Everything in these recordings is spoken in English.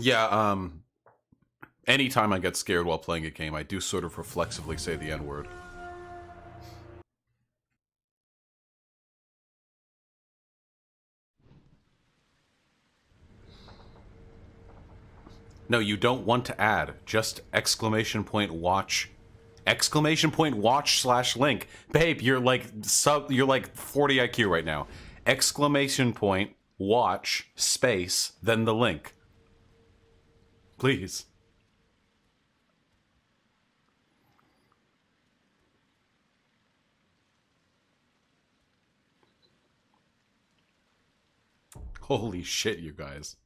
Yeah, anytime I get scared while playing a game, I do sort of reflexively say the N-word. No, you don't want to add. Just exclamation point watch. Exclamation point watch slash link. Babe, you're like 40 IQ right now. Exclamation point watch space then the link. Please. Holy shit, you guys.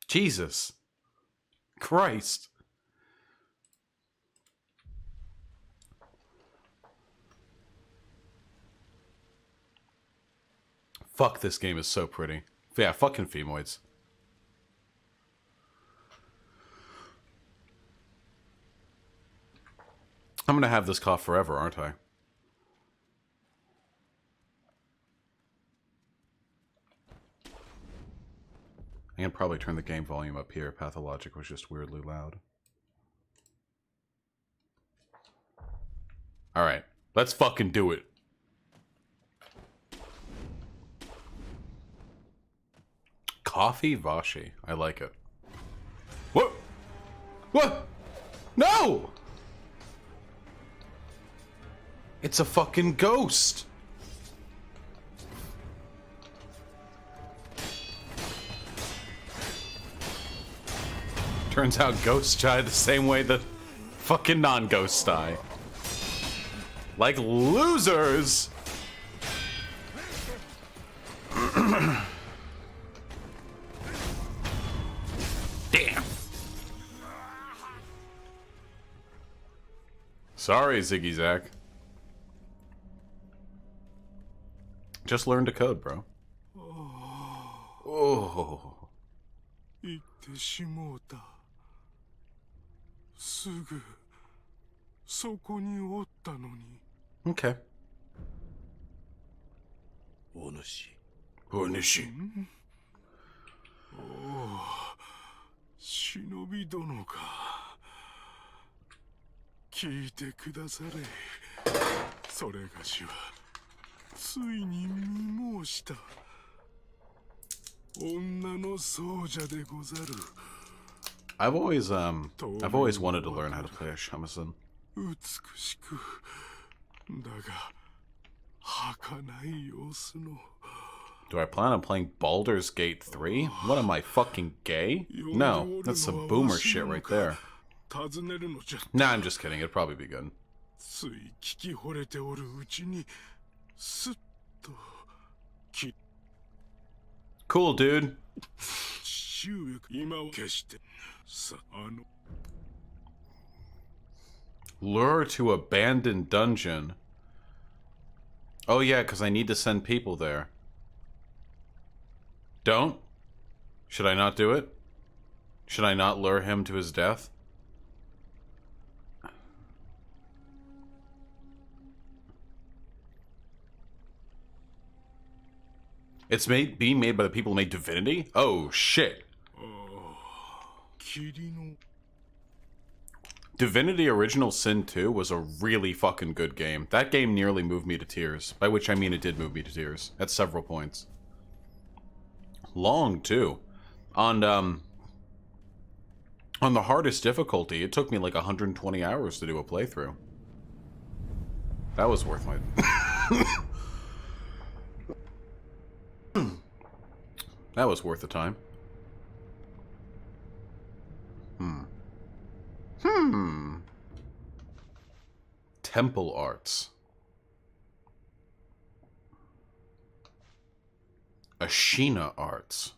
Jesus Christ. Fuck, this game is so pretty. Yeah, fucking femoids. I'm gonna have this cough forever, aren't I? I can probably turn the game volume up here. Pathologic was just weirdly loud. Alright, let's fucking do it. Coffee Vashi. I like it. What? What? No! It's a fucking ghost! Turns out ghosts die the same way that fucking non-ghosts die. Like losers! Damn. Sorry, Ziggy Zack. Just learn to code, bro. Oh. 行ってしもうた。すぐそこにおったのに。Okay. お主。お主。おお、忍び殿か。聞いてくだされ。それがしはついに見申した。女の奏者でござる。I've always wanted to learn how to play a shamisen. 美しく、だが儚い様子の。 Do I plan on playing Baldur's Gate 3? What am I, fucking gay? No, that's some boomer shit right there. Nah, I'm just kidding. It'd probably be good. Cool, dude. Lure to abandoned dungeon. Oh yeah, because I need to send people there. Don't? Should I not do it? Should I not lure him to his death? It's being made by the people who made Divinity? Oh, shit. Divinity Original Sin 2 was a really fucking good game. That game nearly moved me to tears. By which I mean it did move me to tears. At several points. Long, too. On the hardest difficulty, it took me like 120 hours to do a playthrough. That was worth my... That was worth the time. Temple Arts. Ashina Arts.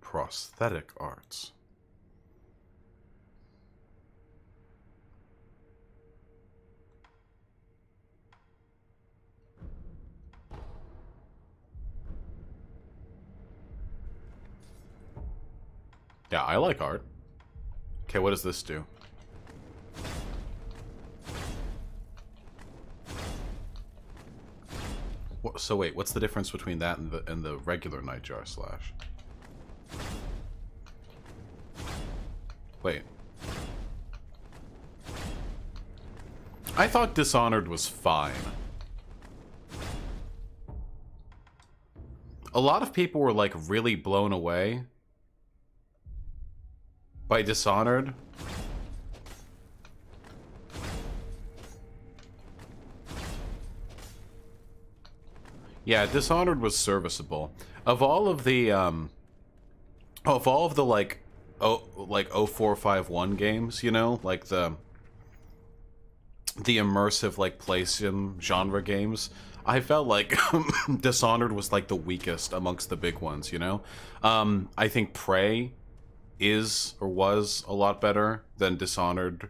Prosthetic Arts. Yeah, I like art. Okay, what does this do? So wait, what's the difference between that and the regular Nightjar Slash? Wait. I thought Dishonored was fine. A lot of people were like really blown away by Dishonored. Yeah, Dishonored was serviceable. Of all of the like 0451 games, you know, like the immersive like play sim genre games, I felt like Dishonored was like the weakest amongst the big ones, you know? I think Prey is or was a lot better than Dishonored.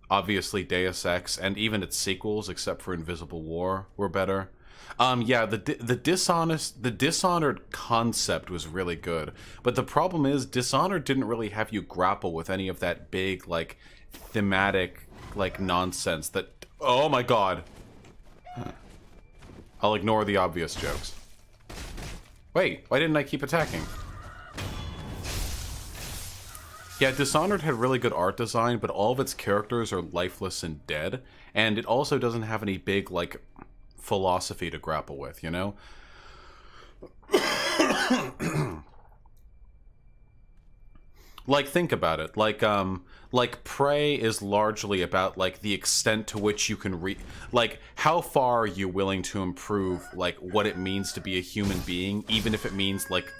Obviously Deus Ex and even its sequels, except for Invisible War, were better. Yeah, the Dishonored concept was really good, but the problem is Dishonored didn't really have you grapple with any of that big like thematic like nonsense that, oh my god. I'll ignore the obvious jokes. Wait, why didn't I keep attacking? Yeah, Dishonored had really good art design, but all of its characters are lifeless and dead, and it also doesn't have any big, like, philosophy to grapple with, you know? Like, think about it. Like Prey is largely about, like, the extent to which you can like, how far are you willing to improve, like, what it means to be a human being, even if it means, like,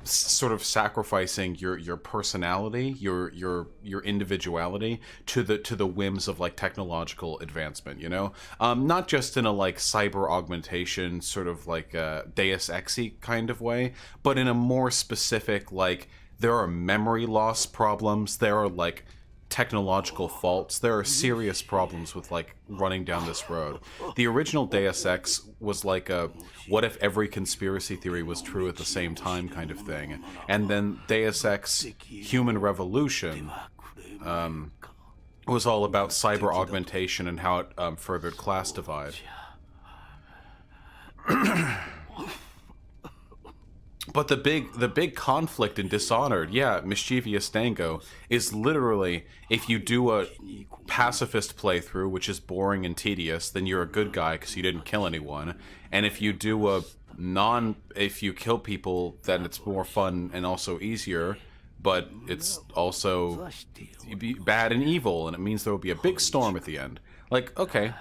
sort of sacrificing your personality, your individuality to the whims of like technological advancement, you know? Not just in a like cyber augmentation sort of like Deus Ex-y kind of way, but in a more specific, like, there are memory loss problems, there are like technological faults, there are serious problems with like running down this road. The original Deus Ex was like a what if every conspiracy theory was true at the same time kind of thing, and then Deus Ex Human Revolution was all about cyber augmentation and how it furthered class divide. But the big conflict in Dishonored, yeah, Mischievous Dango, is literally, if you do a pacifist playthrough, which is boring and tedious, then you're a good guy because you didn't kill anyone. And if you do if you kill people, then it's more fun and also easier, but it's also bad and evil, and it means there will be a big storm at the end. Like, okay.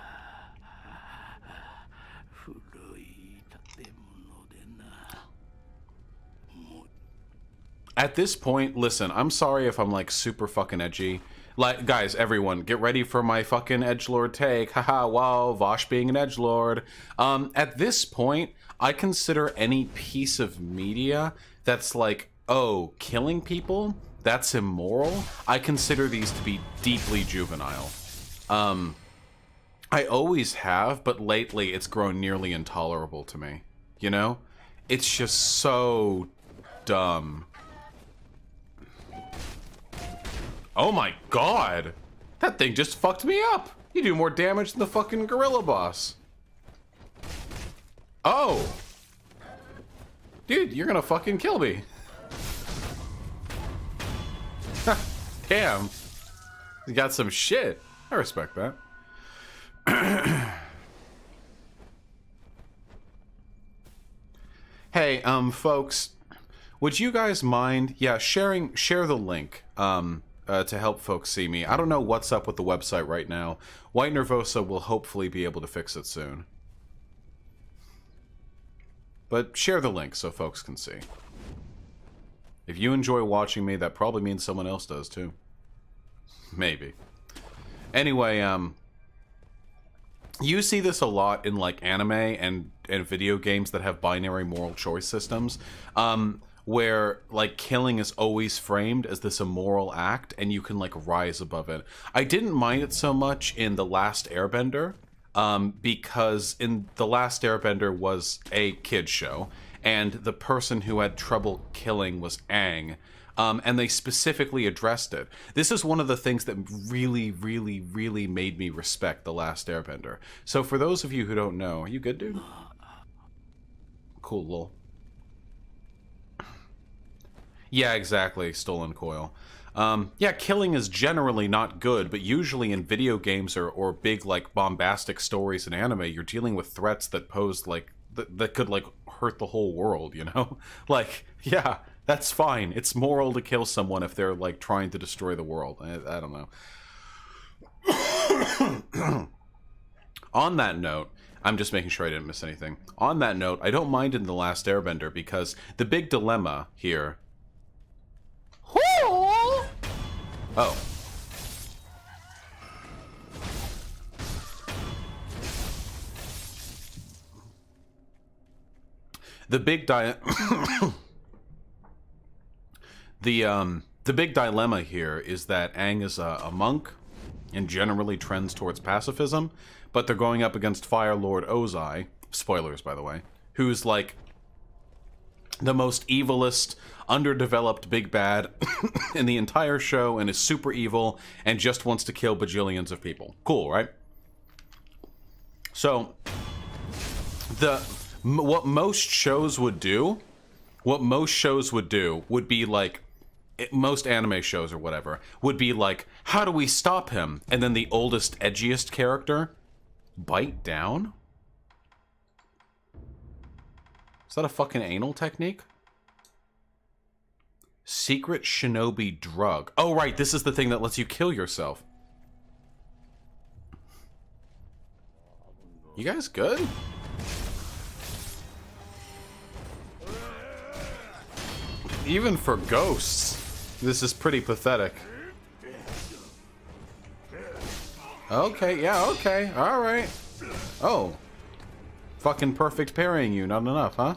At this point, listen, I'm sorry if I'm like super fucking edgy. Like, guys, everyone, get ready for my fucking edgelord take. Haha, wow, Vaush being an edgelord. At this point, I consider any piece of media that's like, oh, killing people? That's immoral? I consider these to be deeply juvenile. I always have, but lately it's grown nearly intolerable to me. You know? It's just so dumb. Oh my god! That thing just fucked me up! You do more damage than the fucking gorilla boss. Oh! Dude, you're gonna fucking kill me. Damn. You got some shit. I respect that. Hey, folks, would you guys mind, share the link, to help folks see me. I don't know what's up with the website right now. White Nervosa will hopefully be able to fix it soon. But share the link so folks can see. If you enjoy watching me, that probably means someone else does too. Maybe. Anyway, you see this a lot in like anime and video games that have binary moral choice systems. Where like killing is always framed as this immoral act and you can like rise above it. I didn't mind it so much in The Last Airbender, because in The Last Airbender was a kid's show, and the person who had trouble killing was Aang. And they specifically addressed it. This is one of the things that really, really, really made me respect The Last Airbender. So for those of you who don't know, are you good, dude? Cool, lol. Yeah, exactly, stolen coil. Yeah, killing is generally not good, but usually in video games or big, like, bombastic stories in anime, you're dealing with threats that pose, like, that could, like, hurt the whole world, you know? Like, yeah, that's fine. It's moral to kill someone if they're, like, trying to destroy the world. I don't know. On that note, I'm just making sure I didn't miss anything. On that note, I don't mind in The Last Airbender because the big dilemma here... Oh. The big the big dilemma here is that Aang is a monk and generally trends towards pacifism, but they're going up against Fire Lord Ozai, spoilers by the way, who's like the most evilest, underdeveloped big bad in the entire show and is super evil and just wants to kill bajillions of people. Cool, right? So, what most shows would do would be like, most anime shows or whatever, would be like, how do we stop him? And then the oldest, edgiest character, bite down? Is that a fucking anal technique? Secret shinobi drug. Oh, right, this is the thing that lets you kill yourself. You guys good? Even for ghosts, this is pretty pathetic. Okay, yeah, okay, alright. Oh. Fucking perfect parrying you, not enough, huh?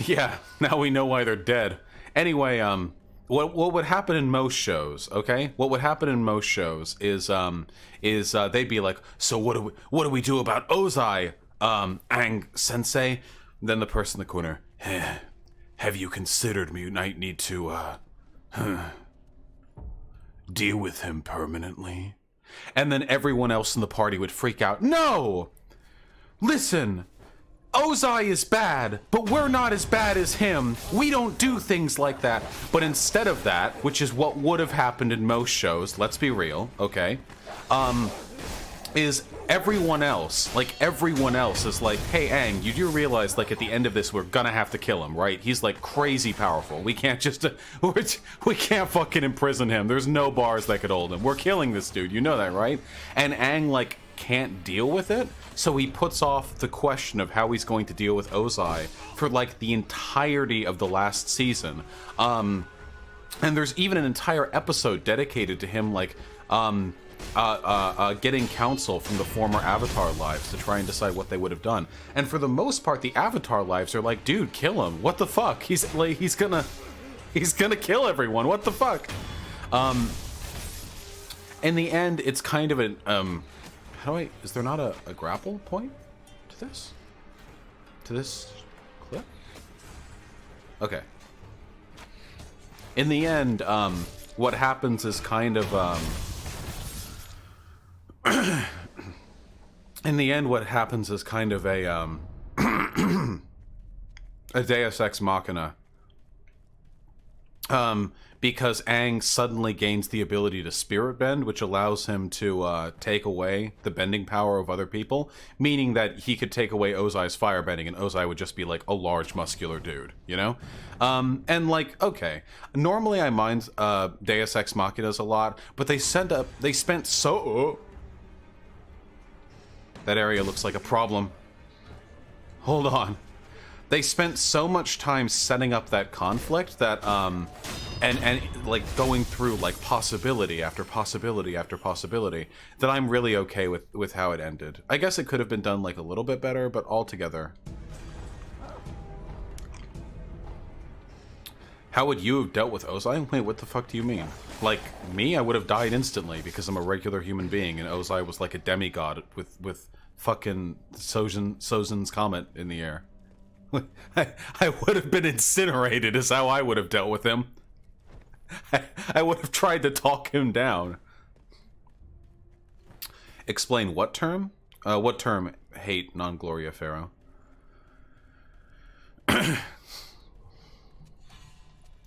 Yeah, now we know why they're dead. Anyway, what would happen in most shows, okay? What would happen in most shows is they'd be like, so what do we do about Ozai, Aang Sensei? Then the person in the corner, have you considered we might need to deal with him permanently? And then everyone else in the party would freak out. No! Listen! Ozai is bad, but we're not as bad as him. We don't do things like that. But instead of that, which is what would have happened in most shows, let's be real, okay? Is everyone else is like, hey Aang, you do realize like at the end of this we're gonna have to kill him, right? He's like crazy powerful. We can't just we can't fucking imprison him. There's no bars that could hold him. We're killing this dude, you know that, right? And Aang like can't deal with it, so he puts off the question of how he's going to deal with Ozai for like the entirety of the last season. And there's even an entire episode dedicated to him like getting counsel from the former Avatar lives to try and decide what they would have done. And for the most part, the Avatar lives are like, dude, kill him. What the fuck? He's gonna kill everyone. What the fuck? In the end, it's kind of an is there not a grapple point to this? To this clip? Okay. In the end, what happens is kind of in the end, what happens is kind of a Deus Ex Machina. Because Aang suddenly gains the ability to spirit bend, which allows him to take away the bending power of other people, meaning that he could take away Ozai's fire bending, and Ozai would just be like a large muscular dude, you know? And like, okay, normally I mind Deus Ex Machinas a lot, but they spent so... That area looks like a problem. Hold on. They spent so much time setting up that conflict that, and like going through like possibility after possibility after possibility, that I'm really okay with how it ended. I guess it could have been done like a little bit better, but altogether. How would you have dealt with Ozai? Wait, what the fuck do you mean? Like, me? I would have died instantly because I'm a regular human being, and Ozai was like a demigod with fucking Sozin's comet in the air. I would have been incinerated is how I would have dealt with him. I would have tried to talk him down. Explain what term? What term? Hate non-Gloria Pharaoh.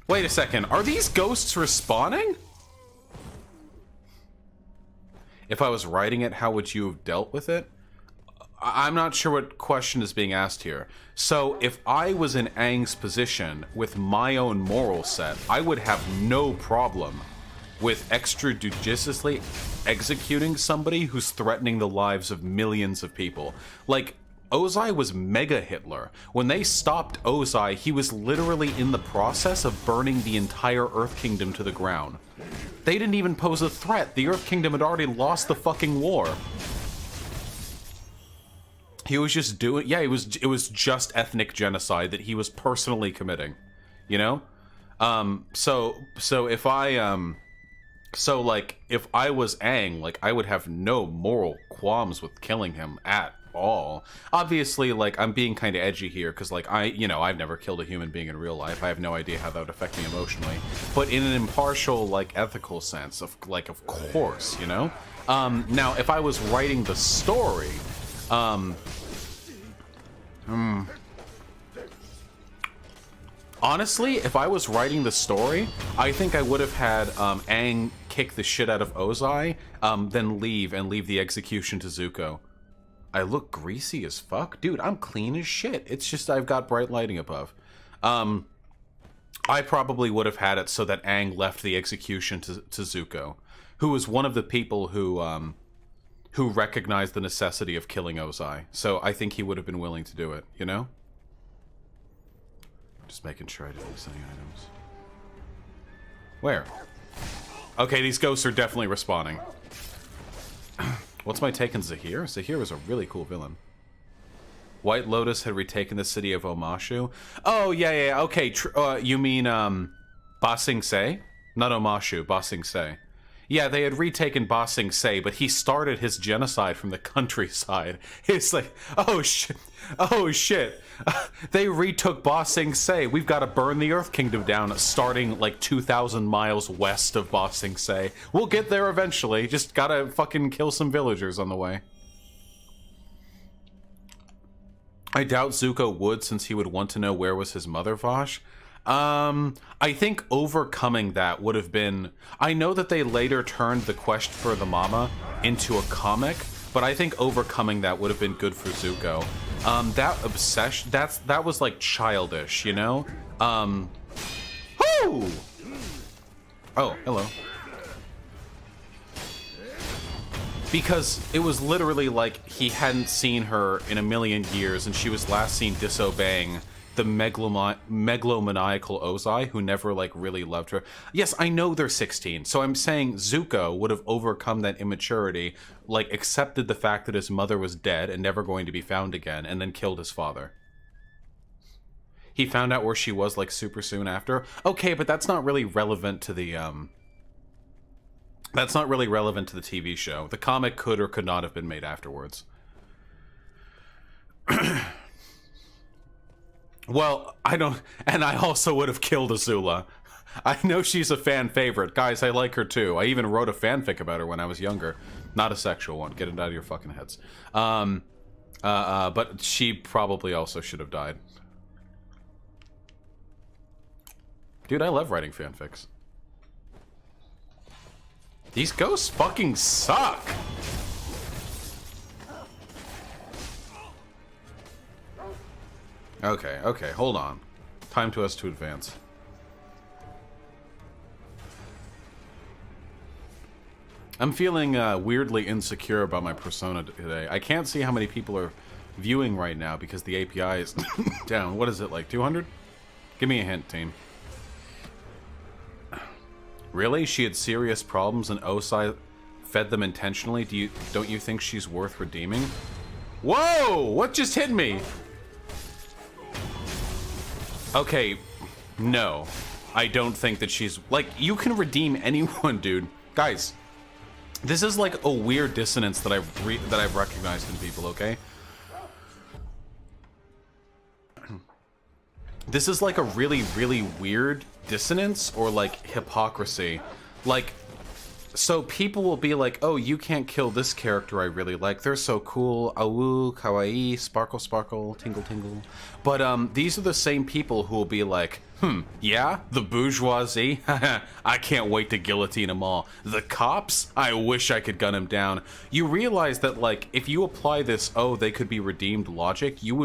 Wait a second. Are these ghosts respawning? If I was writing it, how would you have dealt with it? I'm not sure what question is being asked here. So, if I was in Aang's position with my own moral set, I would have no problem with extrajudiciously executing somebody who's threatening the lives of millions of people. Like, Ozai was mega Hitler. When they stopped Ozai, he was literally in the process of burning the entire Earth Kingdom to the ground. They didn't even pose a threat. The Earth Kingdom had already lost the fucking war. He was just doing, yeah, it was just ethnic genocide that he was personally committing, you know? So if I, like, if I was Aang, like, I would have no moral qualms with killing him at all. Obviously, like, I'm being kind of edgy here, because, like, I've never killed a human being in real life. I have no idea how that would affect me emotionally. But in an impartial, like, ethical sense, of course, you know? Now, if I was writing the story, honestly, if I was writing the story, I think I would have had Aang kick the shit out of Ozai, then leave the execution to Zuko. I look greasy as fuck? Dude, I'm clean as shit. It's just I've got bright lighting above. I probably would have had it so that Aang left the execution to Zuko, who was one of the people who recognized the necessity of killing Ozai. So I think he would have been willing to do it, you know? Just making sure I didn't miss any items. Where? Okay, these ghosts are definitely respawning. What's my take on Zahir? Zahir was a really cool villain. White Lotus had retaken the city of Omashu. Oh, yeah, okay. You mean, Ba Sing Se? Not Omashu, Ba Sing Se. Yeah, they had retaken Ba Sing Se, but he started his genocide from the countryside. It's like, oh shit, they retook Ba Sing Se. We've got to burn the Earth Kingdom down, starting like 2,000 miles west of Ba Sing Se. We'll get there eventually, just gotta fucking kill some villagers on the way. I doubt Zuko would, since he would want to know where was his mother, Vaush. I think overcoming that would have been... I know that they later turned the quest for the mama into a comic, but I think overcoming that would have been good for Zuko. That obsession, that was like childish, you know? Whoo! Oh, hello. Because it was literally like he hadn't seen her in a million years, and she was last seen disobeying the megalomaniacal Ozai, who never, like, really loved her. Yes, I know they're 16, so I'm saying Zuko would have overcome that immaturity, like, accepted the fact that his mother was dead and never going to be found again, and then killed his father. He found out where she was, like, super soon after. Okay, but that's not really relevant to the, that's not really relevant to the TV show. The comic could or could not have been made afterwards. Well, I don't... And I also would have killed Azula. I know she's a fan favorite. Guys, I like her too. I even wrote a fanfic about her when I was younger. Not a sexual one. Get it out of your fucking heads. But she probably also should have died. Dude, I love writing fanfics. These ghosts fucking suck! Okay, hold on. Time to us to advance. I'm feeling weirdly insecure about my persona today. I can't see how many people are viewing right now because the API is down. What is it, like 200? Give me a hint, team. Really? She had serious problems and Ozai fed them intentionally? Don't you think she's worth redeeming? Whoa! What just hit me? Okay, no. I don't think that she's like, you can redeem anyone, dude. Guys, this is like a weird dissonance that I've recognized in people, okay? This is like a really, really weird dissonance or like hypocrisy. Like, so people will be like, oh, you can't kill this character I really like. They're so cool. Awoo, kawaii, sparkle, sparkle, tingle, tingle. But these are the same people who will be like, yeah, the bourgeoisie? I can't wait to guillotine them all. The cops? I wish I could gun them down. You realize that, like, if you apply this, oh, they could be redeemed logic, you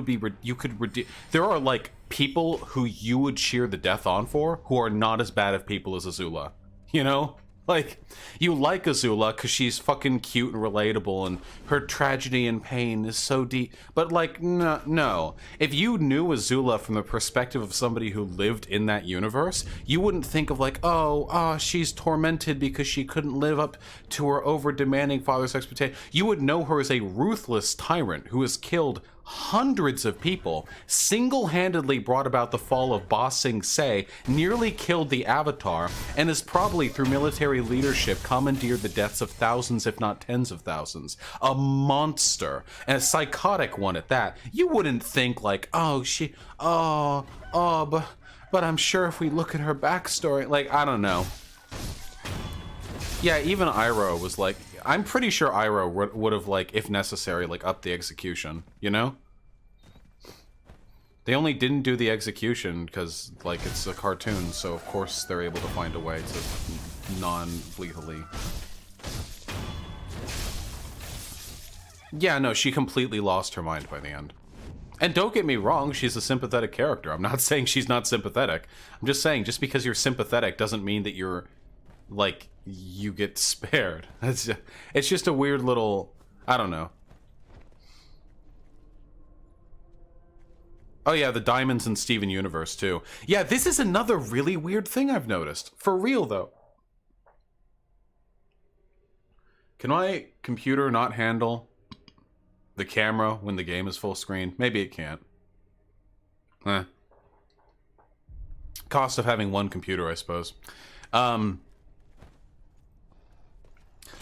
could redeem... There are, like, people who you would cheer the death on for who are not as bad of people as Azula. You know? Like, you like Azula because she's fucking cute and relatable and her tragedy and pain is so deep. But, like, no. If you knew Azula from the perspective of somebody who lived in that universe, you wouldn't think of, like, she's tormented because she couldn't live up to her over-demanding father's expectation. You would know her as a ruthless tyrant who has killed hundreds of people, single-handedly brought about the fall of Ba Sing Se, nearly killed the Avatar, and has probably, through military leadership, commandeered the deaths of thousands, if not tens of thousands. A monster, and a psychotic one at that. You wouldn't think like, but I'm sure if we look at her backstory, like, I don't know. Yeah, even Iroh was like, I'm pretty sure Iroh would have, like, if necessary, like, upped the execution, you know? They only didn't do the execution because, like, it's a cartoon, so of course they're able to find a way to non-lethally. Yeah, no, she completely lost her mind by the end. And don't get me wrong, she's a sympathetic character. I'm not saying she's not sympathetic. I'm just saying, just because you're sympathetic doesn't mean that you're, like, you get spared. It's just a weird little... I don't know. Oh yeah, the diamonds in Steven Universe, too. Yeah, this is another really weird thing I've noticed. For real, though. Can my computer not handle the camera when the game is full screen? Maybe it can't. Cost of having one computer, I suppose.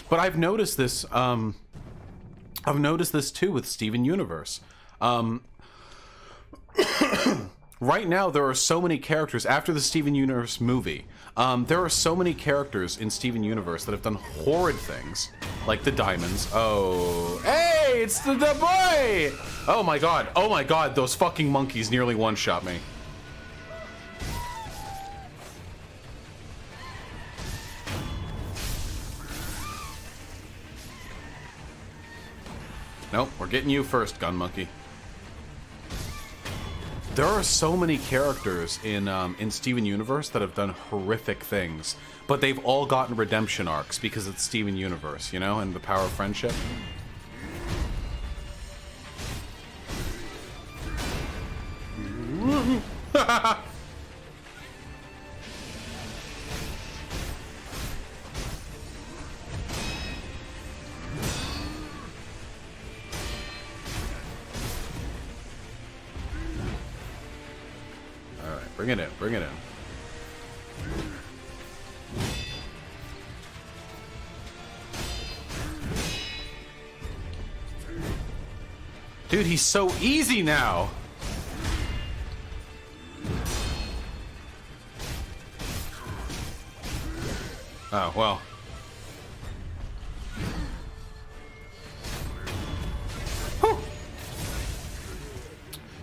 But I've noticed this, too with Steven Universe. Right now, there are so many characters, after the Steven Universe movie, there are so many characters in Steven Universe that have done horrid things, like the diamonds. Oh, hey, it's the boy! Oh my god, those fucking monkeys nearly one-shot me. Nope, we're getting you first, gun monkey. There are so many characters in Steven Universe that have done horrific things, but they've all gotten redemption arcs because it's Steven Universe, you know, and the power of friendship. Bring it in, bring it in. Dude, he's so easy now! Oh, well.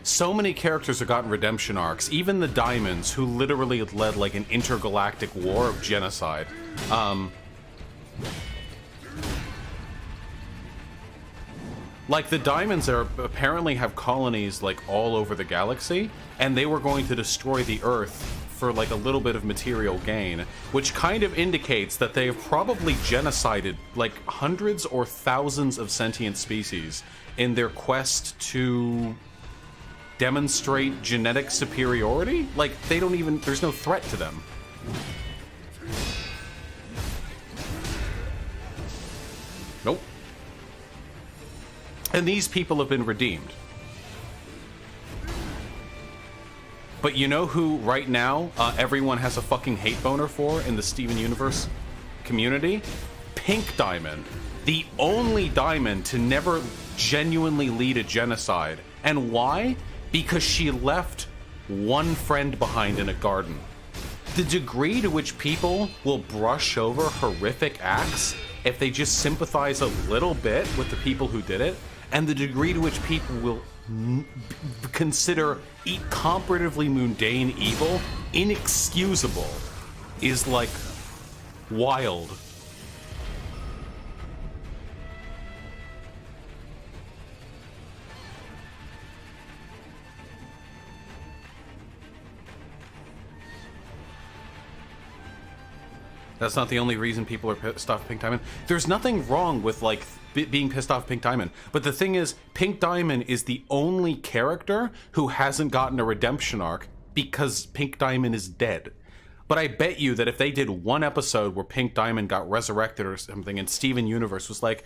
So many characters have gotten redemption arcs, even the Diamonds, who literally led like an intergalactic war of genocide. Like the Diamonds apparently have colonies like all over the galaxy, and they were going to destroy the Earth for like a little bit of material gain, which kind of indicates that they have probably genocided like hundreds or thousands of sentient species in their quest to demonstrate genetic superiority. Like, they don't even, there's no threat to them. Nope. And these people have been redeemed. But you know who right now everyone has a fucking hate boner for in the Steven Universe community? Pink Diamond. The only diamond to never genuinely lead a genocide. And why? Because she left one friend behind in a garden. The degree to which people will brush over horrific acts if they just sympathize a little bit with the people who did it, and the degree to which people will consider comparatively mundane evil inexcusable is like wild. That's not the only reason people are pissed off Pink Diamond. There's nothing wrong with like being pissed off Pink Diamond, but the thing is, Pink Diamond is the only character who hasn't gotten a redemption arc because Pink Diamond is dead. But I bet you that if they did one episode where Pink Diamond got resurrected or something, and Steven Universe was like,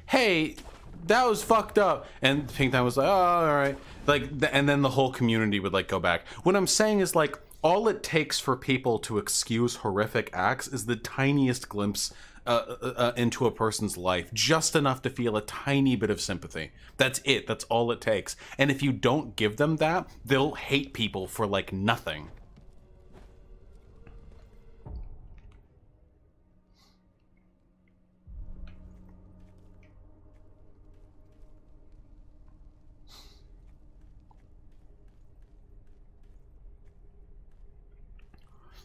"Hey, that was fucked up," and Pink Diamond was like, "Oh, all right," like, and then the whole community would like go back. What I'm saying is like, all it takes for people to excuse horrific acts is the tiniest glimpse into a person's life, just enough to feel a tiny bit of sympathy. That's it. That's all it takes. And if you don't give them that, they'll hate people for like nothing.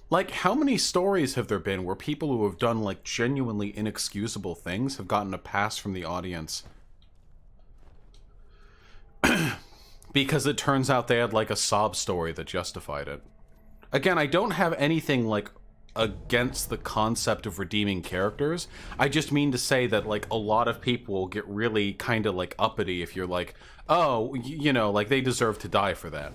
Like, how many stories have there been where people who have done, like, genuinely inexcusable things have gotten a pass from the audience? Because it turns out they had, like, a sob story that justified it. Again, I don't have anything, like, against the concept of redeeming characters. I just mean to say that, like, a lot of people will get really kind of, like, uppity if you're like, oh, you know, like, they deserve to die for that.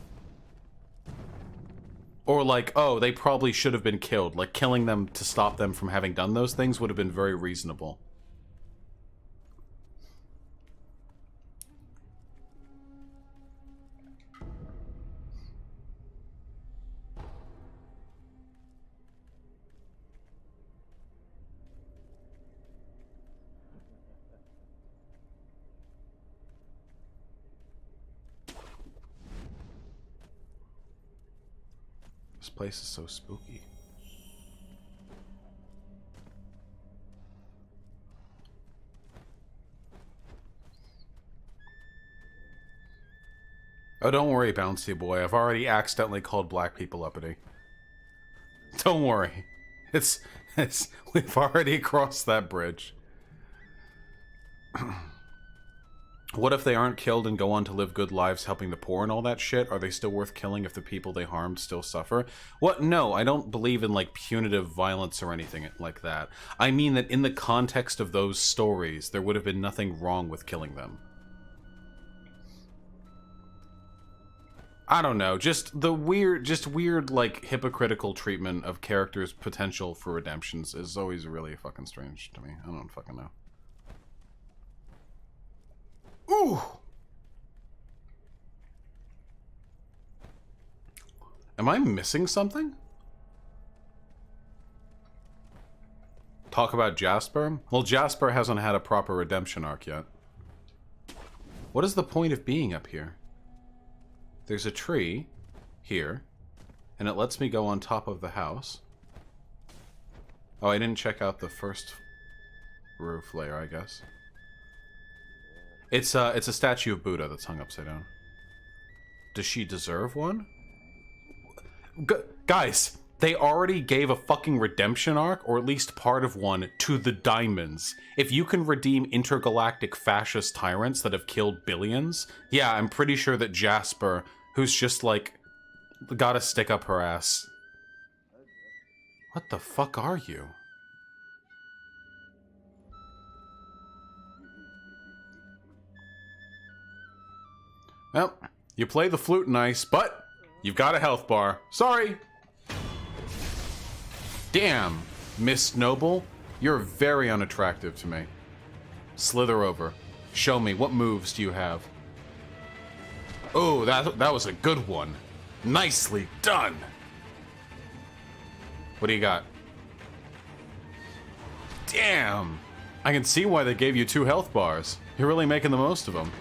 Or like, oh, they probably should have been killed. Like, killing them to stop them from having done those things would have been very reasonable. This place is so spooky. Oh, don't worry, Bouncy Boy. I've already accidentally called black people uppity. Don't worry. It's we've already crossed that bridge. What if they aren't killed and go on to live good lives helping the poor and all that shit? Are they still worth killing if the people they harmed still suffer? What? No, I don't believe in, like, punitive violence or anything like that. I mean that in the context of those stories, there would have been nothing wrong with killing them. I don't know, just the weird, like, hypocritical treatment of characters' potential for redemptions is always really fucking strange to me. I don't fucking know. Ooh! Am I missing something? Talk about Jasper? Well, Jasper hasn't had a proper redemption arc yet. What is the point of being up here? There's a tree here, and it lets me go on top of the house. Oh, I didn't check out the first roof layer, I guess. It's a statue of Buddha that's hung upside down. Does she deserve one? Guys, they already gave a fucking redemption arc, or at least part of one, to the Diamonds. If you can redeem intergalactic fascist tyrants that have killed billions, yeah, I'm pretty sure that Jasper, who's just like, gotta stick up her ass. What the fuck are you? Well, you play the flute nice, but you've got a health bar. Sorry. Damn, Miss Noble, you're very unattractive to me. Slither over. Show me, what moves do you have? Oh, that was a good one. Nicely done. What do you got? Damn. I can see why they gave you 2 health bars. You're really making the most of them.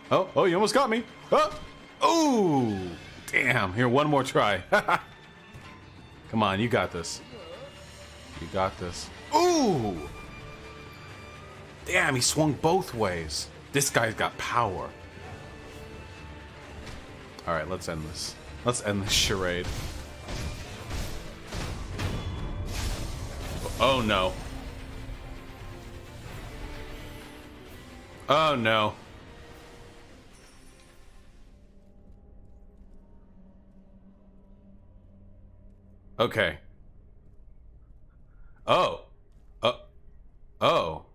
Oh, you almost got me. Oh, ooh. Damn. Here, one more try. Come on, you got this. You got this. Ooh. Damn, he swung both ways. This guy's got power. Alright, let's end this. Let's end this charade. Oh no. Oh no. Okay. Oh. Oh.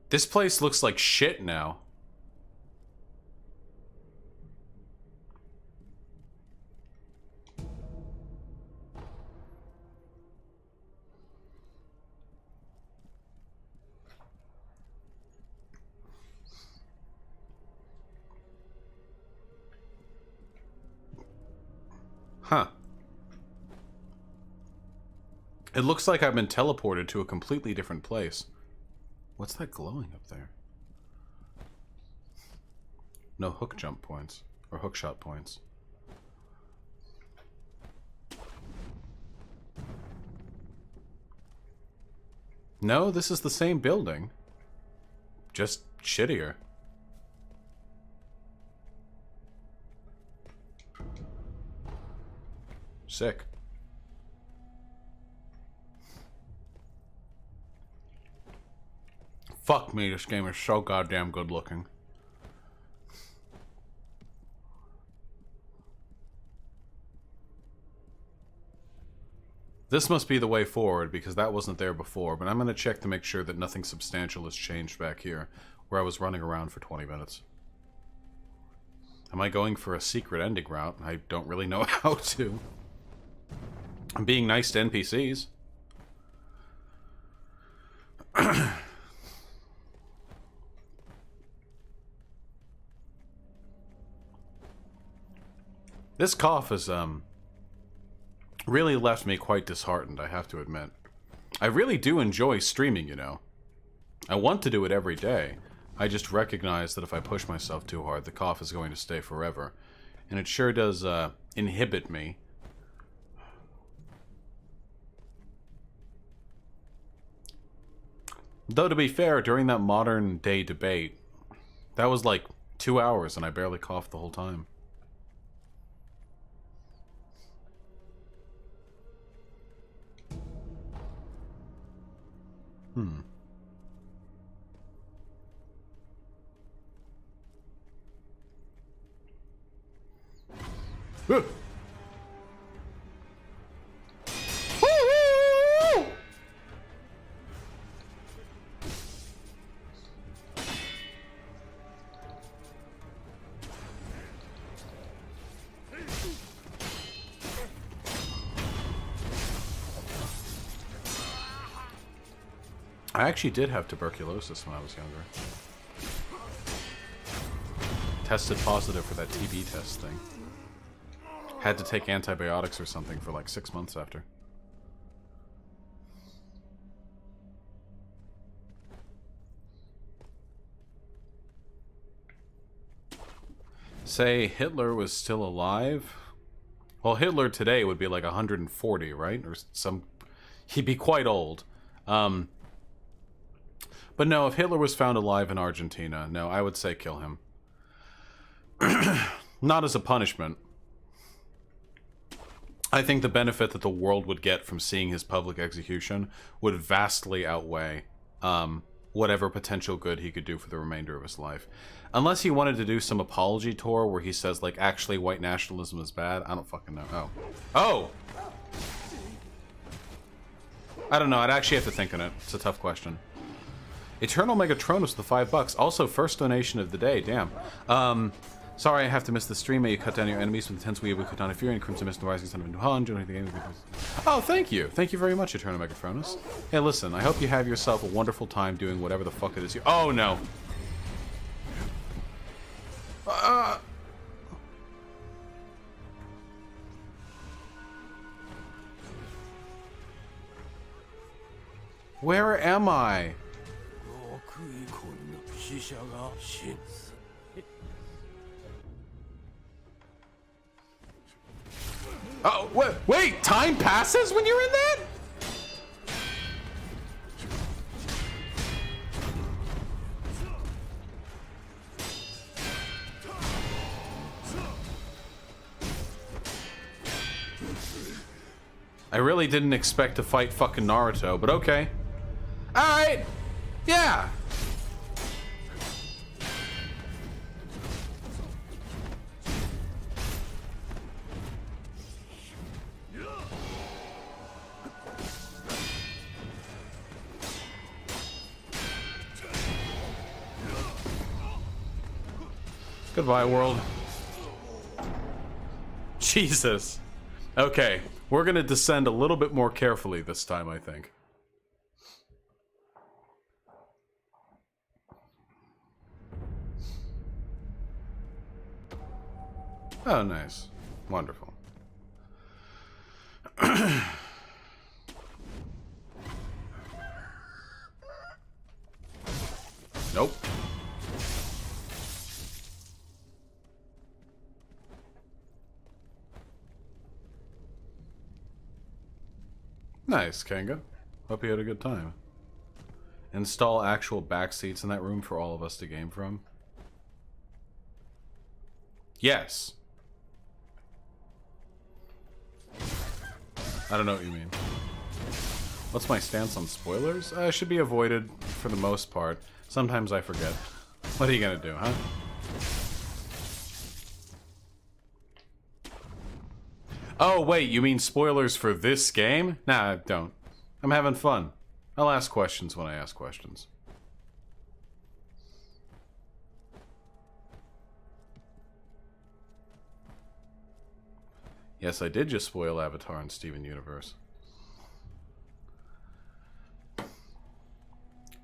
This place looks like shit now. Huh. It looks like I've been teleported to a completely different place. What's that glowing up there? No hook jump points. Or hook shot points. No, this is the same building. Just shittier. Sick. Fuck me, this game is so goddamn good looking. This must be the way forward, because that wasn't there before, but I'm going to check to make sure that nothing substantial has changed back here, where I was running around for 20 minutes. Am I going for a secret ending route? I don't really know how to. I'm being nice to NPCs. This cough has, really left me quite disheartened, I have to admit. I really do enjoy streaming, you know. I want to do it every day. I just recognize that if I push myself too hard, the cough is going to stay forever. And it sure does, inhibit me. Though, to be fair, during that modern day debate, that was like 2 hours and I barely coughed the whole time. I actually did have tuberculosis when I was younger. Tested positive for that TB test thing. Had to take antibiotics or something for like 6 months after. Say Hitler was still alive? Well, Hitler today would be like 140, right? Or some... He'd be quite old. But no, if Hitler was found alive in Argentina, no, I would say kill him. Not as a punishment. I think the benefit that the world would get from seeing his public execution would vastly outweigh whatever potential good he could do for the remainder of his life. Unless he wanted to do some apology tour where he says, like, actually white nationalism is bad. I don't fucking know. Oh. Oh! I don't know. I'd actually have to think on it. It's a tough question. Eternal Megatronus with the $5. Also, first donation of the day. Damn. Sorry I have to miss the stream. May you cut down your enemies with intense weave, cut down a fury, and crimson mist, and rising sun of Nuhan. Joining the game. Oh, thank you. Thank you very much, Eternal Megathronus. Hey, listen, I hope you have yourself a wonderful time doing whatever the fuck it is you. Oh, no. Where am I? Oh, wait, time passes when you're in that? I really didn't expect to fight fucking Naruto, but okay. Alright! Yeah! Goodbye, world. Jesus. Okay, we're gonna descend a little bit more carefully this time, I think. Oh, nice. Wonderful. Nope. Nice, Kanga. Hope you had a good time. Install actual back seats in that room for all of us to game from. Yes. I don't know what you mean. What's my stance on spoilers? Should be avoided for the most part. Sometimes I forget. What are you gonna do, huh? Oh, wait, you mean spoilers for this game? Nah, don't. I'm having fun. I'll ask questions when I ask questions. Yes, I did just spoil Avatar and Steven Universe.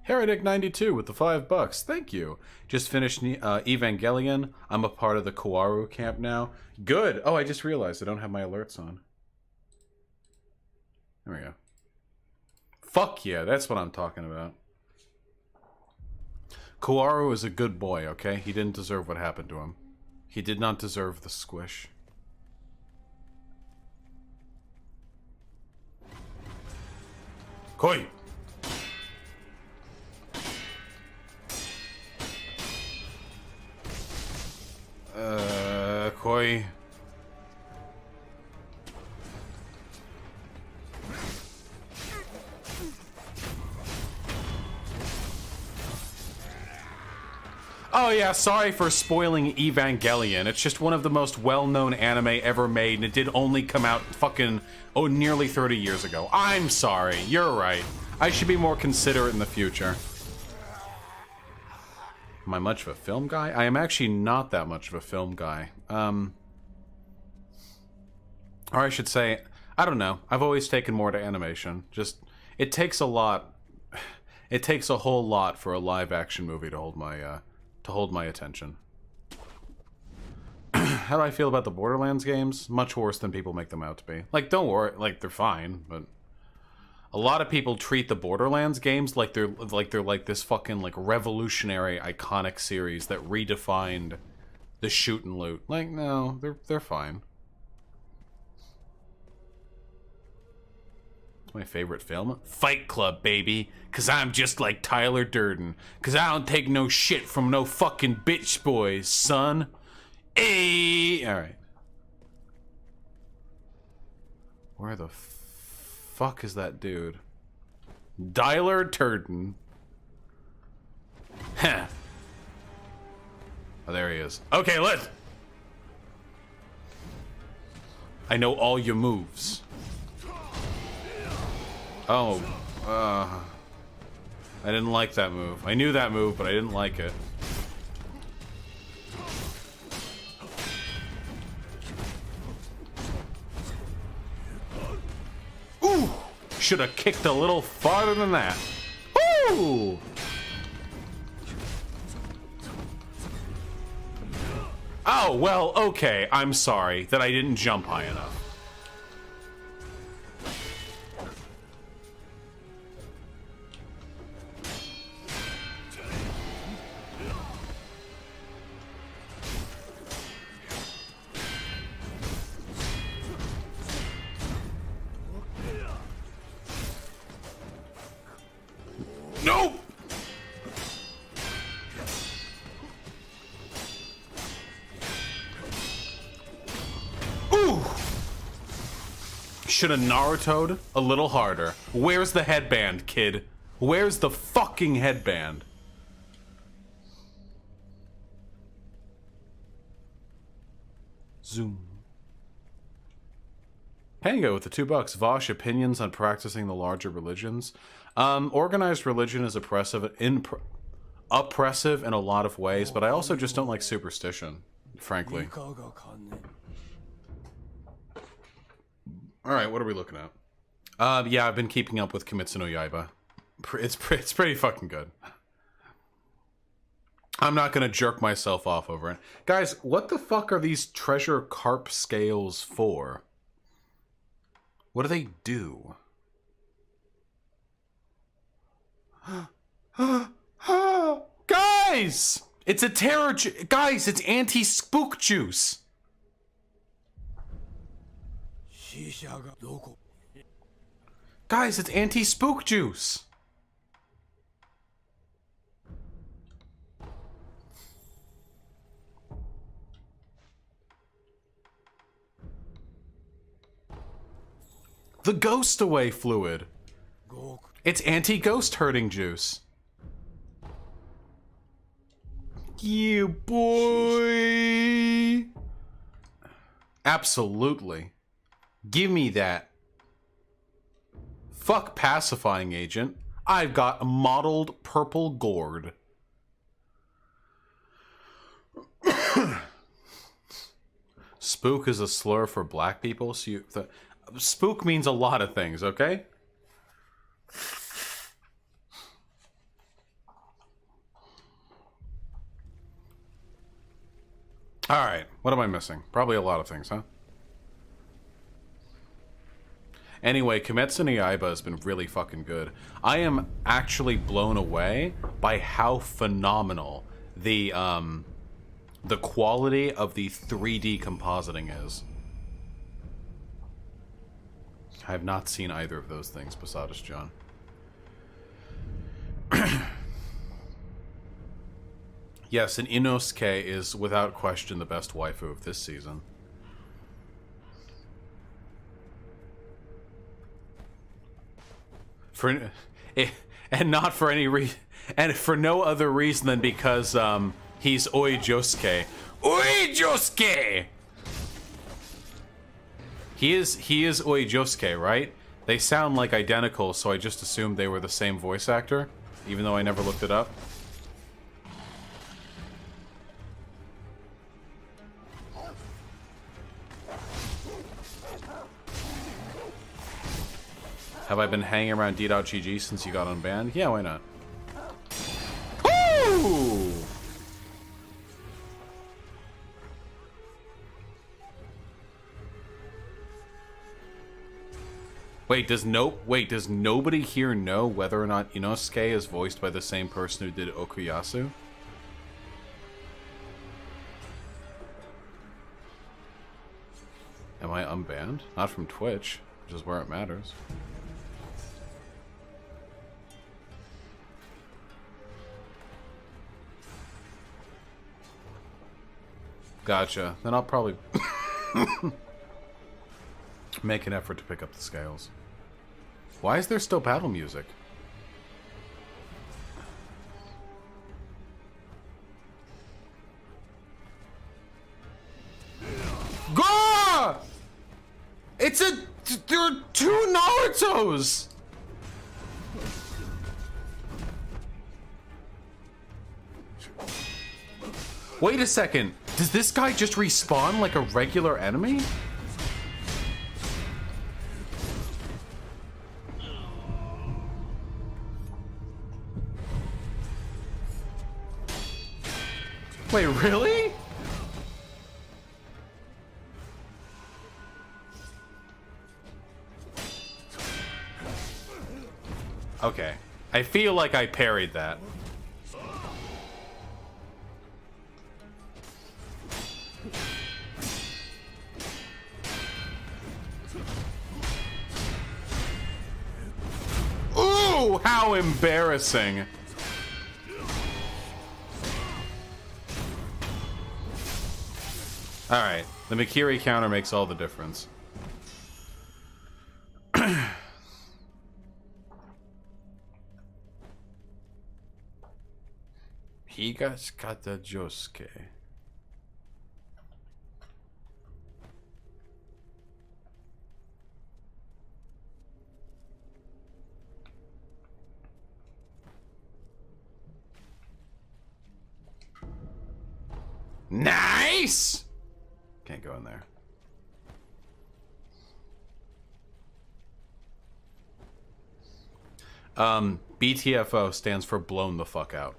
Heretic92 with the $5. Thank you. Just finished Evangelion. I'm a part of the Kawaru camp now. Good. Oh, I just realized I don't have my alerts on. There we go. Fuck yeah, that's what I'm talking about. Kawaru is a good boy, okay? He didn't deserve what happened to him. He did not deserve the squish. Koi! Koi. Oh yeah, sorry for spoiling Evangelion. It's just one of the most well-known anime ever made, and it did only come out fucking, nearly 30 years ago. I'm sorry, you're right. I should be more considerate in the future. Am I much of a film guy? I am actually not that much of a film guy. Or I should say, I don't know. I've always taken more to animation. Just, it takes a lot. It takes a whole lot for a live-action movie to hold my attention. How do I feel about the Borderlands games? Much worse than people make them out to be. Like, don't worry, like they're fine, but a lot of people treat the Borderlands games like they're like this fucking like revolutionary iconic series that redefined the shoot and loot. Like, no, they're fine. It's my favorite film. Fight Club, baby. Cause I'm just like Tyler Durden. Cause I don't take no shit from no fucking bitch boys, son. Hey! Alright. Where the fuck is that dude? Tyler Durden. Huh. Oh, there he is. Okay, let's... I know all your moves. Oh, I didn't like that move. I knew that move, but I didn't like it. should have kicked a little farther than that. Woo! Oh, well, okay. I'm sorry that I didn't jump high enough. Nope! Ooh! Should have Naruto'd a little harder. Where's the headband, kid? Where's the fucking headband? Zoom. Pango with the $2. Vaush, opinions on practicing the larger religions. Organized religion is oppressive in a lot of ways, but I also just don't like superstition, frankly. Alright, what are we looking at? Yeah, I've been keeping up with Kimetsu no Yaiba. It's pretty fucking good. I'm not gonna jerk myself off over it. Guys, what the fuck are these treasure carp scales for? What do they do? Guys! It's a terror guys, it's anti-spook juice. Guys, it's anti-spook juice. The ghost away fluid. It's anti-ghost hurting juice. You boy. Absolutely. Give me that. Fuck pacifying agent. I've got a mottled purple gourd. Spook is a slur for black people, so spook means a lot of things, okay? Alright, what am I missing? Probably a lot of things, huh? Anyway, Kimetsu no Yaiba has been really fucking good. I am actually blown away by how phenomenal the quality of the 3D compositing is. I have not seen either of those things, Posadas John. Yes, and Inosuke is without question the best waifu of this season. And not for any reason, and for no other reason than because he's Oi Josuke. Oi Josuke! He is Oi Josuke, right? They sound like identical, so I just assumed they were the same voice actor, even though I never looked it up. Have I been hanging around D.GG since you got unbanned? Yeah, why not? Woo! Wait, does nobody here know whether or not Inosuke is voiced by the same person who did Okuyasu? Am I unbanned? Not from Twitch, which is where it matters. Gotcha. Then I'll probably make an effort to pick up the scales. Why is there still battle music? Gah! There are two Narutos! Wait a second. Does this guy just respawn like a regular enemy? Wait, really? Okay. I feel like I parried that. Ooh, how embarrassing. Alright, the Mikiri counter makes all the difference. Higashikata Josuke. Nice! Can't go in there. BTFO stands for blown the fuck out.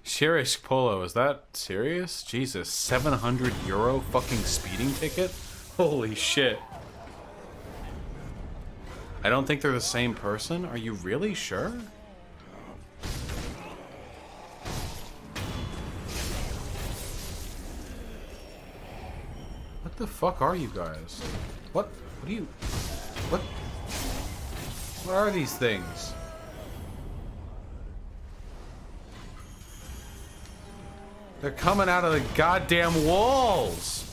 Shirish Polo, is that serious? Jesus, 700 euro fucking speeding ticket? Holy shit. I don't think they're the same person. Are you really sure? What the fuck are you guys? What do you... What are these things? They're coming out of the goddamn walls!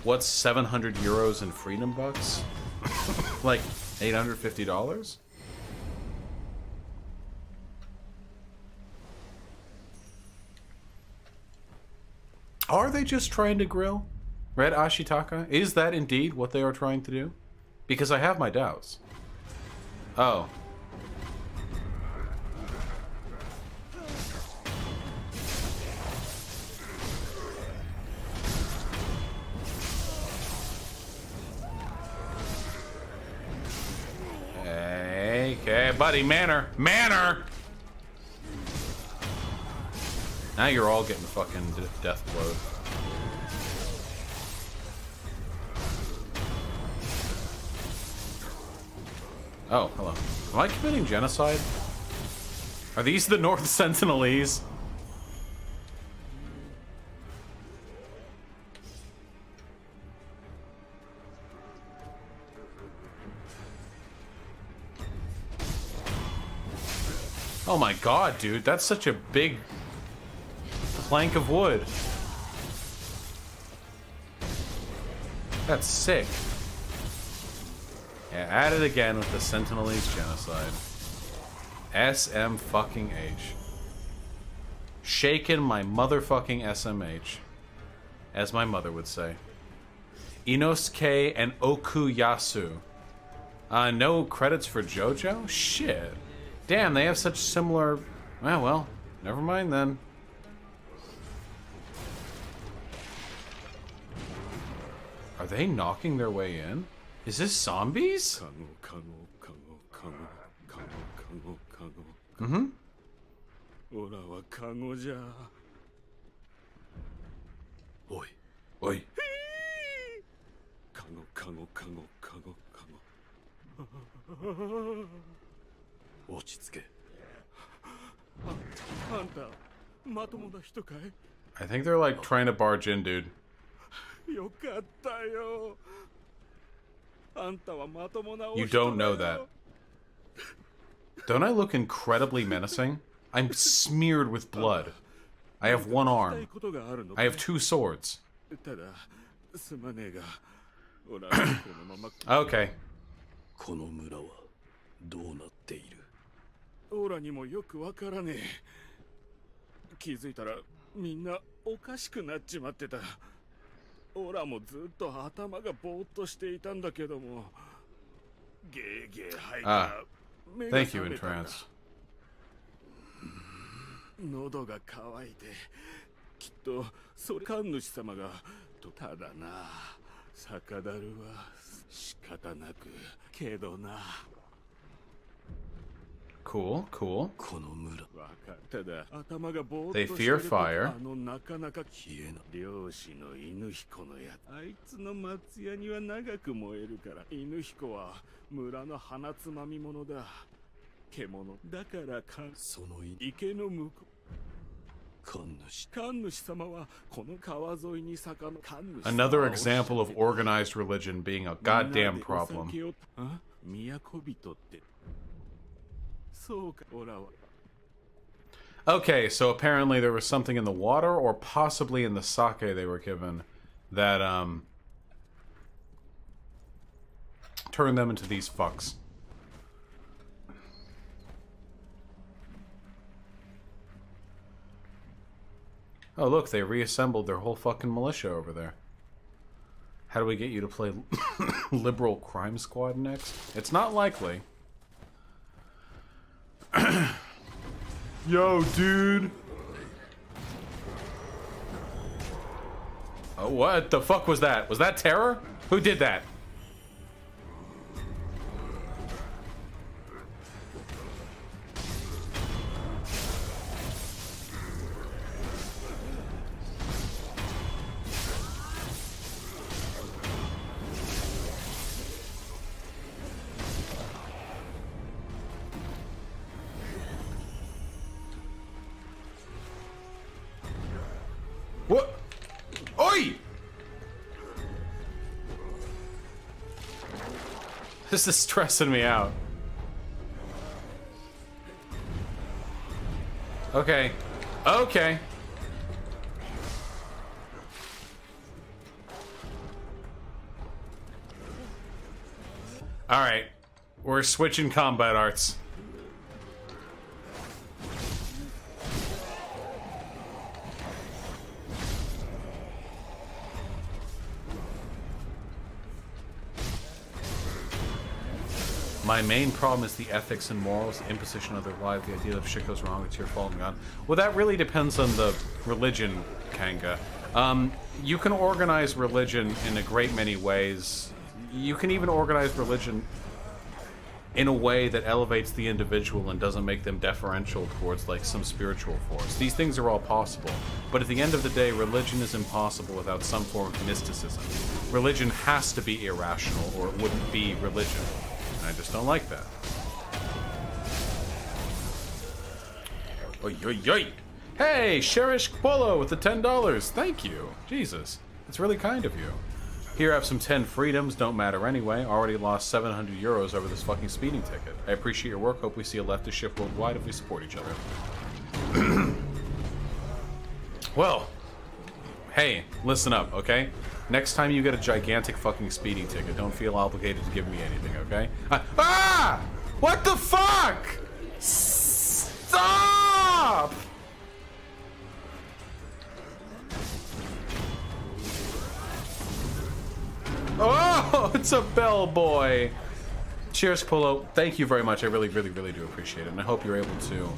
What's 700 euros in freedom bucks? Like $850? Are they just trying to grill? Red Ashitaka? Is that indeed what they are trying to do? Because I have my doubts. Oh. Okay, buddy, manner! Manner! Now you're all getting fucking death blowed. Oh, hello. Am I committing genocide? Are these the North Sentinelese? Oh my god, dude, that's such a big plank of wood. That's sick. Yeah, at it again with the Sentinelese genocide. SM fucking H. Shaking my motherfucking SMH. As my mother would say. Inosuke and Okuyasu. No credits for JoJo? Shit. Damn, they have such similar... Well, never mind then. Are they knocking their way in? Is this zombies? Mm-hmm. Oi. Oi. I think they're like trying to barge in, dude. You don't know that. Don't I look incredibly menacing? I'm smeared with blood. I have one arm. I have two swords. Okay. この村はどうなっている? オラにもよくわからねえ。気づいたらみんなおかしくなっちまってた。オラもずっと頭がぼーっとしていたんだけども、ゲーゲー吐いたら Thank you, Entranced. 喉が渇いてきっとそれ神主様がただな酒だるは仕方なくけどな Cool, cool. この村わかっただ頭がぼーっ They と fear してると fire. あのなかなか消えな漁師の犬彦のやつあいつの松屋には長く燃えるから犬彦は村の花つまみ者だ獣だからそのい池の向こう神主神主様はこの川沿いに坂の神主 Another example of organized religion being a goddamn problem. 都人ってそうかオラは Okay, so apparently there was something in the water or possibly in the sake they were given that turned them into these fucks. Oh, look, they reassembled their whole fucking militia over there. How do we get you to play Liberal Crime Squad next? It's not likely. Yo, dude. Oh, what the fuck was that? Was that terror? Who did that? What? Oi! This is stressing me out. Okay. Okay. Alright. We're switching combat arts. My main problem is the ethics and morals, the imposition of their life, the idea of shit goes wrong, it's your fault and gone. Well, that really depends on the religion, Kanga. You can organize religion in a great many ways. You can even organize religion in a way that elevates the individual and doesn't make them deferential towards, like, some spiritual force. These things are all possible. But at the end of the day, religion is impossible without some form of mysticism. Religion has to be irrational, or it wouldn't be religion. I just don't like that. Oy, oy, oy. Hey, Sherish Polo with the $10. Thank you. Jesus. That's really kind of you. Here I have some 10 freedoms. Don't matter anyway. Already lost 700 euros over this fucking speeding ticket. I appreciate your work. Hope we see a leftist shift worldwide if we support each other. Well. Hey, listen up, okay? Next time you get a gigantic fucking speeding ticket, don't feel obligated to give me anything, okay? Ah! What the fuck? Stop! Oh, it's a bellboy. Cheers, Polo. Thank you very much. I really, really, really do appreciate it. And I hope you're able to...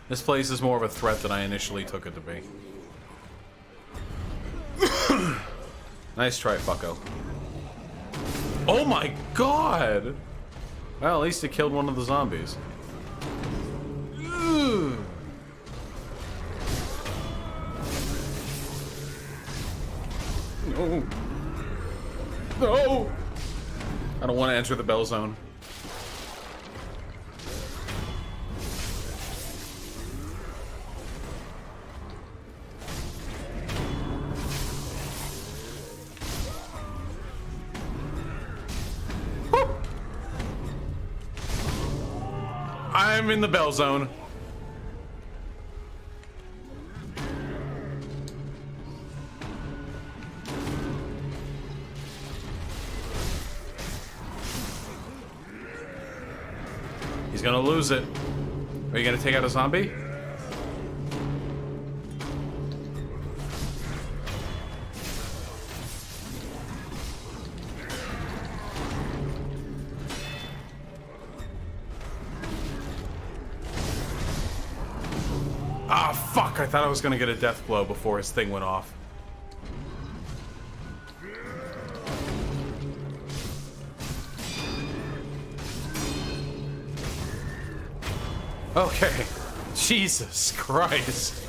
This place is more of a threat than I initially took it to be. Nice try, fucko. Oh my god! Well, at least it killed one of the zombies. No. No! I don't want to enter the bell zone. I'm in the bell zone. He's gonna lose it. Are you gonna take out a zombie? Ah, fuck! I thought I was gonna get a death blow before his thing went off. Okay. Jesus Christ.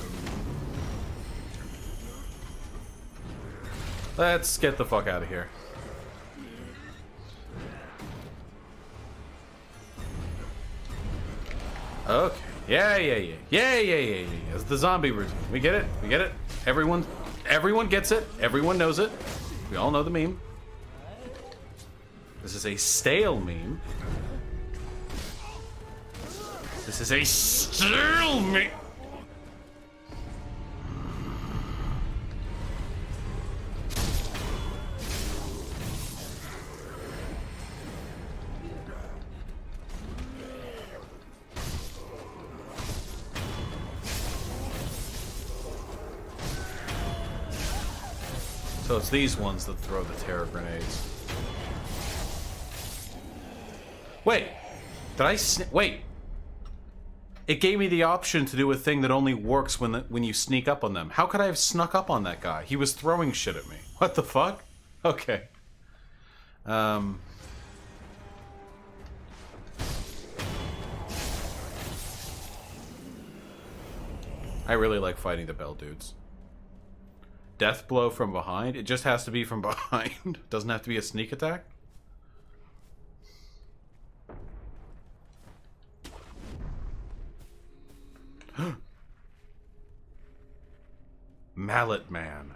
Let's get the fuck out of here. Okay. Yeah. It's the zombie routine. We get it. We get it. Everyone gets it. Everyone knows it. We all know the meme. This is a stale meme. This is a stale meme. So it's these ones that throw the terror grenades. Wait, did I wait? It gave me the option to do a thing that only works when you sneak up on them. How could I have snuck up on that guy? He was throwing shit at me. What the fuck? Okay. I really like fighting the bell dudes. Death blow from behind? It just has to be from behind. Doesn't have to be a sneak attack? Mallet Man.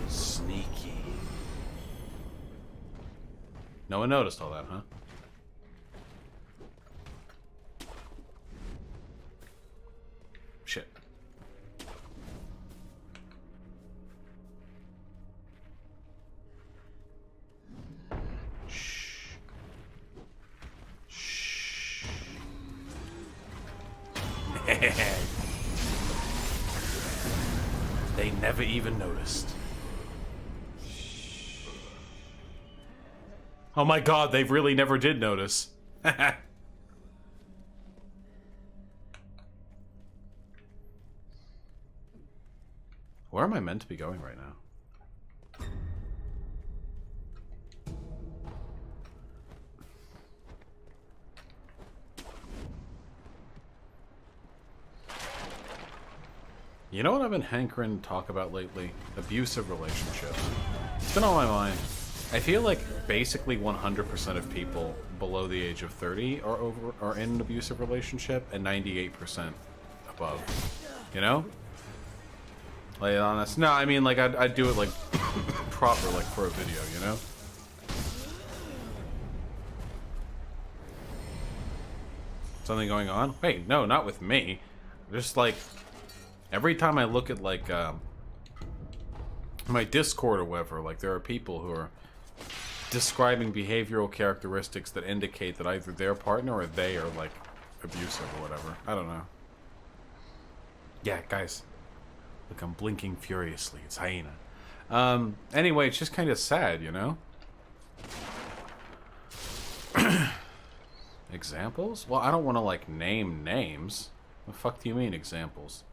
Sneaky. No one noticed all that, huh? Shit. Shh. Shh. They never even noticed. Oh my god, they really never did notice. Where am I meant to be going right now? You know what I've been hankering to talk about lately? Abusive relationships. It's been on my mind. I feel like basically 100% of people below the age of 30 are in an abusive relationship, and 98% above. You know? Lay it on us. No, I mean, like, I'd do it, like, proper, like, for a video, you know? Something going on? Wait, no, not with me. Just, like, every time I look at, like, my Discord or whatever, like, there are people who are describing behavioral characteristics that indicate that either their partner or they are, like, abusive or whatever. I don't know. Yeah, guys. Look, I'm blinking furiously. It's Hyena. Anyway, it's just kind of sad, you know? Examples? Well, I don't want to, like, name names. What the fuck do you mean, examples?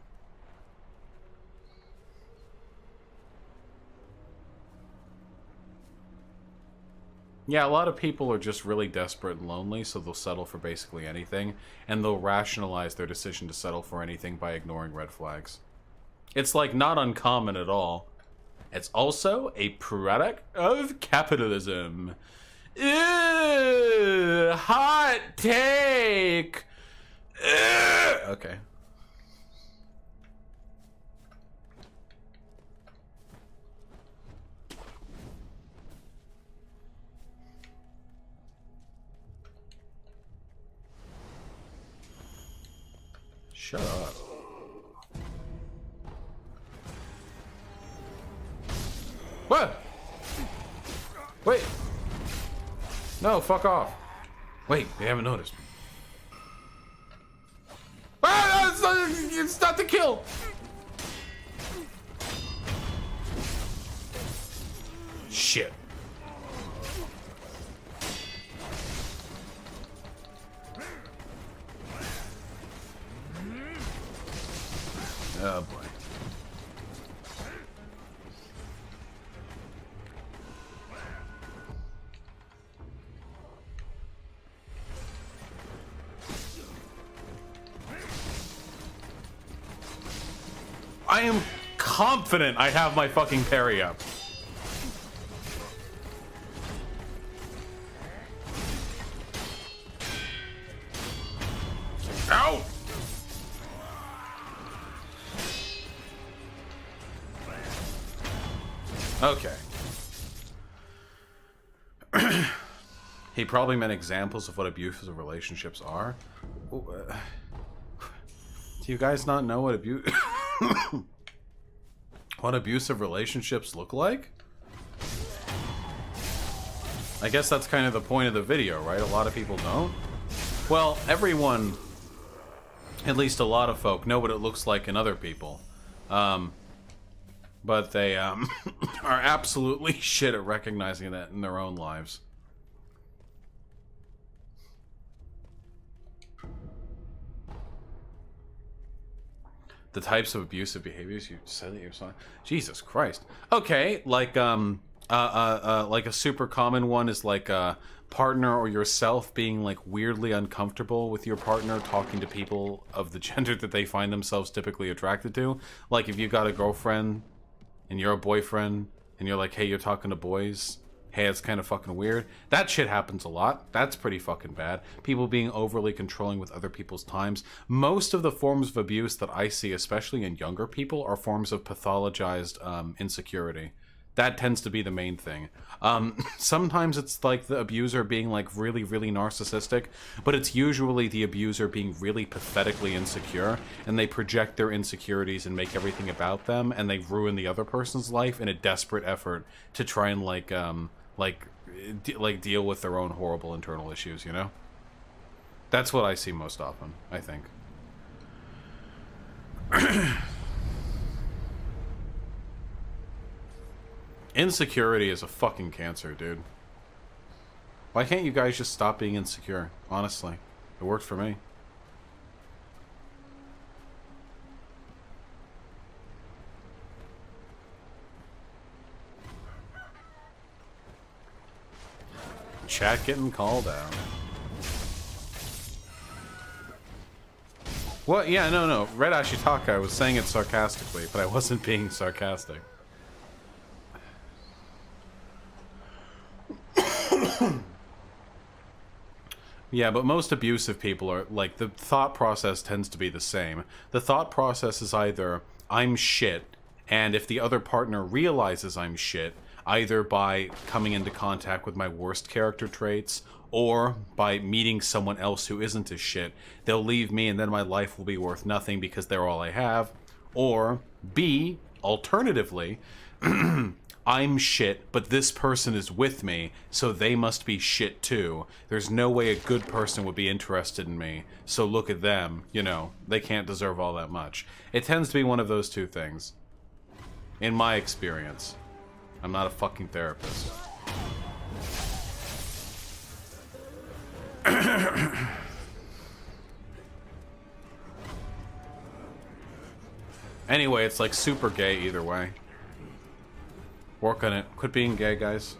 Yeah, a lot of people are just really desperate and lonely, so they'll settle for basically anything, and they'll rationalize their decision to settle for anything by ignoring red flags. It's, like, not uncommon at all. It's also a product of capitalism. Ew, hot take! Ew. Okay. Shut up. What? Wait. No, fuck off. Wait, they haven't noticed me. Ah, it's not the kill. Oh boy. I am confident I have my fucking parry up. Ow! Okay. He probably meant examples of what abusive relationships are. Do you guys not know what what abusive relationships look like? I guess that's kind of the point of the video, right? A lot of people don't. Well, everyone, at least a lot of folk, know what it looks like in other people. But they are absolutely shit at recognizing that in their own lives. The types of abusive behaviors you said that you saw. Jesus Christ. Okay, like a super common one is like a partner or yourself being like weirdly uncomfortable with your partner talking to people of the gender that they find themselves typically attracted to. Like if you got a girlfriend and you're a boyfriend and you're like, hey, you're talking to boys. Hey, it's kind of fucking weird. That shit happens a lot. That's pretty fucking bad. People being overly controlling with other people's times. Most of the forms of abuse that I see, especially in younger people, are forms of pathologized insecurity. That tends to be the main thing. Sometimes it's like the abuser being like really, really narcissistic, but it's usually the abuser being really pathetically insecure, and they project their insecurities and make everything about them, and they ruin the other person's life in a desperate effort to try and deal with their own horrible internal issues, you know? That's what I see most often, I think. Insecurity is a fucking cancer, dude. Why can't you guys just stop being insecure? Honestly. It worked for me. Chat getting called out. Well, yeah, no. Red Ashitaka, I was saying it sarcastically, but I wasn't being sarcastic. Yeah, but most abusive people are, like, the thought process tends to be the same. The thought process is either, I'm shit, and if the other partner realizes I'm shit, either by coming into contact with my worst character traits, or by meeting someone else who isn't as shit, they'll leave me and then my life will be worth nothing because they're all I have. Or, B, alternatively, I'm shit, but this person is with me, so they must be shit too. There's no way a good person would be interested in me, so look at them, you know, they can't deserve all that much. It tends to be one of those two things. In my experience. I'm not a fucking therapist. Anyway, it's like super gay either way. Work on it. Quit being gay, guys.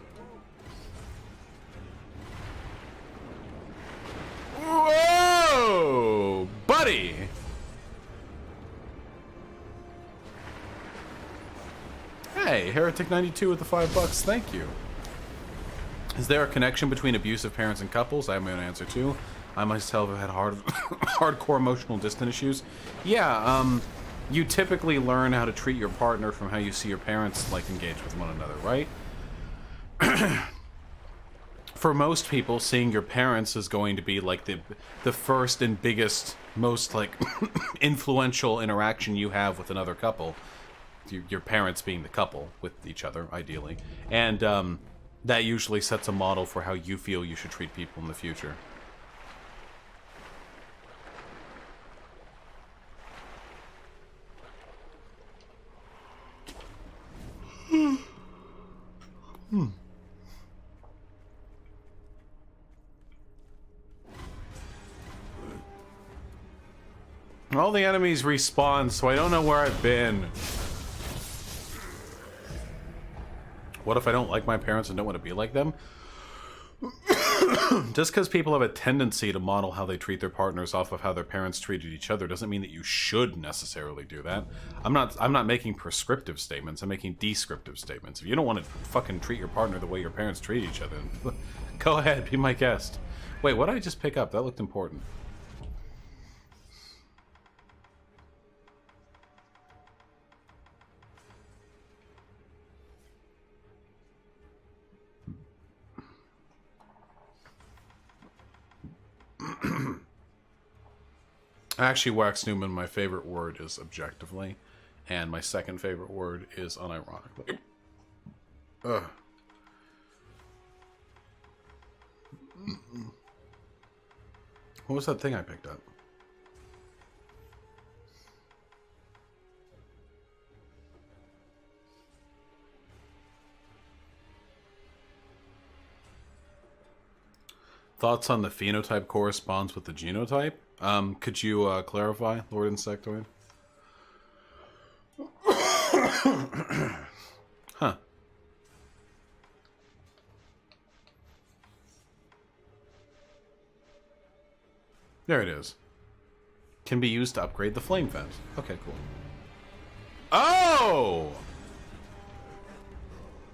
Whoa! Buddy! Hey, Heretic92 with the $5. Thank you. Is there a connection between abusive parents and couples? I have my own answer too. I myself have had hardcore emotional distant issues. Yeah, you typically learn how to treat your partner from how you see your parents like engage with one another, right? For most people, seeing your parents is going to be like the first and biggest, most like influential interaction you have with another couple. Your parents being the couple with each other, ideally. And that usually sets a model for how you feel you should treat people in the future. all the enemies respawn, so I don't know where I've been. What if I don't like my parents and don't want to be like them? Just because people have a tendency to model how they treat their partners off of how their parents treated each other doesn't mean that you should necessarily do that. I'm not making prescriptive statements, I'm making descriptive statements. If you don't want to fucking treat your partner the way your parents treat each other, go ahead, be my guest. Wait, what did I just pick up? That looked important. Actually, Wax Newman, my favorite word is objectively, and my second favorite word is unironically. Ugh. What was that thing I picked up? Thoughts on the phenotype corresponds with the genotype? Could you clarify, Lord Insectoid? Huh. There it is. Can be used to upgrade the flame fence. Okay, cool. Oh!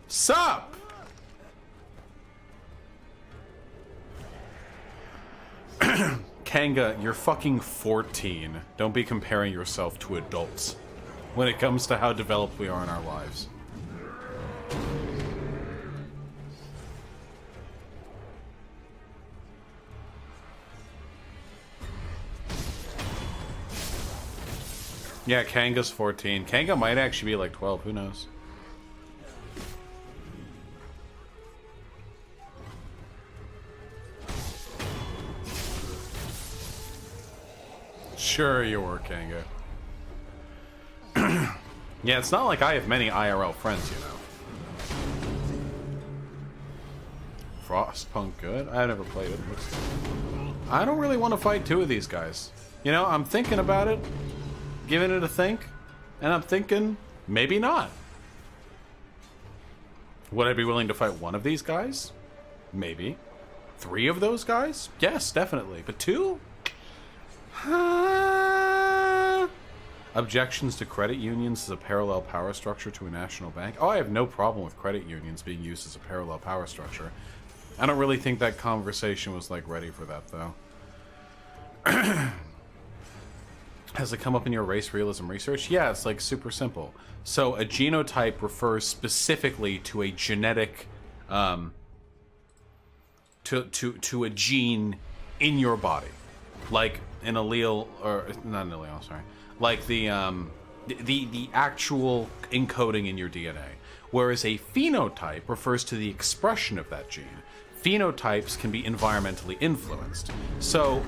Sup? Kanga, you're fucking 14. Don't be comparing yourself to adults when it comes to how developed we are in our lives. Yeah, Kanga's 14. Kanga might actually be like 12, who knows? Sure you were, Kanga. Yeah, it's not like I have many IRL friends, you know. Frostpunk good? I never played it. I don't really want to fight two of these guys. You know, I'm thinking about it, giving it a think, and I'm thinking, maybe not. Would I be willing to fight one of these guys? Maybe. 3 of those guys? Yes, definitely. But 2? Objections to credit unions as a parallel power structure to a national bank. Oh, I have no problem with credit unions being used as a parallel power structure. I don't really think that conversation was, like, ready for that, though. Has it come up in your race realism research? Yeah, it's, like, super simple. So, a genotype refers specifically to a genetic, to a gene in your body. Like, an allele, or not an allele, sorry. Like the actual encoding in your DNA. Whereas a phenotype refers to the expression of that gene. Phenotypes can be environmentally influenced. So,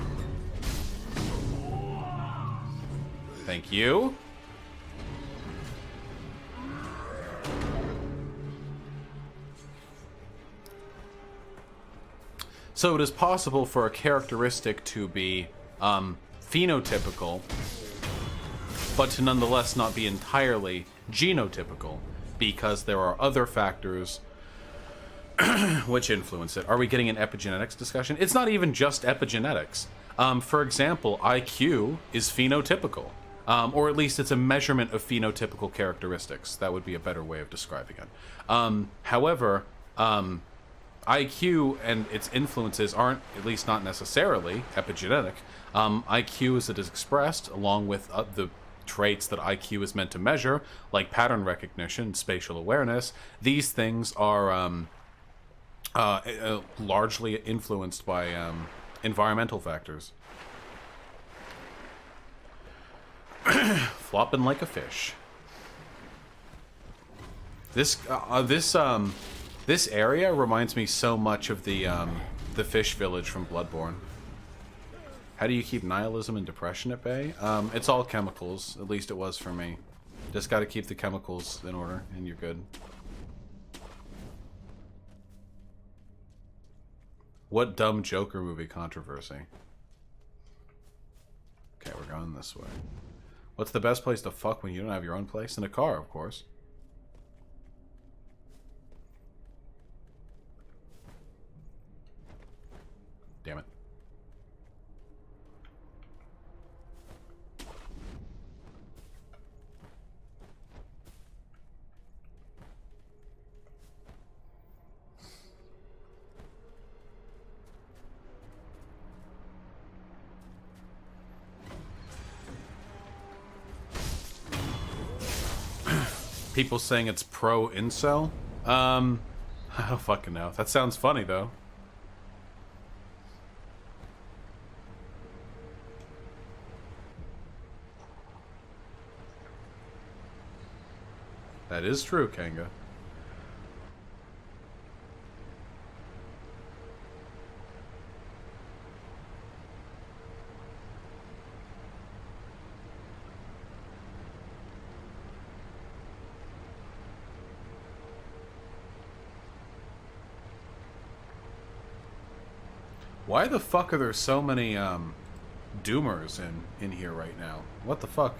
thank you. So it is possible for a characteristic to be phenotypical, but to nonetheless not be entirely genotypical, because there are other factors which influence it. Are we getting an epigenetics discussion? It's not even just epigenetics. For example, IQ is phenotypical, or at least it's a measurement of phenotypical characteristics. That would be a better way of describing it. However, IQ and its influences aren't, at least not necessarily, epigenetic. IQ as it is expressed, along with the traits that IQ is meant to measure, like pattern recognition, spatial awareness, these things are largely influenced by environmental factors. Flopping like a fish. This area reminds me so much of the fish village from Bloodborne. How do you keep nihilism and depression at bay? It's all chemicals. At least it was for me. Just got to keep the chemicals in order, and you're good. What dumb Joker movie controversy? Okay, we're going this way. What's the best place to fuck when you don't have your own place? In a car, of course. Damn it. People saying it's pro-incel? I don't fucking know. That sounds funny, though. That is true, Kanga. Why the fuck are there so many doomers in here right now? What the fuck?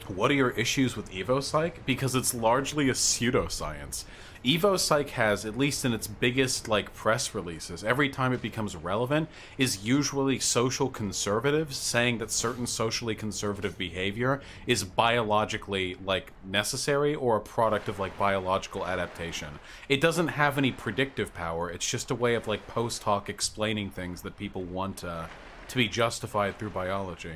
What are your issues with EvoPsych? Because it's largely a pseudoscience. EvoPsych has, at least in its biggest like press releases, every time it becomes relevant, is usually social conservatives saying that certain socially conservative behavior is biologically like necessary or a product of like biological adaptation. It doesn't have any predictive power. It's just a way of like post hoc explaining things that people want to be justified through biology.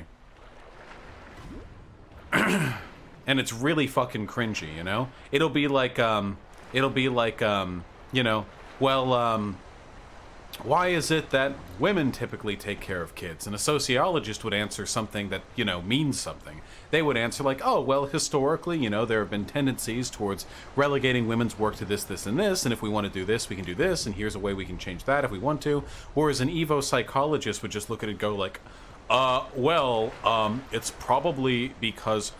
And it's really fucking cringy, you know? It'll be like, you know, well, why is it that women typically take care of kids? And a sociologist would answer something that, you know, means something. They would answer like, oh, well, historically, you know, there have been tendencies towards relegating women's work to this, this, and this, and if we want to do this, we can do this, and here's a way we can change that if we want to. Whereas an Evo psychologist would just look at it and go like, it's probably because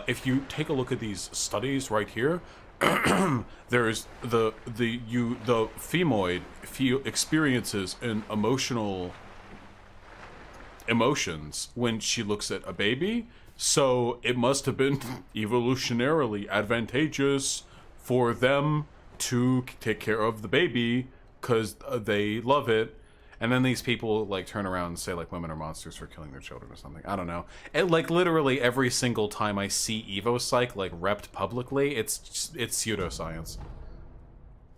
if you take a look at these studies right here, there's the femoid experiences an emotions when she looks at a baby, so it must have been evolutionarily advantageous for them to take care of the baby because they love it. And then these people like turn around and say like women are monsters for killing their children or something. I don't know. And like literally every single time I see EvoPsych like repped publicly, it's pseudoscience.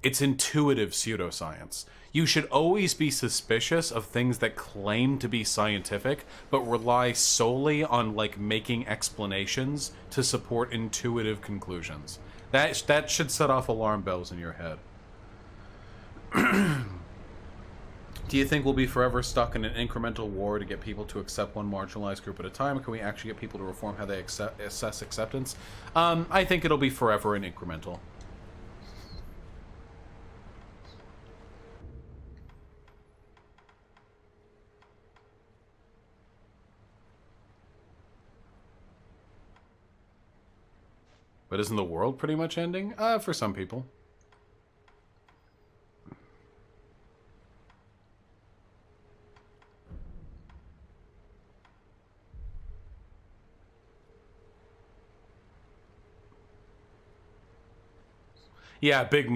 It's intuitive pseudoscience. You should always be suspicious of things that claim to be scientific, but rely solely on like making explanations to support intuitive conclusions. That should set off alarm bells in your head. Do you think we'll be forever stuck in an incremental war to get people to accept one marginalized group at a time, or can we actually get people to reform how they assess acceptance? I think it'll be forever and incremental. But isn't the world pretty much ending? For some people. Yeah, Big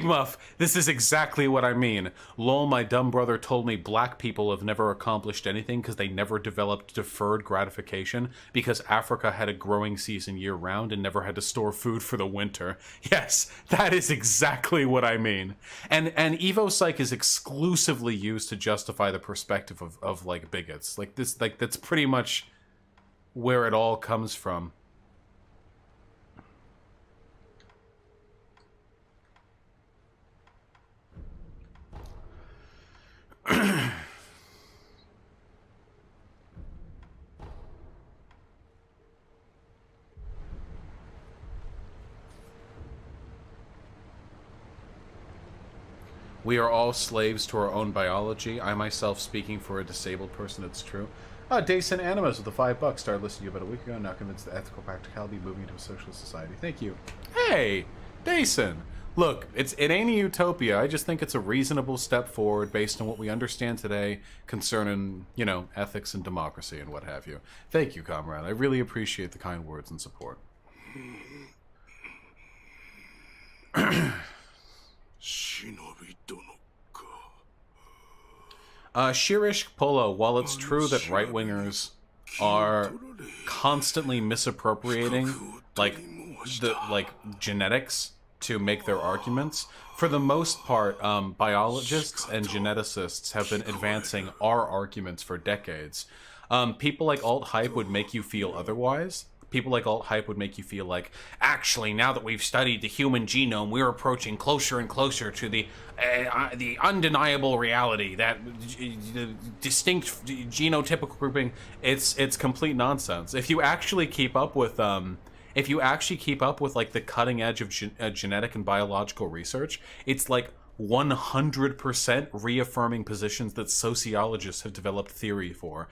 Muff, this is exactly what I mean. Lol, my dumb brother told me black people have never accomplished anything because they never developed deferred gratification because Africa had a growing season year-round and never had to store food for the winter. Yes, that is exactly what I mean. And EvoPsych is exclusively used to justify the perspective of like, bigots. Like, this, like, that's pretty much where it all comes from. We are all slaves to our own biology. I myself, speaking for a disabled person, it's true. Dason Animus with the $5 started listening to you about a week ago. Now convinced the ethical practicality moving into a socialist society. Thank you. Hey, Dason. Look, it ain't a utopia. I just think it's a reasonable step forward based on what we understand today concerning, you know, ethics and democracy and what have you. Thank you, comrade. I really appreciate the kind words and support. Shirish Polo, while it's true that right-wingers are constantly misappropriating genetics to make their arguments, for the most part, biologists and geneticists have been advancing our arguments for decades. People like alt-hype would make you feel otherwise. People like alt-hype would make you feel like, actually, now that we've studied the human genome, we're approaching closer and closer to the undeniable reality that the distinct genotypical grouping. It's complete nonsense. If you actually keep up with like the cutting edge of genetic and biological research, it's like 100% reaffirming positions that sociologists have developed theory for.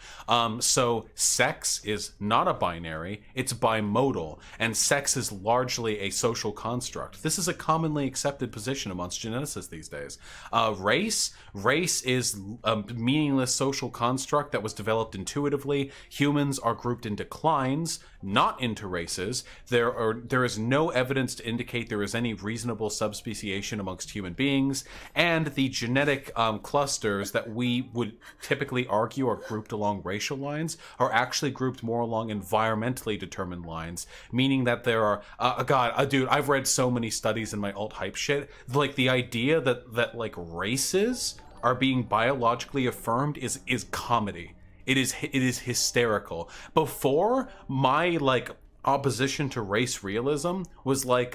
So sex is not a binary, it's bimodal, and sex is largely a social construct. This is a commonly accepted position amongst geneticists these days. Race is a meaningless social construct that was developed intuitively. Humans are grouped into clans, not into races. There is no evidence to indicate there is any reasonable subspeciation amongst human beings, and the genetic clusters that we would typically argue are grouped along racial lines are actually grouped more along environmentally determined lines, meaning that there are dude, I've read so many studies in my alt-hype shit, like the idea that like races are being biologically affirmed is comedy. It is hysterical. Before, my like opposition to race realism was like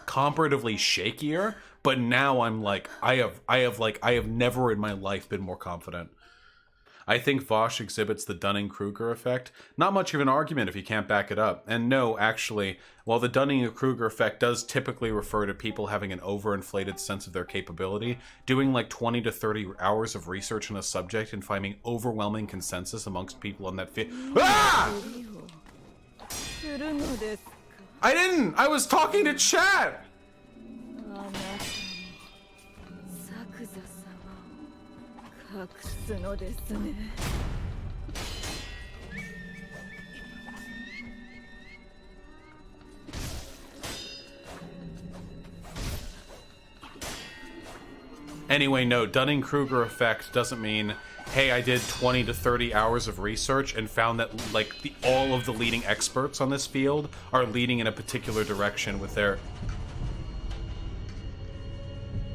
comparatively shakier, but now I'm like I have never in my life been more confident. I think Vaush exhibits the Dunning-Kruger effect. Not much of an argument if you can't back it up. And no, actually, while the Dunning-Kruger effect does typically refer to people having an overinflated sense of their capability, doing like 20 to 30 hours of research on a subject and finding overwhelming consensus amongst people on that field. Ah! I didn't! I was talking to chat! Anyway, no, Dunning-Kruger effect doesn't mean, hey, I did 20 to 30 hours of research and found that like all of the leading experts on this field are leading in a particular direction with their...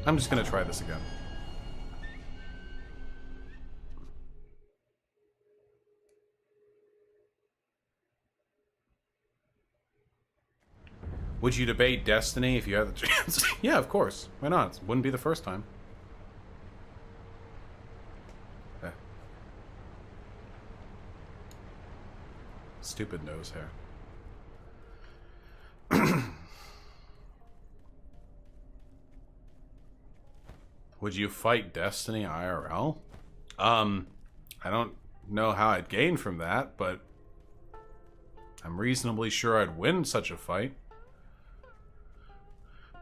I'm just gonna try this again. Would you debate Destiny if you had the chance? Yeah, of course. Why not? Wouldn't be the first time. Stupid nose hair. Would you fight Destiny IRL? I don't know how I'd gain from that, but I'm reasonably sure I'd win such a fight.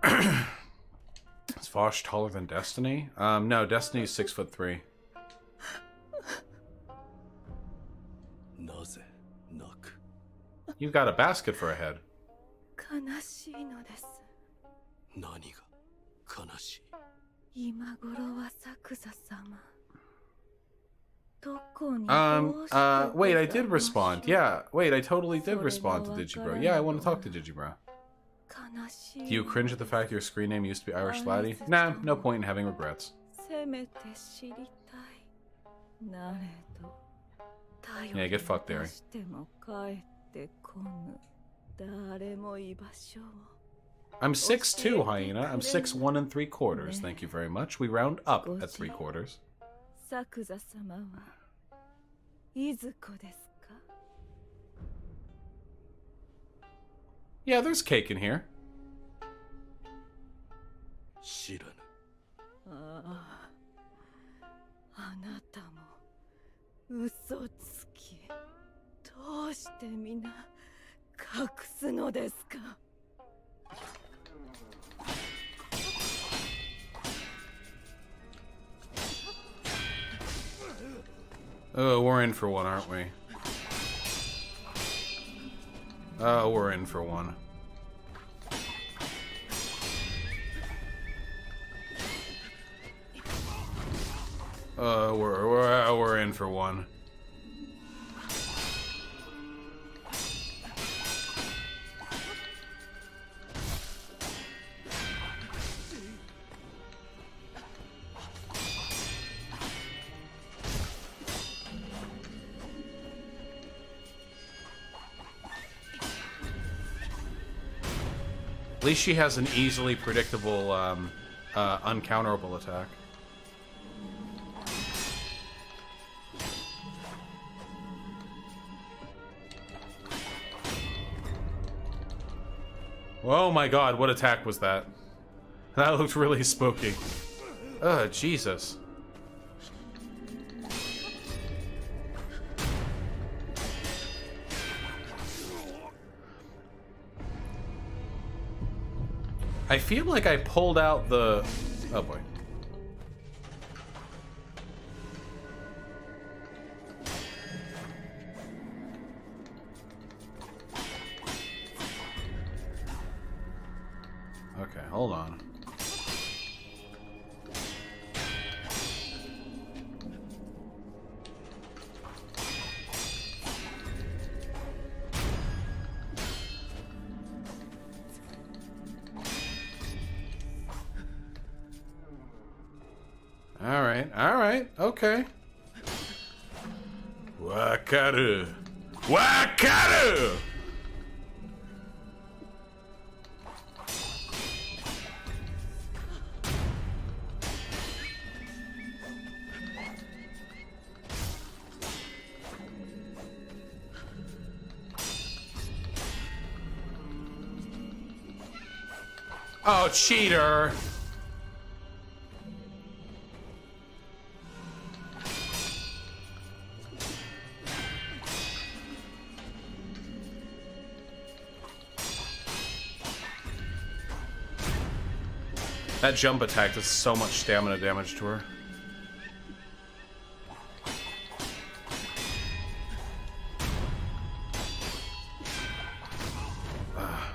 Is Vaush taller than Destiny? No, Destiny's 6'3". You've got a basket for a head. Wait, I did respond. Yeah, wait, I totally did respond to Digibro. Yeah, I want to talk to Digibro. Do you cringe at the fact your screen name used to be Irish Laddie? Nah, no point in having regrets. Yeah, get fucked, Derry. I'm 6'2", Hyena. I'm 6'1 3/4. Thank you very much. We round up at 3/4. Yeah, there's cake in here. Oh, we're in for one, aren't we? Oh, we're in for one. We're in for one. At least she has an easily predictable, uncounterable attack. Oh my god, what attack was that? That looked really spooky. Ugh, Jesus. I feel like I pulled out the... Oh boy. Okay, hold on. Alright, okay. Wakaru. Wakaru! Oh, cheater! That jump attack does so much stamina damage to her.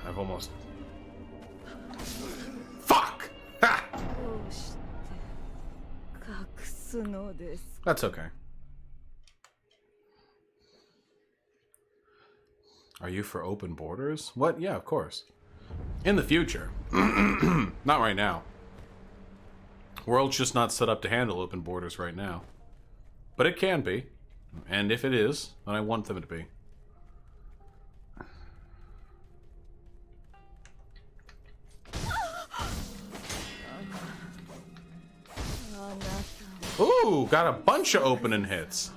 I've almost... Fuck! Ha! That's okay. Are you for open borders? What? Yeah, of course. In the future. Not right now. World's just not set up to handle open borders right now. But it can be. And if it is, then I want them to be. Ooh, got a bunch of opening hits.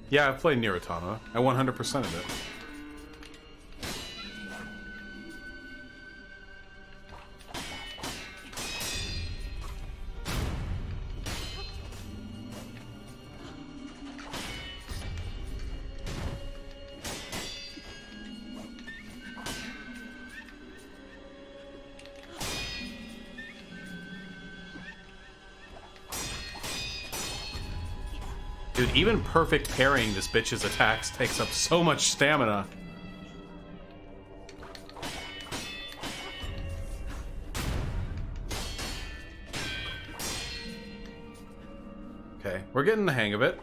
Yeah, I've played Nier Automata. I 100%ed it. Dude, even perfect parrying this bitch's attacks takes up so much stamina. Okay, we're getting the hang of it.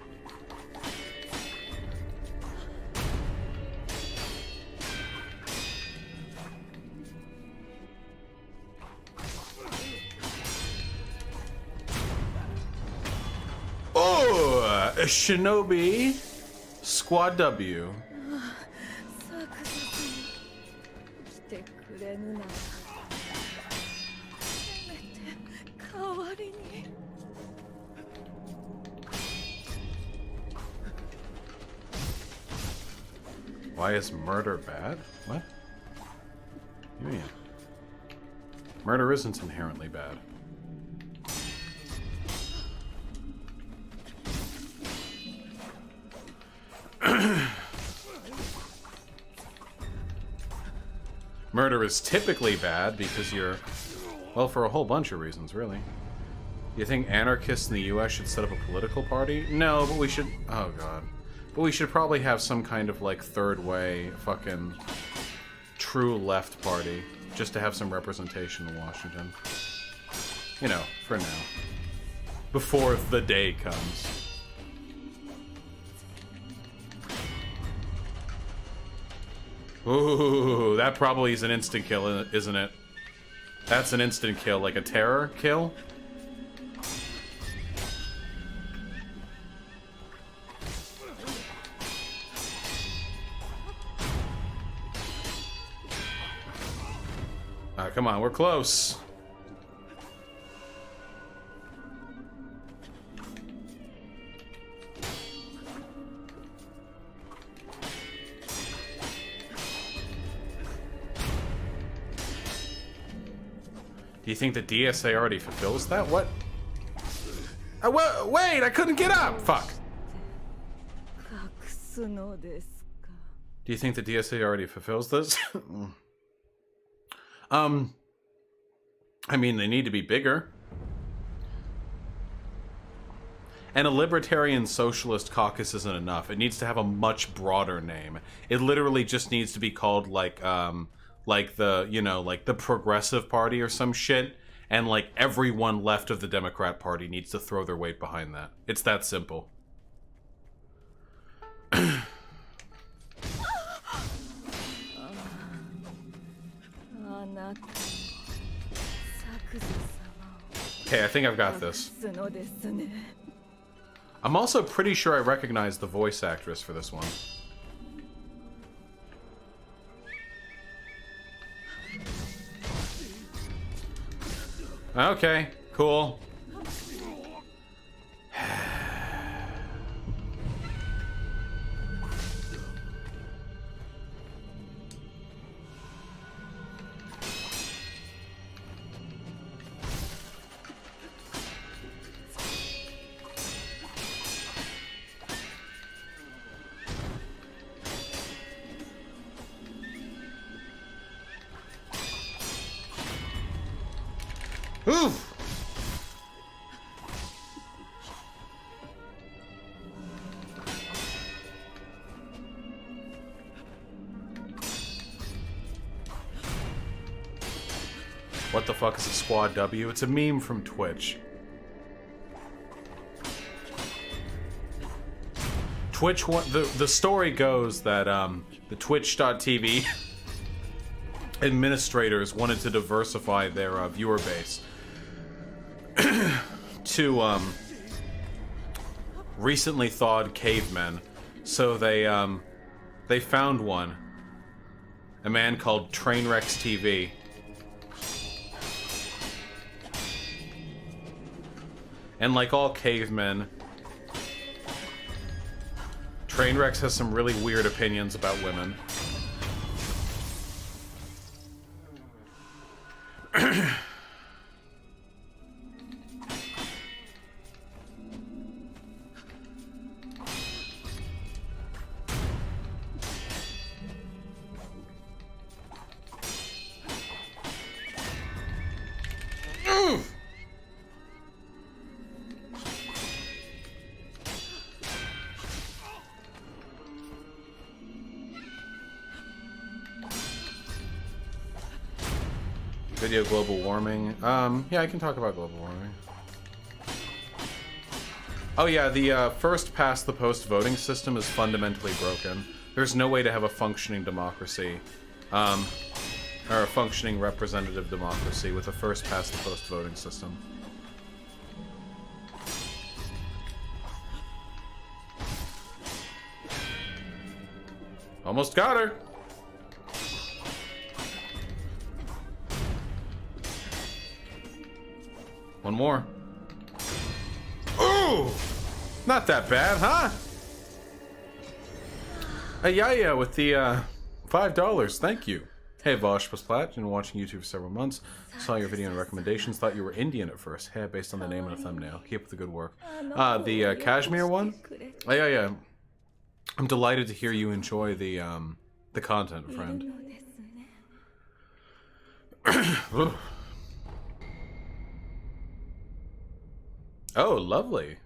Shinobi Squad W. Why is murder bad? What? What do you mean? Murder isn't inherently bad. Murder is typically bad because you're... Well, for a whole bunch of reasons, really. You think anarchists in the US should set up a political party? No, but we should... Oh, God. But we should probably have some kind of, like, third way fucking true left party. Just to have some representation in Washington. You know, for now. Before the day comes. Ooh, that probably is an instant kill, isn't it? That's an instant kill, like a terror kill? Come on, we're close. Do you think the DSA already fulfills that? What? Wait, I couldn't get up! Fuck. Do you think the DSA already fulfills this? I mean, they need to be bigger. And a libertarian socialist caucus isn't enough. It needs to have a much broader name. It literally just needs to be called like the, you know, like the Progressive Party or some shit. And like everyone left of the Democrat Party needs to throw their weight behind that. It's that simple. Okay, I think I've got this. I'm also pretty sure I recognize the voice actress for this one. Okay, cool. Ooh. What the fuck is a Squad W? It's a meme from Twitch. The story goes that the Twitch.tv administrators wanted to diversify their viewer base to recently thawed cavemen. So they found one, a man called Trainwrecks TV. And like all cavemen, Trainwrecks has some really weird opinions about women. Video global warming. Yeah, I can talk about global warming. Oh yeah, the first past the post voting system is fundamentally broken. There's no way to have a functioning democracy, or a functioning representative democracy with a first past the post voting system. Almost got her. One more. Ooh! Not that bad, huh? Yeah, with the $5. Thank you. Hey, Vaush was Platt. Been watching YouTube for several months. Saw your video and recommendations. Thought you were Indian at first. Hey, based on the name and the thumbnail. Keep up the good work. The Kashmir one? Yeah. I'm delighted to hear you enjoy the content, friend. Oh, lovely.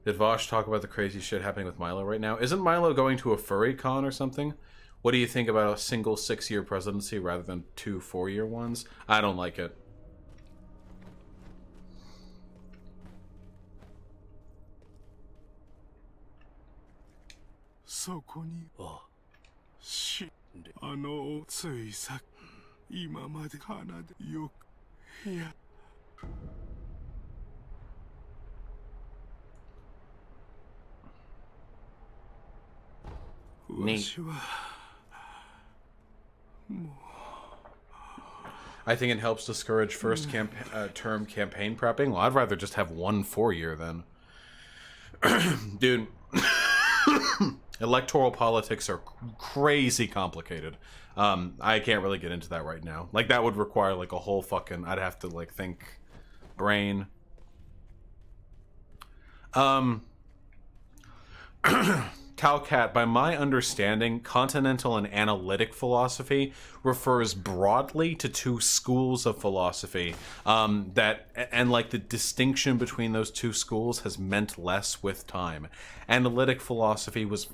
Did Vaush talk about the crazy shit happening with Milo right now? Isn't Milo going to a furry con or something? What do you think about a single 6-year presidency rather than 2 4-year ones? I don't like it. So こにあしでついさ今まで奏でよくいやわしは I think it helps discourage first term campaign prepping. Well, I'd rather just have 1 4-year then. Dude, electoral politics are crazy complicated. I can't really get into that right now. Like, that would require, like, a whole fucking... I'd have to, like, think... brain. Talcat, by my understanding, continental and analytic philosophy refers broadly to 2 schools of philosophy. Like, the distinction between those 2 schools has meant less with time. Analytic philosophy was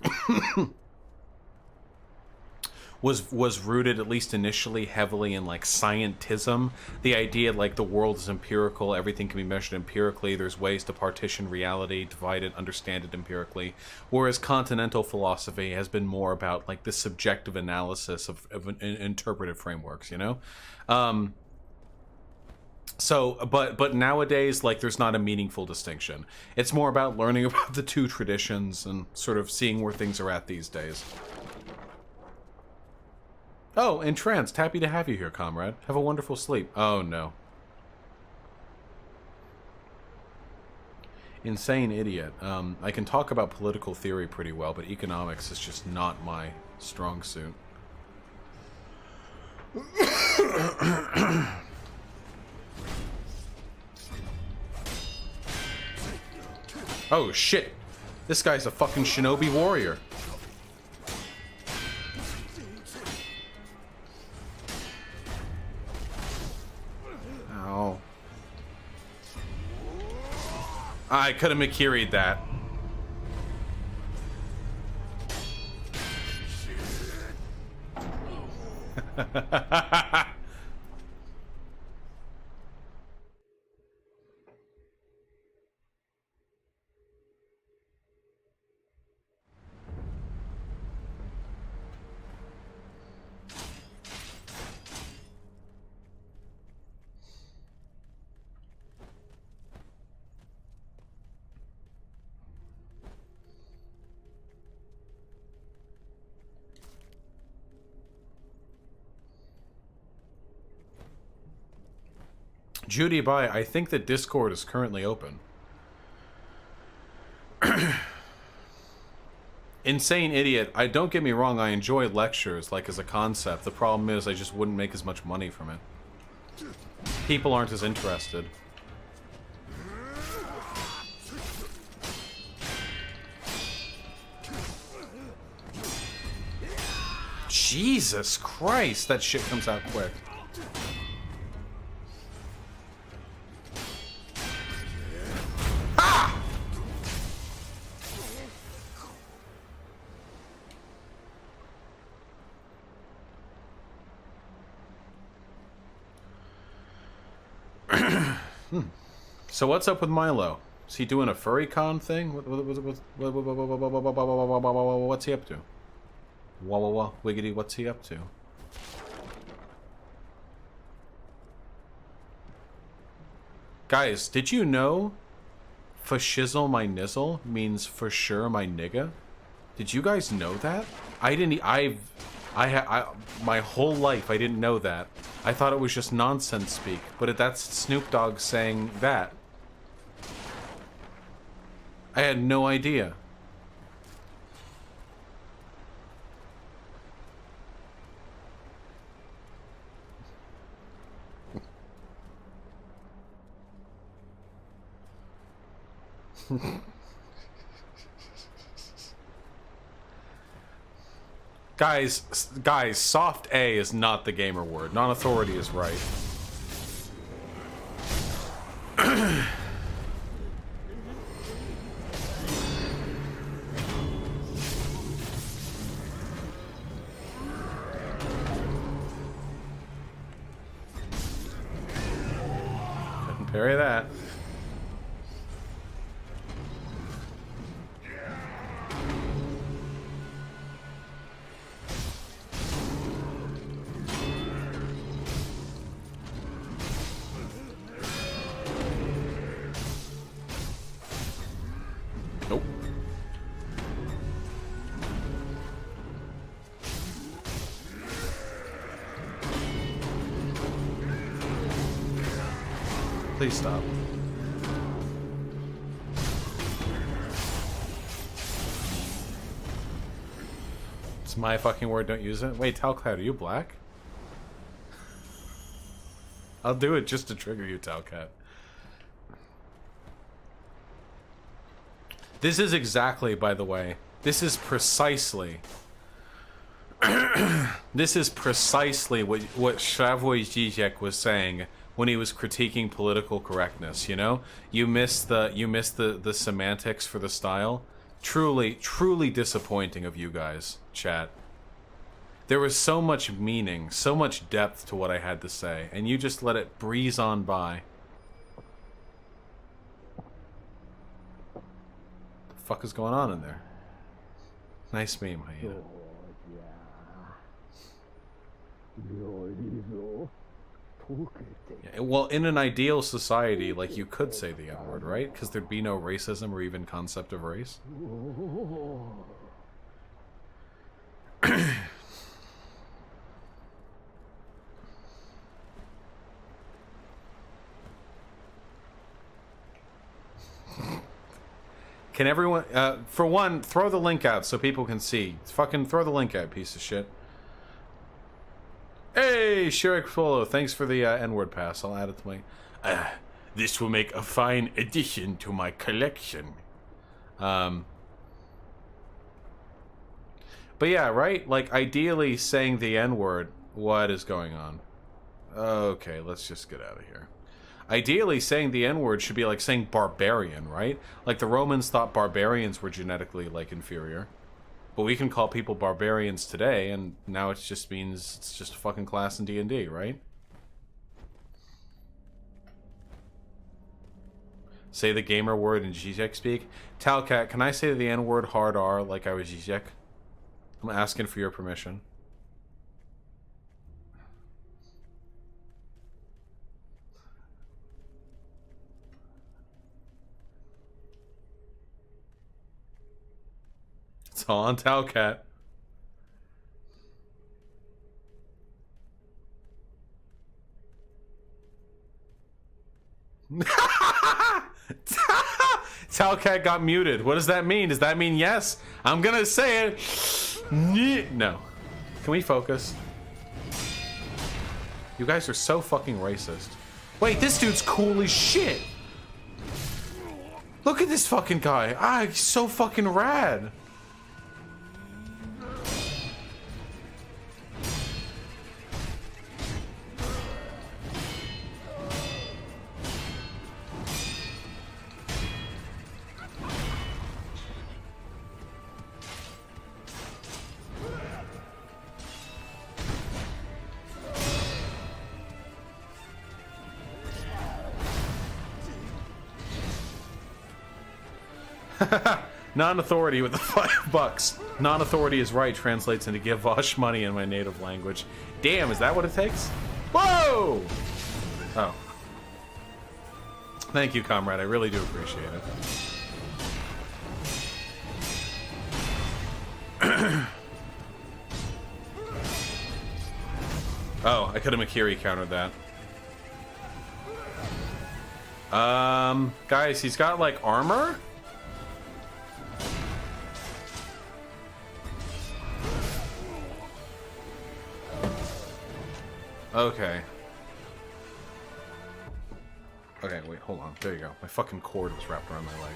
was rooted, at least initially, heavily in, like, scientism. The idea, like, the world is empirical, everything can be measured empirically, there's ways to partition reality, divide it, understand it empirically. Whereas continental philosophy has been more about, like, the subjective analysis of interpretive frameworks, you know? But nowadays, like, there's not a meaningful distinction. It's more about learning about the 2 traditions and sort of seeing where things are at these days. Oh, entranced. Happy to have you here, comrade. Have a wonderful sleep. Oh, no. Insane idiot. I can talk about political theory pretty well, but economics is just not my strong suit. Oh, shit. This guy's a fucking shinobi warrior. I could have Mikiri'd that. Judy, bye. I think that Discord is currently open. Insane idiot. Don't get me wrong, I enjoy lectures, like, as a concept. The problem is I just wouldn't make as much money from it. People aren't as interested. Jesus Christ, that shit comes out quick. So what's up with Milo? Is he doing a furry con thing? What's he up to? Wiggity, what's he up to? Guys, did you know for shizzle my nizzle means for sure my nigga? Did you guys know that? My whole life I didn't know that. I thought it was just nonsense speak, but that's Snoop Dogg saying that. I had no idea. Guys, soft A is not the gamer word. Non-authority is right. Couldn't parry that. Nope. Please stop. It's my fucking word, don't use it. Wait, Talcloud, are you black? I'll do it just to trigger you, Talcat. This is exactly, by the way, this is precisely this is precisely what Slavoj Žižek was saying when he was critiquing political correctness, you know? You missed the semantics for the style. Truly disappointing of you guys, chat. There was so much meaning, so much depth to what I had to say, and you just let it breeze on by. Fuck is going on in there? Nice meme, Hyena. Yeah, well, in an ideal society, like, you could say the N-word, right? Because there'd be no racism or even concept of race. Can everyone, for one, throw the link out so people can see. Fucking throw the link out, piece of shit. Hey, Shirik Polo, thanks for the N-word pass. I'll add it to my... this will make a fine addition to my collection. But yeah, right? Like, ideally saying the N-word, what is going on? Okay, let's just get out of here. Ideally, saying the N-word should be like saying barbarian, right? Like, the Romans thought barbarians were genetically, like, inferior. But we can call people barbarians today, and now it just means it's just a fucking class in D&D, right? Say the gamer word in Zizek speak. Talcat, can I say the N-word hard R like I was Zizek? I'm asking for your permission. It's all on Talcat. Talcat got muted. What does that mean? Does that mean yes? I'm gonna say it. No. Can we focus? You guys are so fucking racist. Wait, this dude's cool as shit. Look at this fucking guy. Ah, he's so fucking rad. Non-authority with the $5. Non-authority is right translates into give Vaush money in my native language. Damn, is that what it takes? Whoa! Oh. Thank you, comrade. I really do appreciate it. Oh, I could have Makiri countered that. Guys, he's got, like, armor? Okay. Okay, wait, hold on. There you go. My fucking cord was wrapped around my leg.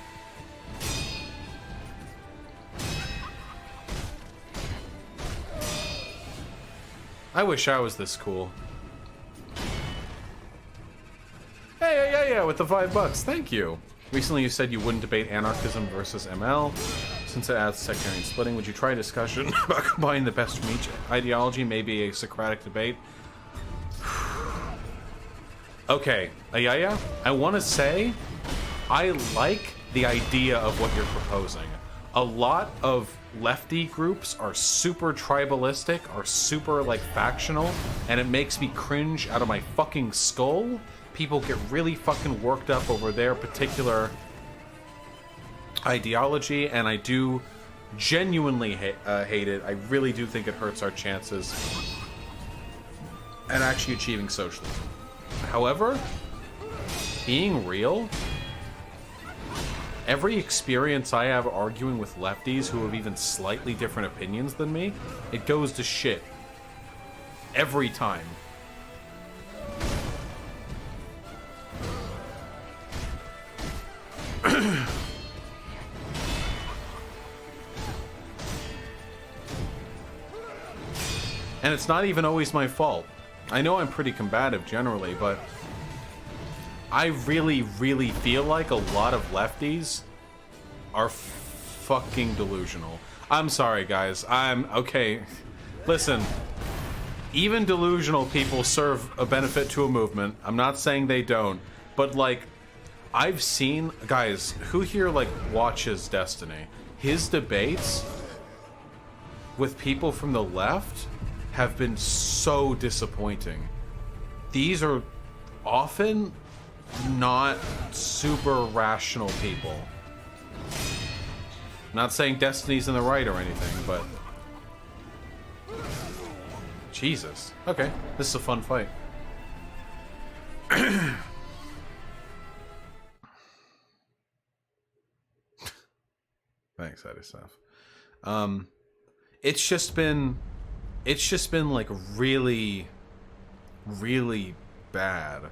I wish I was this cool. Hey, with the $5. Thank you. Recently you said you wouldn't debate anarchism versus ML. Since it adds sectarian splitting, would you try a discussion about combining the best from each ideology, maybe a Socratic debate? Okay, yeah. I want to say I like the idea of what you're proposing. A lot of lefty groups are super tribalistic, are super, like, factional, and it makes me cringe out of my fucking skull. People get really fucking worked up over their particular ideology, and I do genuinely hate it. I really do think it hurts our chances at actually achieving socialism. However, being real, every experience I have arguing with lefties who have even slightly different opinions than me, it goes to shit. Every time. And it's not even always my fault. I know I'm pretty combative generally, but I really, really feel like a lot of lefties are fucking delusional. I'm sorry, guys. Okay. Listen, even delusional people serve a benefit to a movement. I'm not saying they don't, but, like, I've seen... Guys, who here, like, watches Destiny? His debates with people from the left have been so disappointing. These are often not super rational people. Not saying Destiny's in the right or anything, but... Jesus. Okay, this is a fun fight. Thanks, Edisaf. It's just been like really, really bad.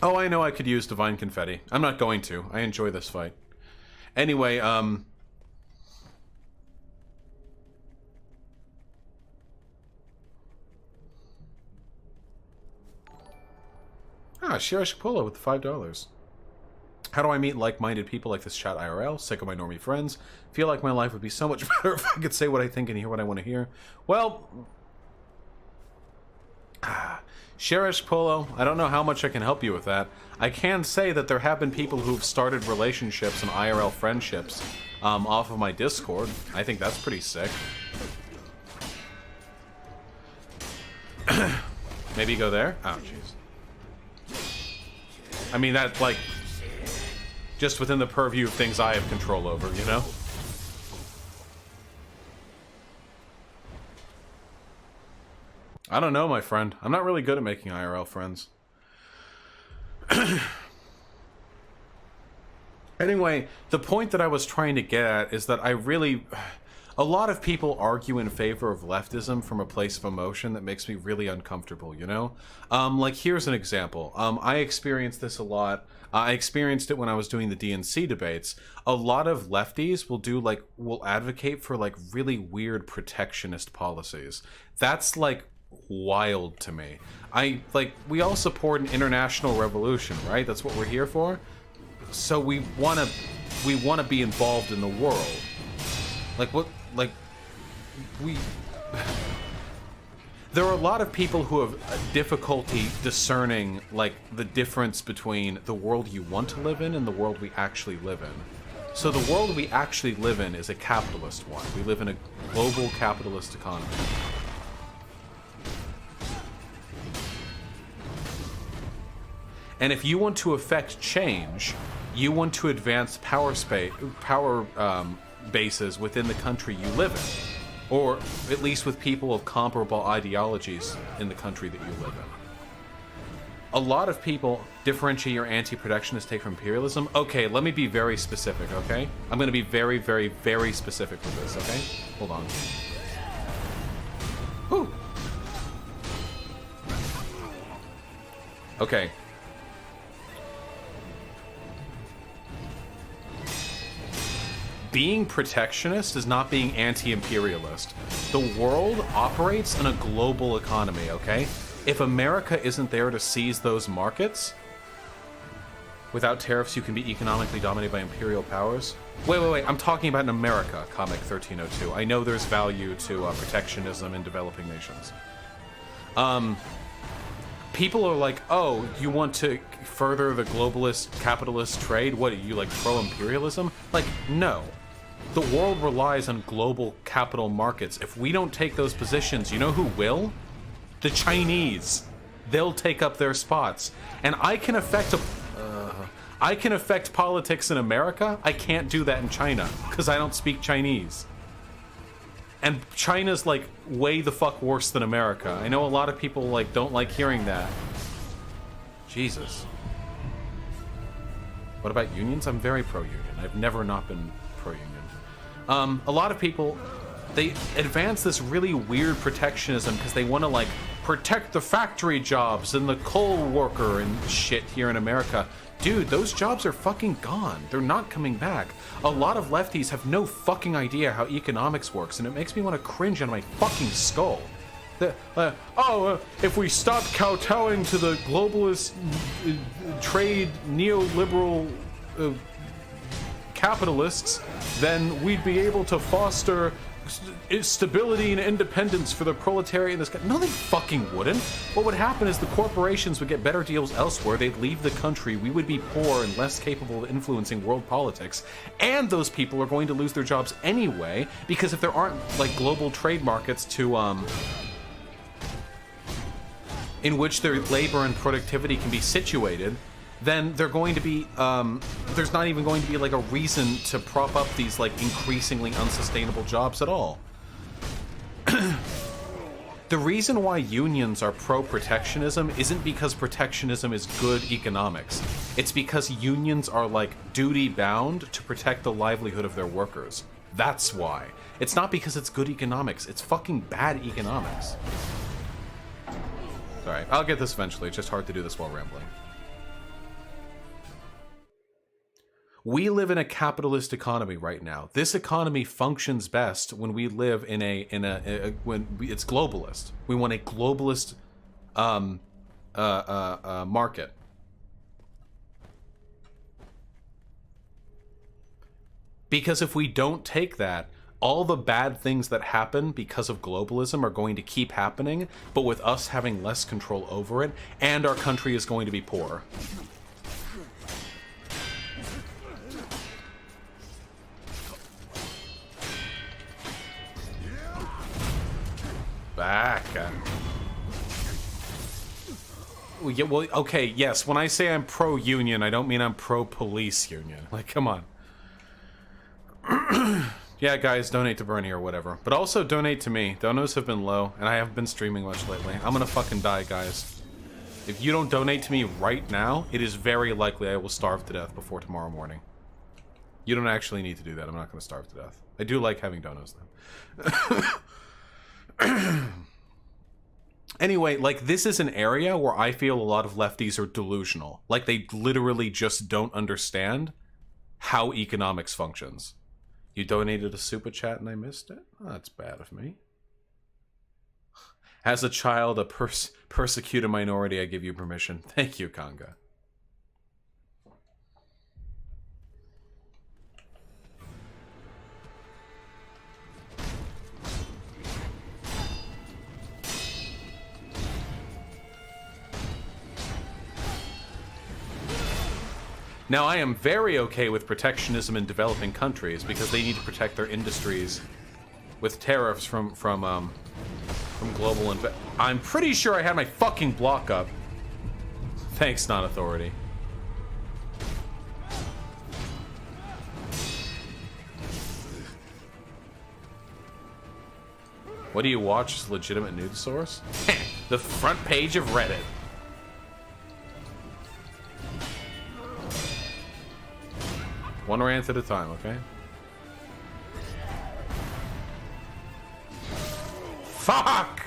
Oh, I know I could use divine confetti. I'm not going to. I enjoy this fight. Anyway, Shirish Polo with the $5. How do I meet like-minded people like this chat IRL? Sick of my normie friends. Feel like my life would be so much better if I could say what I think and hear what I want to hear. Well, Shirish Polo, I don't know how much I can help you with that. I can say that there have been people who've started relationships and IRL friendships off of my Discord. I think that's pretty sick. Maybe go there? Oh, jeez. I mean, that's like just within the purview of things I have control over, you know? I don't know, my friend. I'm not really good at making IRL friends. Anyway, the point that I was trying to get at is that a lot of people argue in favor of leftism from a place of emotion that makes me really uncomfortable, you know? Like, here's an example. I experienced this a lot. I experienced it when I was doing the DNC debates. A lot of lefties will advocate for, like, really weird protectionist policies. That's, like, wild to me. We all support an international revolution, right? That's what we're here for. So we want to be involved in the world. There are a lot of people who have difficulty discerning, like, the difference between the world you want to live in and the world we actually live in. So the world we actually live in is a capitalist one. We live in a global capitalist economy. And if you want to affect change, you want to advance power bases within the country you live in. Or at least with people of comparable ideologies in the country that you live in. A lot of people differentiate your anti-protectionist take from imperialism. Okay, let me be very specific, okay? I'm going to be very, very, very specific with this, okay? Hold on. Whew. Okay. being protectionist is not being anti-imperialist. The world operates in a global economy, okay? If America isn't there to seize those markets, without tariffs you can be economically dominated by imperial powers. Wait, I'm talking about in America, Comic 1302. I know there's value to protectionism in developing nations. People are like, oh, you want to further the globalist capitalist trade? What, are you like pro-imperialism? Like, no. The world relies on global capital markets. If we don't take those positions, you know who will? The Chinese. They'll take up their spots. And I can affect politics in America. I can't do that in China because I don't speak Chinese. And China's like way the fuck worse than America. I know a lot of people like don't like hearing that. Jesus. What about unions? I'm very pro-union. I've never not been pro-union. A lot of people, they advance this really weird protectionism because they want to like protect the factory jobs and the coal worker and shit here in America. Dude, those jobs are fucking gone. They're not coming back. A lot of lefties have no fucking idea how economics works, and it makes me want to cringe on my fucking skull. If we stop kowtowing to the globalist trade neoliberal capitalists, then we'd be able to foster stability and independence for the proletariat in this country. No, they fucking wouldn't. What would happen is the corporations would get better deals elsewhere. They'd leave the country. We would be poor and less capable of influencing world politics. And those people are going to lose their jobs anyway, because if there aren't like global trade markets to in which their labor and productivity can be situated, then they're going to be, there's not even going to be like a reason to prop up these like increasingly unsustainable jobs at all. The reason why unions are pro-protectionism isn't because protectionism is good economics. It's because unions are like duty-bound to protect the livelihood of their workers. That's why. It's not because it's good economics. It's fucking bad economics. Sorry, I'll get this eventually. It's just hard to do this while rambling. We live in a capitalist economy right now. This economy functions best when we live in it's globalist. We want a globalist market. Because if we don't take that, all the bad things that happen because of globalism are going to keep happening, but with us having less control over it, and our country is going to be poor. Back. Well, yeah, well, okay, yes, when I say I'm pro-union, I don't mean I'm pro-police union. Like, come on. Yeah, guys, donate to Bernie or whatever. But also donate to me. Donos have been low, and I haven't been streaming much lately. I'm gonna fucking die, guys. If you don't donate to me right now, it is very likely I will starve to death before tomorrow morning. You don't actually need to do that. I'm not gonna starve to death. I do like having donos, though. Anyway, like, this is an area where I feel a lot of lefties are delusional. Like, they literally just don't understand how economics functions. You donated a super chat and I missed it? Oh, that's bad of me. As a child, a persecuted minority, I give you permission. Thank you, Kanga. Now, I am very okay with protectionism in developing countries because they need to protect their industries with tariffs from global I'm pretty sure I had my fucking block up. Thanks, non-authority. What do you watch as a legitimate news source? The front page of Reddit. One rant at a time, okay? Fuck!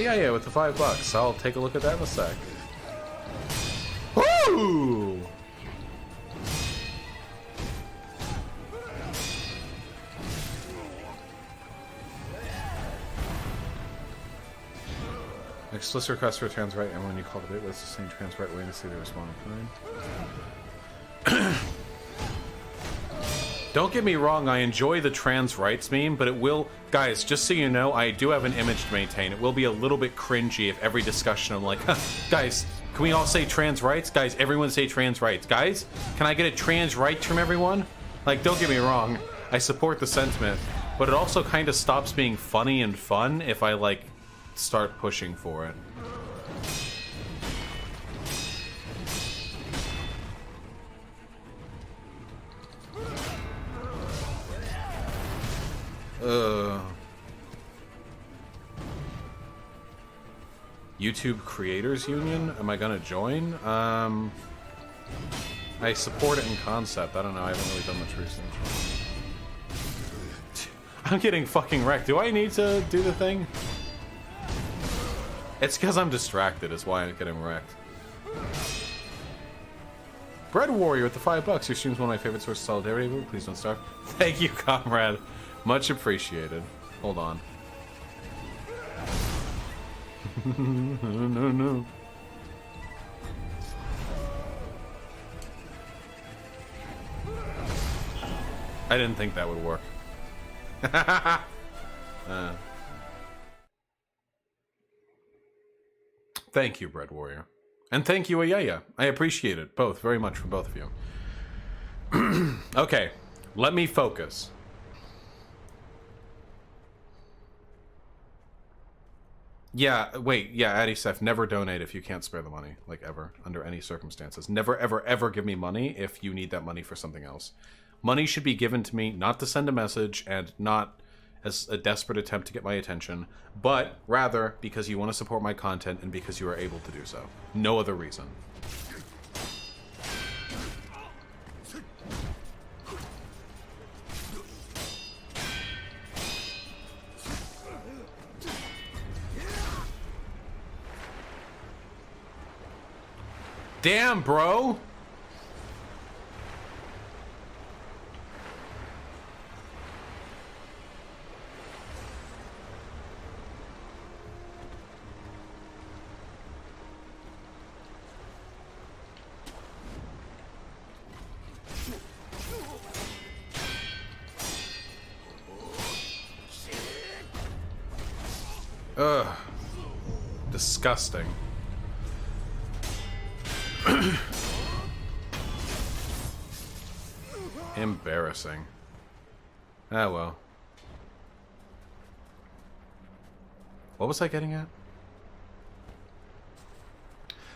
yeah, with the $5. I'll take a look at that in a sec. Woo! Explicit request for a trans right, and when you call it, it's the same trans right way to see the responding fine. Don't get me wrong, I enjoy the trans rights meme, but it will... Guys, just so you know, I do have an image to maintain. It will be a little bit cringy if every discussion I'm like, huh, guys, can we all say trans rights? Guys, everyone say trans rights. Guys, can I get a trans right from everyone? Like, don't get me wrong, I support the sentiment, but it also kind of stops being funny and fun if I, like, start pushing for it. YouTube Creators Union? Am I gonna join? I support it in concept. I don't know. I haven't really done much research. I'm getting fucking wrecked. Do I need to do the thing? It's because I'm distracted is why I'm getting wrecked. Bread Warrior with the $5. Your stream's one of my favorite sources of solidarity. Please don't starve. Thank you, comrade. Much appreciated. Hold on. No. I didn't think that would work. Thank you, Bread Warrior. And thank you, Ayaya. I appreciate it both very much from both of you. Okay, let me focus. Yeah, wait, yeah, Addy Seth, never donate if you can't spare the money, like ever, under any circumstances. Never, ever, ever give me money if you need that money for something else. Money should be given to me not to send a message and not as a desperate attempt to get my attention, but rather because you want to support my content and because you are able to do so. No other reason. Damn, bro! Ugh. Disgusting. Embarrassing. Ah, well. What was I getting at?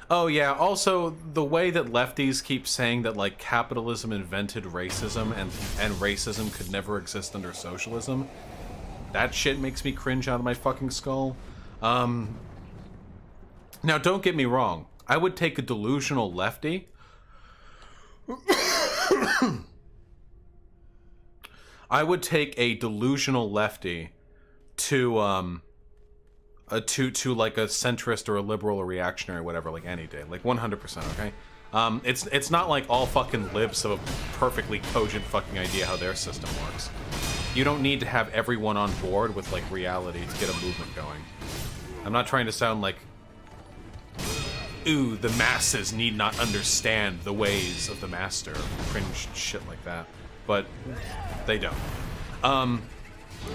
Oh, yeah, also, the way that lefties keep saying that, like, capitalism invented racism and racism could never exist under socialism, that shit makes me cringe out of my fucking skull. Now, don't get me wrong. I would take a delusional lefty... I would take a delusional lefty to like a centrist or a liberal or reactionary or whatever, like any day, like 100%. Okay, it's not like all fucking libs have a perfectly cogent fucking idea how their system works. You don't need to have everyone on board with like reality to get a movement going. I'm not trying to sound like, ooh, the masses need not understand the ways of the master, cringe shit like that, but they don't.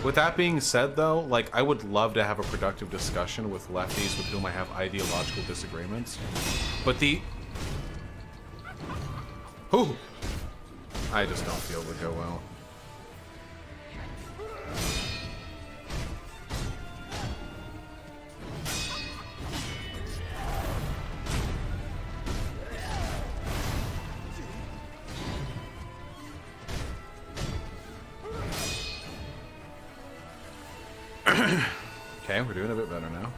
With that being said, though, like, I would love to have a productive discussion with lefties with whom I have ideological disagreements, but the... Ooh! I just don't feel it would go well. Okay, we're doing a bit better now.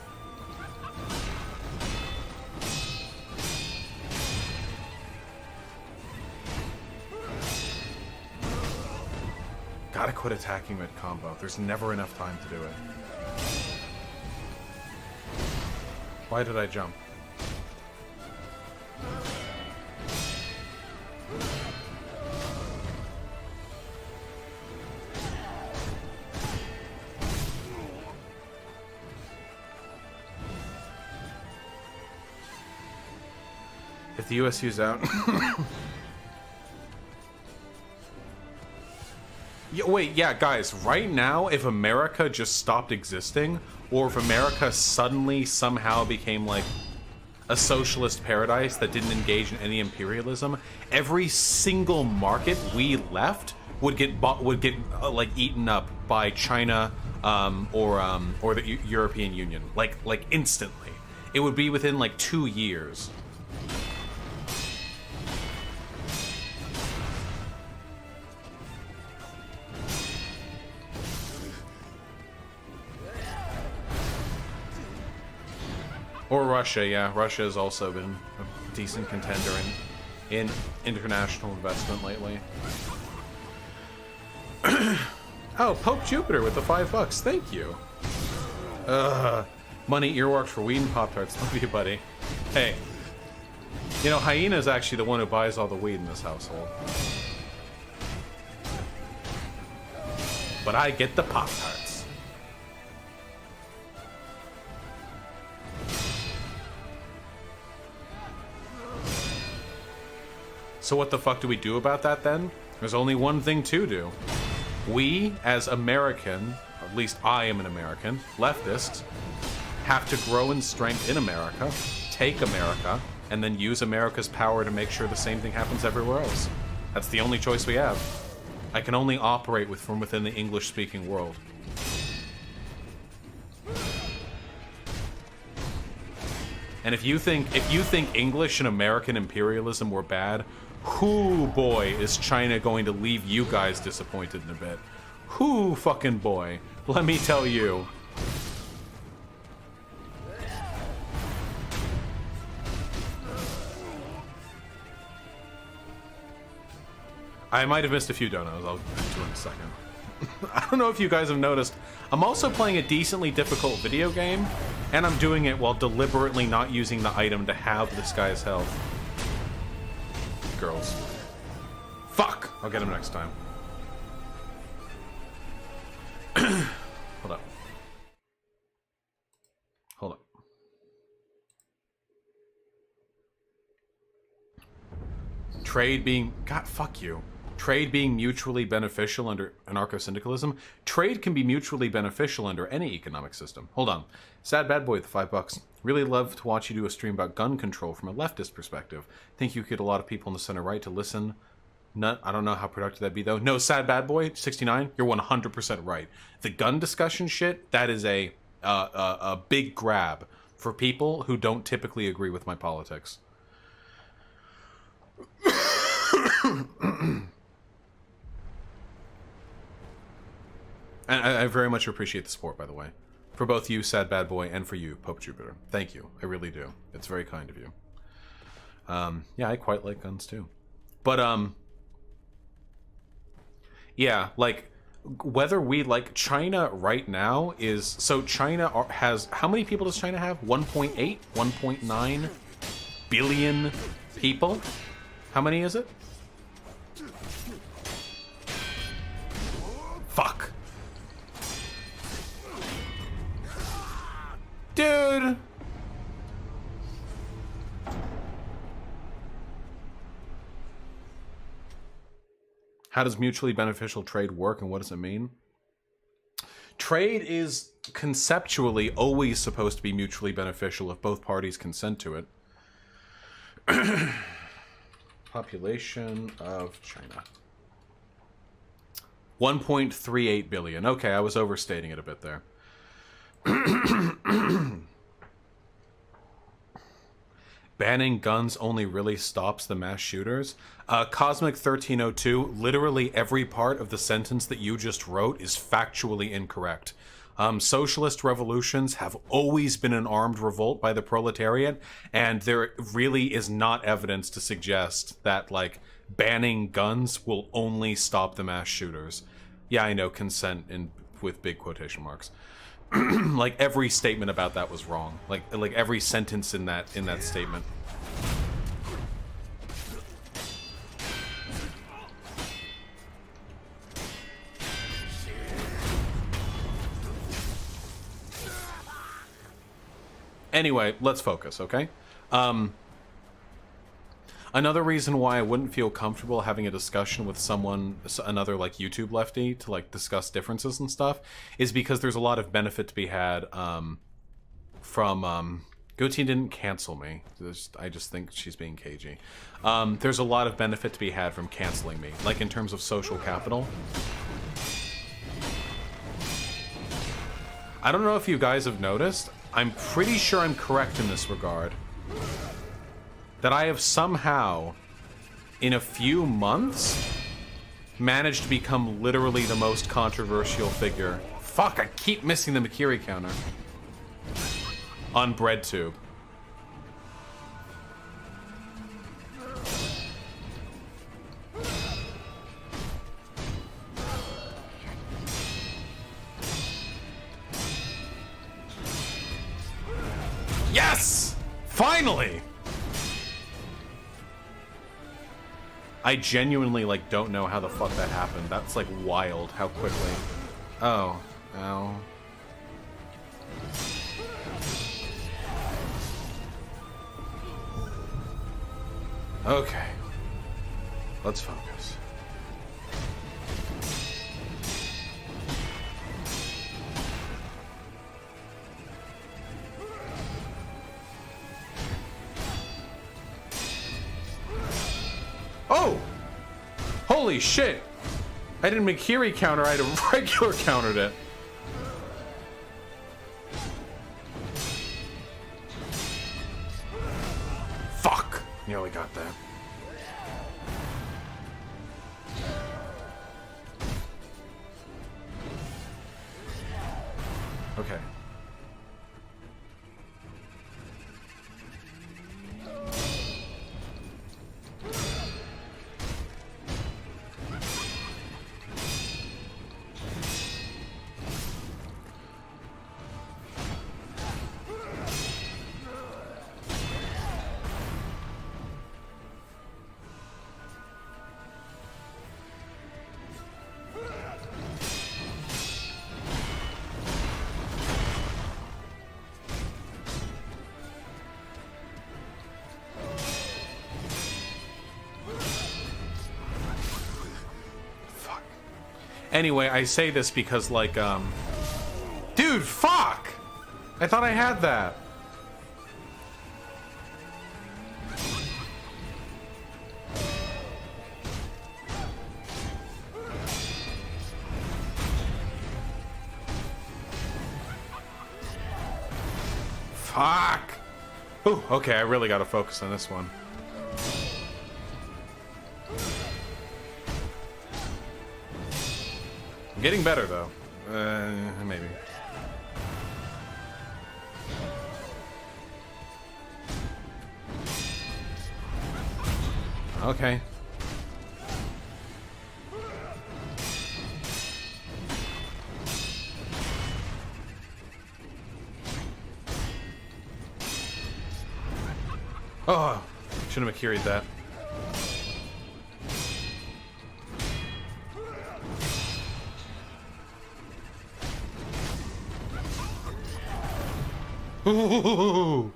Gotta quit attacking mid-combo. There's never enough time to do it. Why did I jump? If the USU's out... Yeah, wait, yeah, guys, right now, if America just stopped existing, or if America suddenly somehow became, like, a socialist paradise that didn't engage in any imperialism, every single market we left would get like, eaten up by China, or the European Union. Like, instantly. It would be within, like, 2 years. Or Russia, yeah. Russia has also been a decent contender in international investment lately. Oh, Pope Jupiter with the $5. Thank you. Money earwax for weed and Pop-Tarts. Love you, buddy. Hey. You know, Hyena is actually the one who buys all the weed in this household. But I get the Pop-Tarts. So what the fuck do we do about that then? There's only one thing to do. We, as American, or at least I am an American, leftists, have to grow in strength in America, take America, and then use America's power to make sure the same thing happens everywhere else. That's the only choice we have. I can only operate from within the English-speaking world. And if you think English and American imperialism were bad, whoo boy is China going to leave you guys disappointed in a bit. Whoo fucking boy. Let me tell you. I might have missed a few donos. I'll get to it in a second. I don't know if you guys have noticed, I'm also playing a decently difficult video game, and I'm doing it while deliberately not using the item to have this guy's health. Girls. Fuck! I'll get him next time. Hold up. Hold up. Trade being... God, fuck you. Trade being mutually beneficial under anarcho-syndicalism. Trade can be mutually beneficial under any economic system. Hold on. Sad Bad Boy with the $5. Really love to watch you do a stream about gun control from a leftist perspective. Think you could get a lot of people in the center-right to listen. I don't know how productive that'd be, though. No, Sad Bad Boy, 69, you're 100% right. The gun discussion shit, that is a big grab for people who don't typically agree with my politics. And I very much appreciate the support, by the way. For both you, Sad Bad Boy, and for you, Pope Jupiter. Thank you. I really do. It's very kind of you. Yeah, I quite like guns, too. But, yeah, like, whether we like China right now is... So China has... How many people does China have? 1.8? 1.9 billion people? How many is it? Fuck. Dude! How does mutually beneficial trade work and what does it mean? Trade is conceptually always supposed to be mutually beneficial if both parties consent to it. Population of China. 1.38 billion. Okay, I was overstating it a bit there. Banning guns only really stops the mass shooters. Cosmic 1302, literally every part of the sentence that you just wrote is factually incorrect. Socialist revolutions have always been an armed revolt by the proletariat, and there really is not evidence to suggest that, like, banning guns will only stop the mass shooters. Yeah, I know, consent with big quotation marks. like every statement about that was wrong. Like every sentence in that statement. Anyway, let's focus, okay? Another reason why I wouldn't feel comfortable having a discussion with someone, another like YouTube lefty, to like discuss differences and stuff, is because there's a lot of benefit to be had from Goatee didn't cancel me. I just think she's being cagey. There's a lot of benefit to be had from canceling me, like in terms of social capital. I don't know if you guys have noticed. I'm pretty sure I'm correct in this regard. That I have somehow, in a few months, managed to become literally the most controversial figure. Fuck, I keep missing the Makiri counter. On BreadTube. Yes! Finally! I genuinely, like, don't know how the fuck that happened. That's, like, wild how quickly. Oh. Ow. Okay. Let's focus. Oh! Holy shit! I didn't make Makiri counter, I had a regular countered it. Fuck! Nearly got that. Okay. Anyway, I say this because, like, dude, fuck! I thought I had that. Fuck! Ooh, okay, I really gotta focus on this one. Getting better, though. Maybe. Okay. Oh, should have Makiri'd that. Ooh.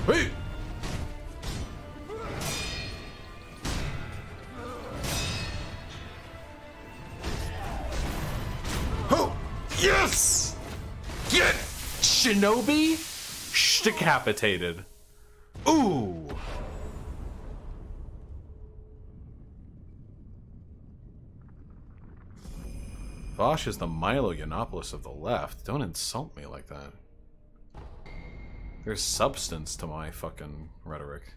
Wait. Oh, yes! Get Shinobi decapitated. Ooh. Vaush is the Milo Yiannopoulos of the left. Don't insult me like that. There's substance to my fucking rhetoric.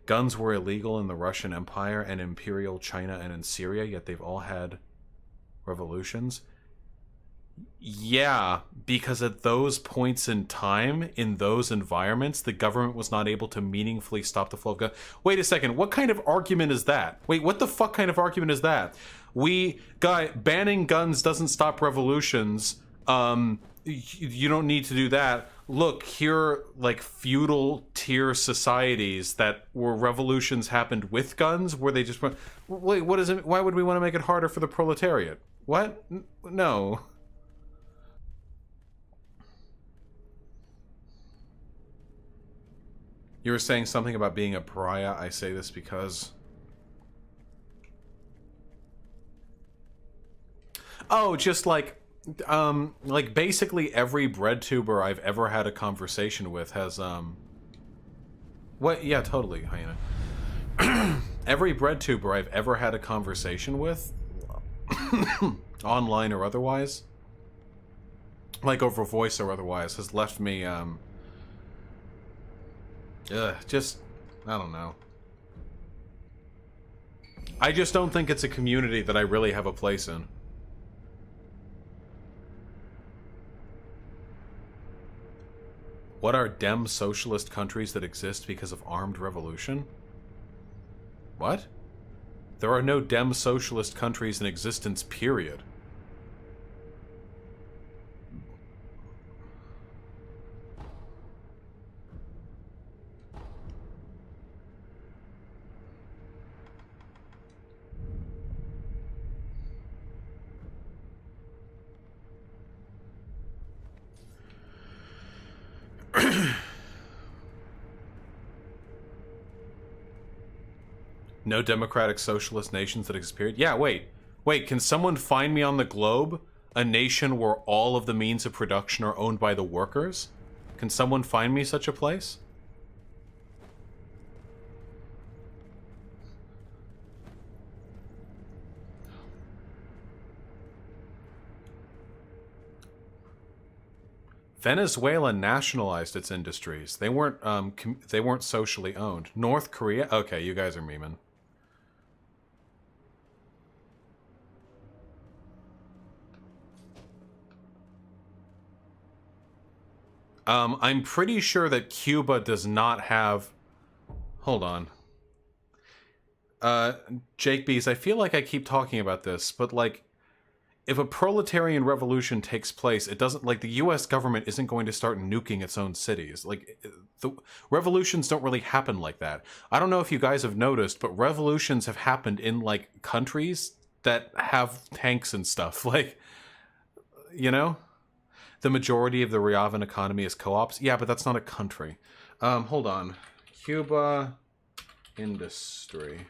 Guns were illegal in the Russian Empire and Imperial China and in Syria, yet they've all had revolutions. Yeah, because at those points in time, in those environments, the government was not able to meaningfully stop the flow of guns. Wait a second, what kind of argument is that? Wait, what the fuck kind of argument is that? Banning guns doesn't stop revolutions. You don't need to do that. Look, here are, like, feudal tier societies that where revolutions happened with guns, where they just went, wait, what is it? Why would we want to make it harder for the proletariat? What? No. You were saying something about being a pariah. I say this because... Oh, just like basically every bread tuber I've ever had a conversation with has, What? Yeah, totally, Hyena. Every bread tuber I've ever had a conversation with, online or otherwise, like over voice or otherwise, has left me, just, I don't know. I just don't think it's a community that I really have a place in. What are dem socialist countries that exist because of armed revolution? What? There are no dem socialist countries in existence, period. No democratic socialist nations that exist, period? Yeah, wait. Wait, can someone find me on the globe a nation where all of the means of production are owned by the workers? Can someone find me such a place? Venezuela nationalized its industries. They weren't socially owned. North Korea? Okay, you guys are memeing. I'm pretty sure that Cuba does not have... Hold on. Jake Bees, I feel like I keep talking about this, but, like, if a proletarian revolution takes place, it doesn't, like, the US government isn't going to start nuking its own cities. Like, the revolutions don't really happen like that. I don't know if you guys have noticed, but revolutions have happened in, like, countries that have tanks and stuff. Like, you know? The majority of the Riovan economy is co-ops. Yeah, but that's not a country. Hold on. Cuba industry.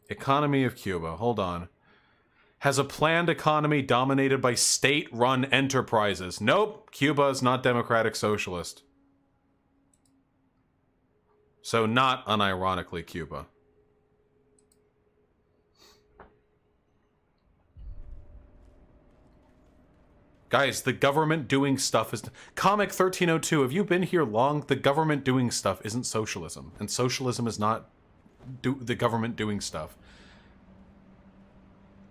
Economy of Cuba. Hold on. Has a planned economy dominated by state-run enterprises. Nope. Cuba is not democratic socialist. So not unironically Cuba. Guys, the government doing stuff is... Comic 1302, have you been here long? The government doing stuff isn't socialism. And socialism is not the government doing stuff.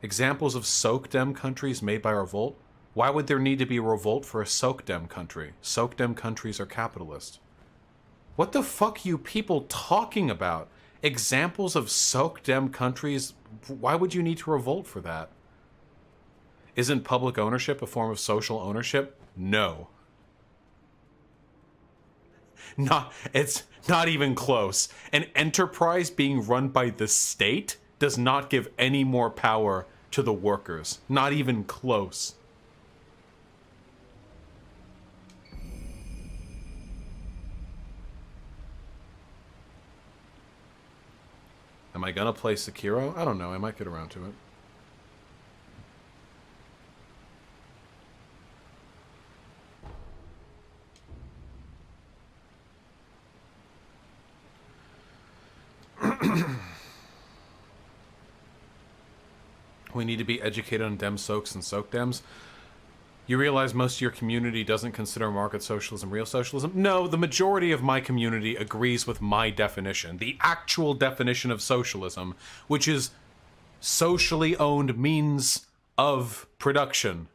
Examples of Soc-Dem countries made by revolt? Why would there need to be a revolt for a Soc-Dem country? Soc-Dem countries are capitalist. What the fuck are you people talking about? Examples of Soc-Dem countries? Why would you need to revolt for that? Isn't public ownership a form of social ownership? No. It's not even close. An enterprise being run by the state does not give any more power to the workers. Not even close. Am I gonna play Sekiro? I don't know. I might get around to it. We need to be educated on dem soaks and soak dems. You realize most of your community doesn't consider market socialism real socialism? No, the majority of my community agrees with my definition. The actual definition of socialism, which is socially owned means of production.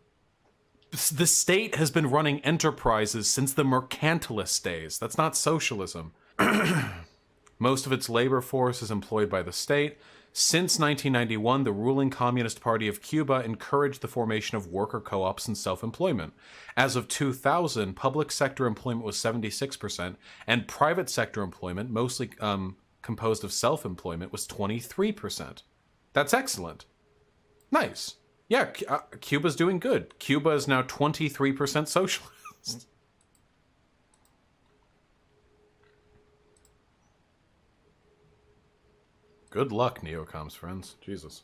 the state has been running enterprises since the mercantilist days. That's not socialism. Most of its labor force is employed by the state. Since 1991, the ruling Communist Party of Cuba encouraged the formation of worker co-ops and self-employment. As of 2000, public sector employment was 76%, and private sector employment, mostly composed of self-employment, was 23%. That's excellent. Nice. Yeah, Cuba's doing good. Cuba is now 23% socialist. Good luck, Neocom's friends. Jesus.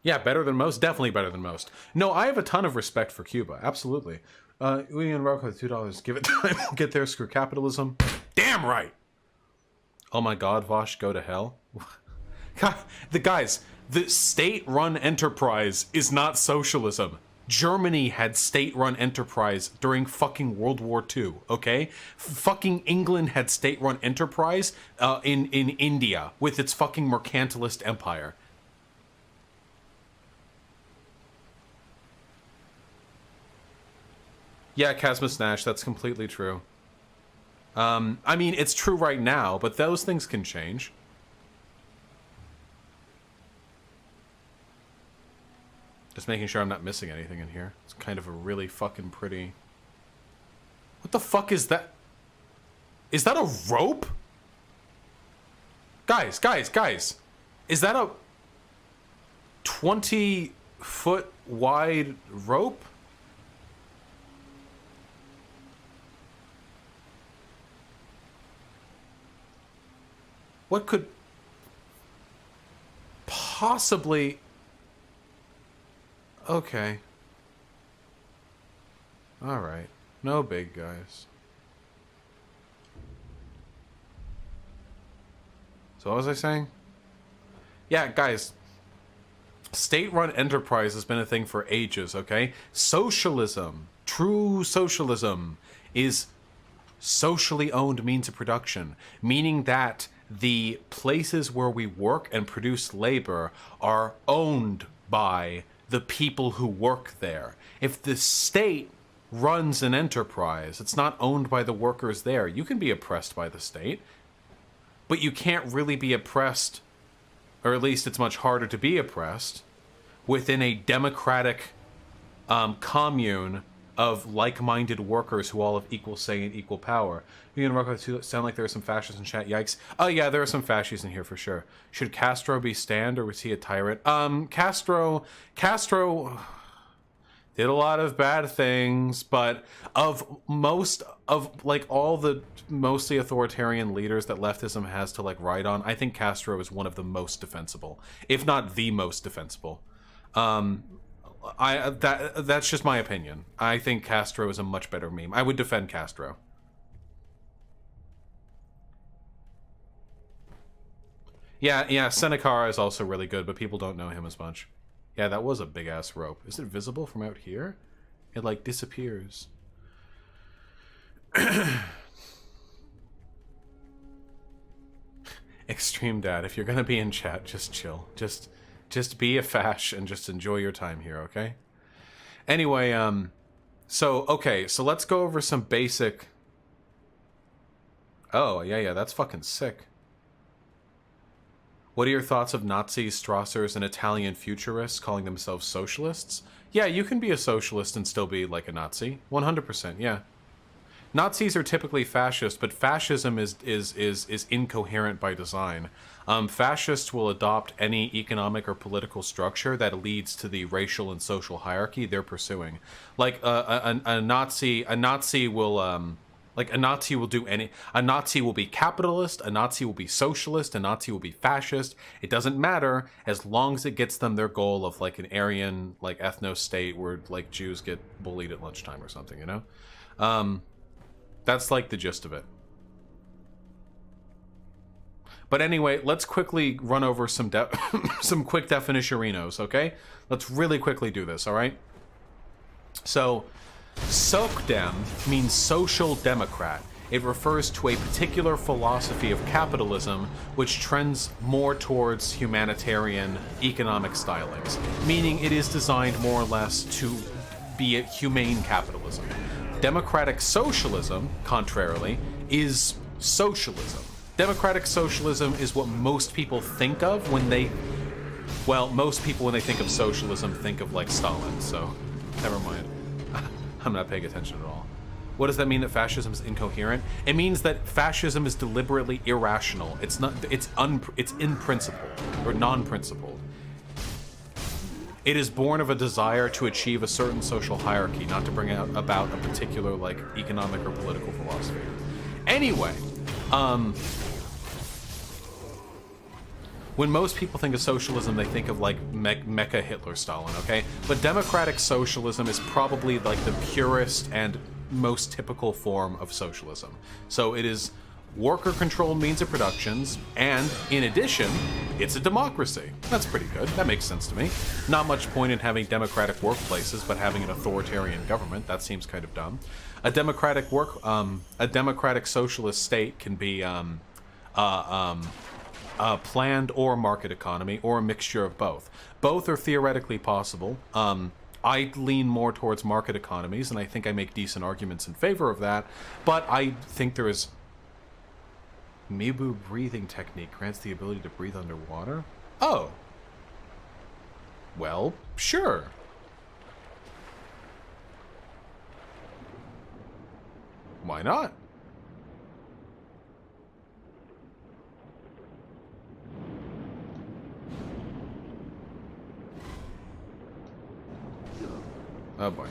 Yeah, better than most. Definitely better than most. No, I have a ton of respect for Cuba. Absolutely. We and Rocco with $2. Give it time. We'll get there. Screw capitalism. Damn right. Oh my God, Vaush, go to hell. God, the state-run enterprise is not socialism. Germany had state-run enterprise during fucking World War II, okay? Fucking England had state-run enterprise in India with its fucking mercantilist empire. Yeah, Casmus Nash, that's completely true. I mean, it's true right now, but those things can change. Just making sure I'm not missing anything in here. It's kind of a really fucking pretty... What the fuck is that? Is that a rope? Guys. Is that a 20-foot wide rope? What could possibly... Okay. Alright. No big guys. So what was I saying? Yeah, guys. State-run enterprise has been a thing for ages, okay? Socialism, true socialism, is socially owned means of production, meaning that the places where we work and produce labor are owned by the people who work there. If the state runs an enterprise, it's not owned by the workers there. You can be oppressed by the state, but you can't really be oppressed, or at least it's much harder to be oppressed, within a democratic commune of like-minded workers who all have equal say and equal power. You and Rocco sound like there are some fascists in chat. Yikes. Oh yeah, there are some fascists in here for sure. Should Castro be stand or was he a tyrant? Castro did a lot of bad things, but of most of like all the mostly authoritarian leaders that leftism has to like ride on, I think Castro is one of the most defensible, if not the most defensible. That's just my opinion. I think Castro is a much better meme. I would defend Castro. Yeah, Senecara is also really good, but people don't know him as much. Yeah, that was a big-ass rope. Is it visible from out here? It, like, disappears. Extreme Dad, if you're gonna be in chat, just chill. Just be a fash and just enjoy your time here, okay? Anyway, so let's go over some basic... Oh, yeah, that's fucking sick. What are your thoughts of Nazis, Strassers, and Italian futurists calling themselves socialists? Yeah, you can be a socialist and still be like a Nazi. 100%, yeah. Nazis are typically fascist, but fascism is incoherent by design. Fascists will adopt any economic or political structure that leads to the racial and social hierarchy they're pursuing. Like a Nazi will do any. A Nazi will be capitalist. A Nazi will be socialist. A Nazi will be fascist. It doesn't matter as long as it gets them their goal of like an Aryan like ethno state where like Jews get bullied at lunchtime or something. You know. That's like the gist of it. But anyway, let's quickly run over some quick definitionerinos, okay? Let's really quickly do this, all right? So, Socdem means social democrat. It refers to a particular philosophy of capitalism which trends more towards humanitarian economic stylings, meaning it is designed more or less to be it humane capitalism. Democratic socialism, contrarily, is socialism. Democratic socialism is what most people think of when they... Well, most people when they think of socialism think of, like, Stalin, so never mind. I'm not paying attention at all. What does that mean that fascism is incoherent? It means that fascism is deliberately irrational. It's not. It's in principle or non-principled. It is born of a desire to achieve a certain social hierarchy, not to bring about a particular like economic or political philosophy. Anyway, when most people think of socialism, they think of like Mecha Hitler Stalin, okay? But democratic socialism is probably like the purest and most typical form of socialism. So it is worker-controlled means of productions, and in addition, it's a democracy. That's pretty good. That makes sense to me. Not much point in having democratic workplaces, but having an authoritarian government. That seems kind of dumb. A democratic socialist state can be a planned or market economy, or a mixture of both. Both are theoretically possible. I lean more towards market economies, and I think I make decent arguments in favor of that, but I think there is... Mibu breathing technique grants the ability to breathe underwater? Oh. Well, sure. Why not? Oh boy.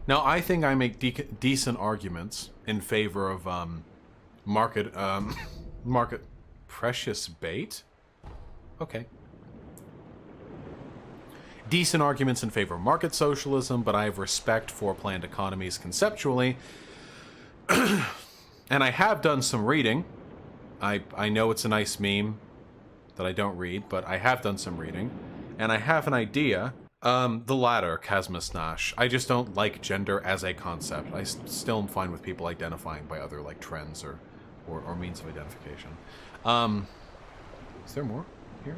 Now, I think I make decent arguments in favor of market precious bait. Okay. Decent arguments in favor of market socialism, but I have respect for planned economies conceptually. And I have done some reading. I know it's a nice meme that I don't read, but I have done some reading, and I have an idea. The latter, Casmus Nash. I just don't like gender as a concept. I still am fine with people identifying by other like trends or means of identification. Is there more here?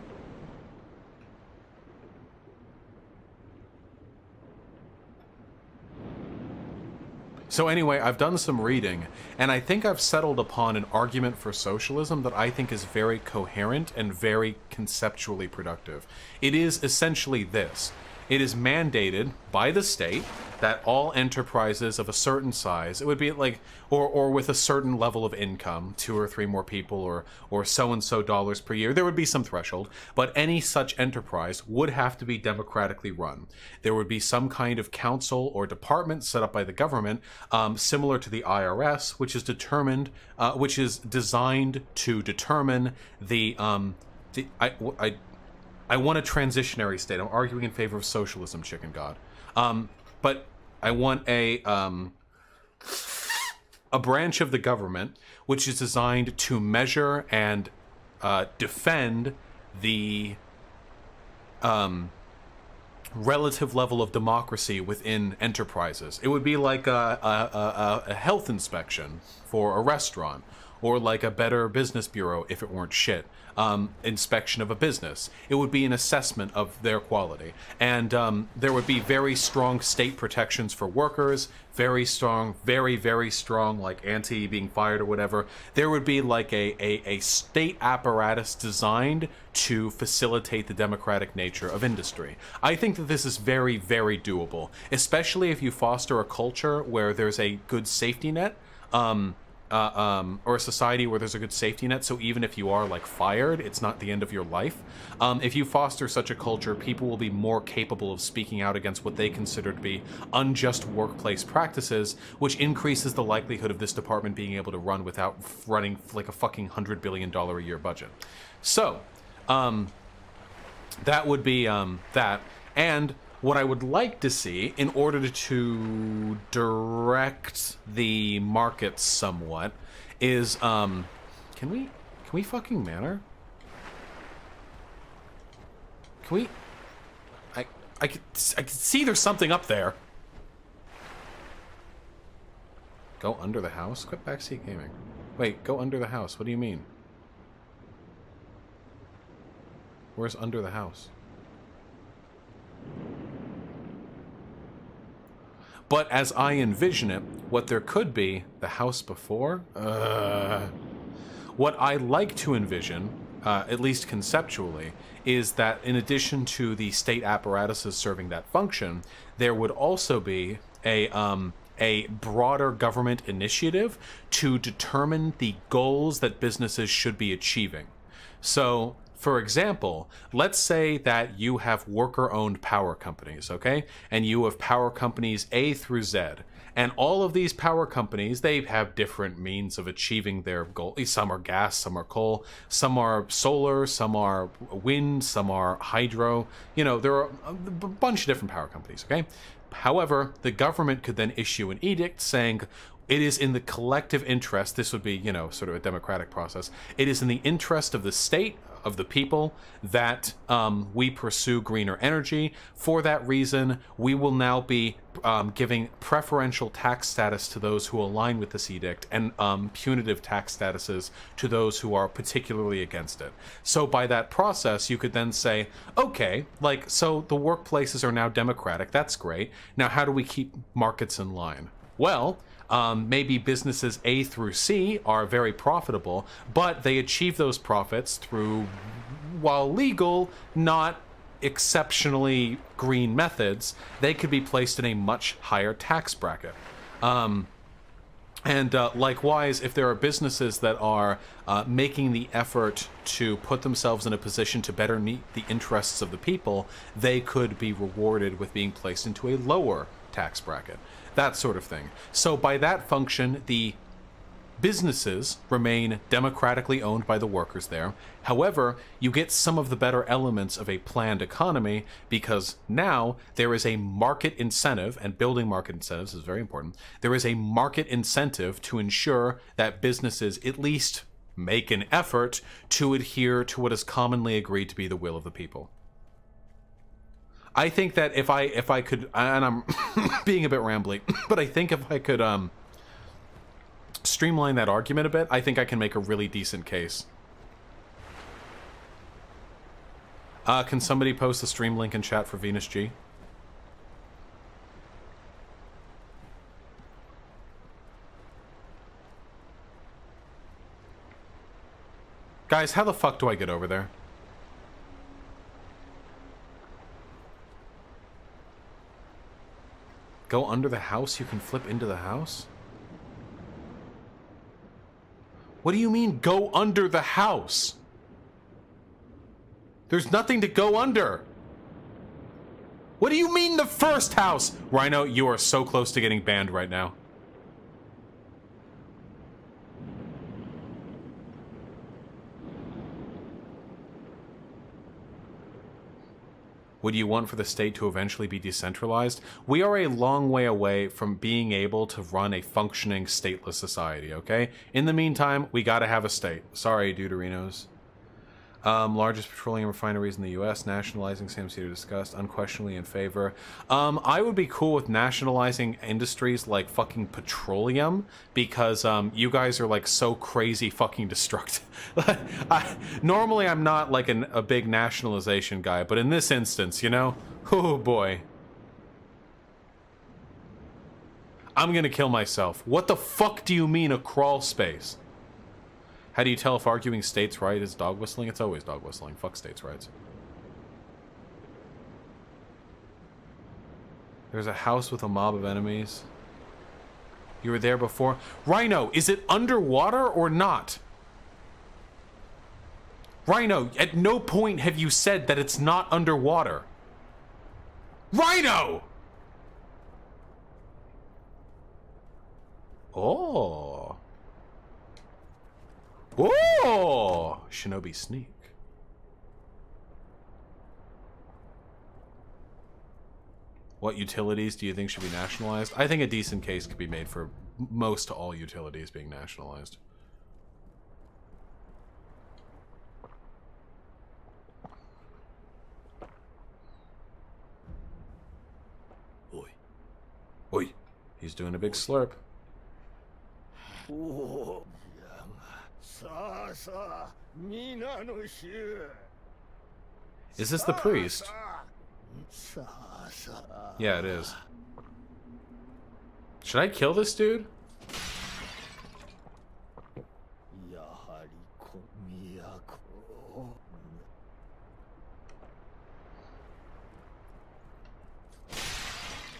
So anyway, I've done some reading, and I think I've settled upon an argument for socialism that I think is very coherent and very conceptually productive. It is essentially this. It is mandated by the state that all enterprises of a certain size, it would be like, or with a certain level of income, 2 or 3 more people, or so-and-so dollars per year, there would be some threshold, but any such enterprise would have to be democratically run. There would be some kind of council or department set up by the government, similar to the IRS, which is designed to determine I want a transitionary state. I'm arguing in favor of socialism, chicken god. But I want a branch of the government which is designed to measure and defend the relative level of democracy within enterprises. It would be like a health inspection for a restaurant, or like a Better Business Bureau if it weren't shit. Inspection of a business. It would be an assessment of their quality. And there would be very strong state protections for workers, very strong, very strong, like anti being fired or whatever. There would be like a state apparatus designed to facilitate the democratic nature of industry. I think that this is very doable, especially if you foster a culture where there's a good safety net, or a society where there's a good safety net, so even if you are like fired, it's not the end of your life. If you foster such a culture, people will be more capable of speaking out against what they consider to be unjust workplace practices, which increases the likelihood of this department being able to run without running like a fucking $100 billion a year budget. So, that would be that. And what I would like to see, in order to direct the markets somewhat, is can we fucking manner? Can we? I could see there's something up there. Go under the house? Quit backseat gaming. Wait, go under the house. What do you mean? Where's under the house? But as I envision it, what there could be, the house before? What I like to envision, at least conceptually, is that in addition to the state apparatuses serving that function, there would also be a broader government initiative to determine the goals that businesses should be achieving. So, for example, let's say that you have worker-owned power companies, okay? And you have power companies A through Z. And all of these power companies, they have different means of achieving their goal. Some are gas, some are coal, some are solar, some are wind, some are hydro. You know, there are a bunch of different power companies, okay? However, the government could then issue an edict saying, it is in the collective interest, this would be, you know, sort of a democratic process, it is in the interest of the state, of the people, that we pursue greener energy. For that reason, we will now be giving preferential tax status to those who align with this edict, and punitive tax statuses to those who are particularly against it. So by that process, you could then say, okay, like, so the workplaces are now democratic, that's great. Now how do we keep markets in line? Well, maybe businesses A through C are very profitable, but they achieve those profits through, while legal, not exceptionally green methods. They could be placed in a much higher tax bracket. Likewise, if there are businesses that are making the effort to put themselves in a position to better meet the interests of the people, they could be rewarded with being placed into a lower tax bracket. That sort of thing. So by that function, the businesses remain democratically owned by the workers there. However, you get some of the better elements of a planned economy, because now there is a market incentive, and building market incentives is very important. There is a market incentive to ensure that businesses at least make an effort to adhere to what is commonly agreed to be the will of the people. I think that if I could, and I'm being a bit rambly, but I think if I could streamline that argument a bit, I think I can make a really decent case. Can somebody post the stream link in chat for Venus G? Guys, how the fuck do I get over there? Go under the house? You can flip into the house? What do you mean, go under the house? There's nothing to go under. What do you mean the first house? Rhino, you are so close to getting banned right now. Would you want for the state to eventually be decentralized? We are a long way away from being able to run a functioning stateless society, okay? In the meantime, we gotta have a state. Sorry, Deuterinos. Largest petroleum refineries in the U.S. Nationalizing, Sam Cedar discussed. Unquestionably in favor. I would be cool with nationalizing industries like fucking petroleum, because you guys are like so crazy fucking destructive. Normally I'm not like a big nationalization guy, but in this instance, you know? Oh boy. I'm gonna kill myself. What the fuck do you mean a crawl space? How do you tell if arguing states' right is dog whistling? It's always dog whistling. Fuck states' rights. There's a house with a mob of enemies. You were there before. Rhino, is it underwater or not? Rhino, at no point have you said that it's not underwater. Rhino! Oh. Oh! Shinobi sneak. What utilities do you think should be nationalized? I think a decent case could be made for most to all utilities being nationalized. Oi. Oi. He's doing a big slurp. Is this the priest? Yeah, it is. Should I kill this dude?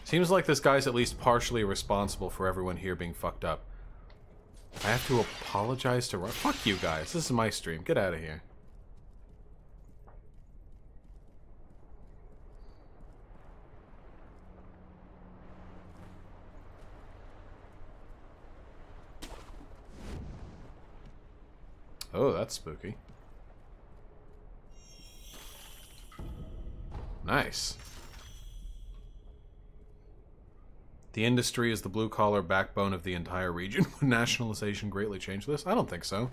Seems like this guy's at least partially responsible for everyone here being fucked up. I have to apologize to... Fuck you guys. This is my stream. Get out of here. Oh, that's spooky. Nice. The industry is the blue-collar backbone of the entire region. Would nationalization greatly change this? I don't think so.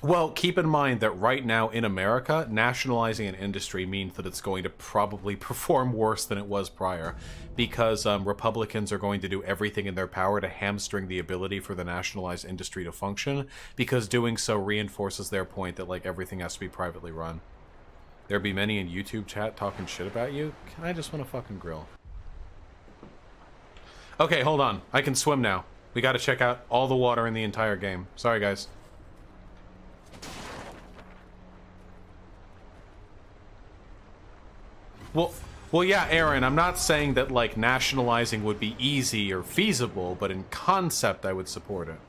Well, keep in mind that right now in America, nationalizing an industry means that it's going to probably perform worse than it was prior, because Republicans are going to do everything in their power to hamstring the ability for the nationalized industry to function, because doing so reinforces their point that, like, everything has to be privately run. There be many in YouTube chat talking shit about you. I just want to fucking grill. Okay, hold on. I can swim now. We gotta check out all the water in the entire game. Sorry, guys. Well, yeah, Aaron, I'm not saying that, like, nationalizing would be easy or feasible, but in concept, I would support it.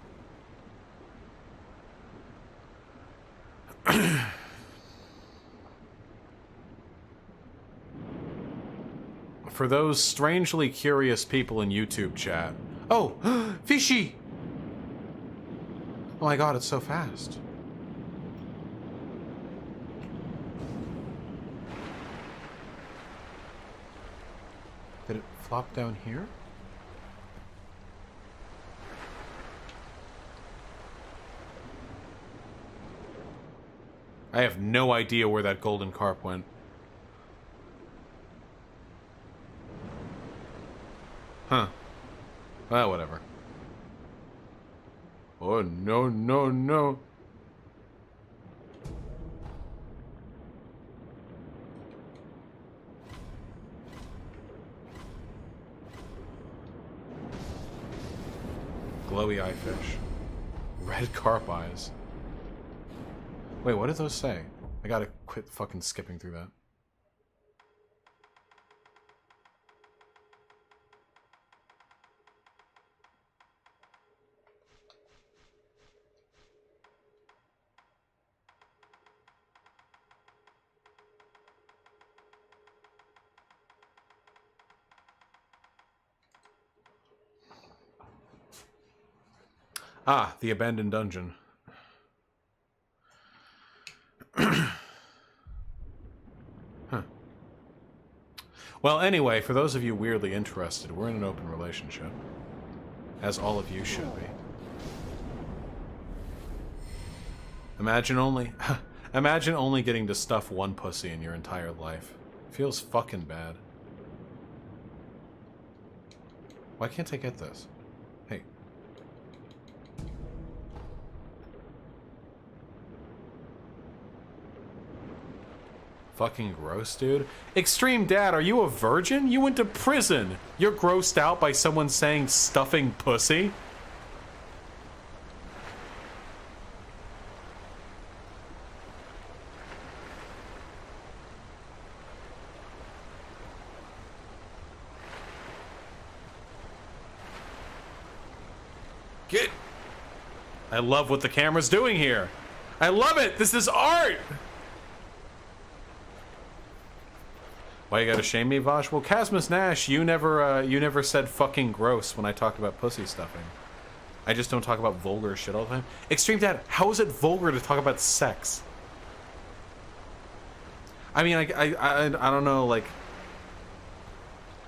For those strangely curious people in YouTube chat... Oh! Fishy! Oh my god, it's so fast. Did it flop down here? I have no idea where that golden carp went. Huh. Well, whatever. Oh, no, no, no. Glowy eye fish. Red carp eyes. Wait, what did those say? I gotta quit fucking skipping through that. Ah, the abandoned dungeon. Huh. Well, anyway, for those of you weirdly interested, we're in an open relationship. As all of you should be. Imagine only getting to stuff one pussy in your entire life. Feels fucking bad. Why can't I get this? Hey. Fucking gross, dude. Extreme Dad, are you a virgin? You went to prison. You're grossed out by someone saying stuffing pussy? Get... I love what the camera's doing here. I love it. This is art. Why you gotta shame me, Vaush? Well, Casmus Nash, you never said fucking gross when I talked about pussy stuffing. I just don't talk about vulgar shit all the time. Extreme Dad, how is it vulgar to talk about sex? I mean, I don't know, like,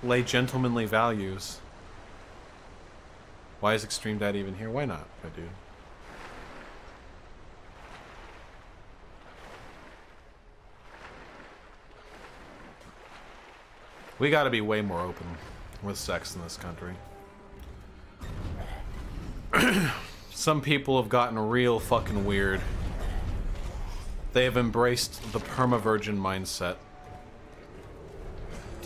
lay gentlemanly values. Why is Extreme Dad even here? Why not, my dude? We gotta be way more open with sex in this country. Some people have gotten real fucking weird. They have embraced the perma-virgin mindset.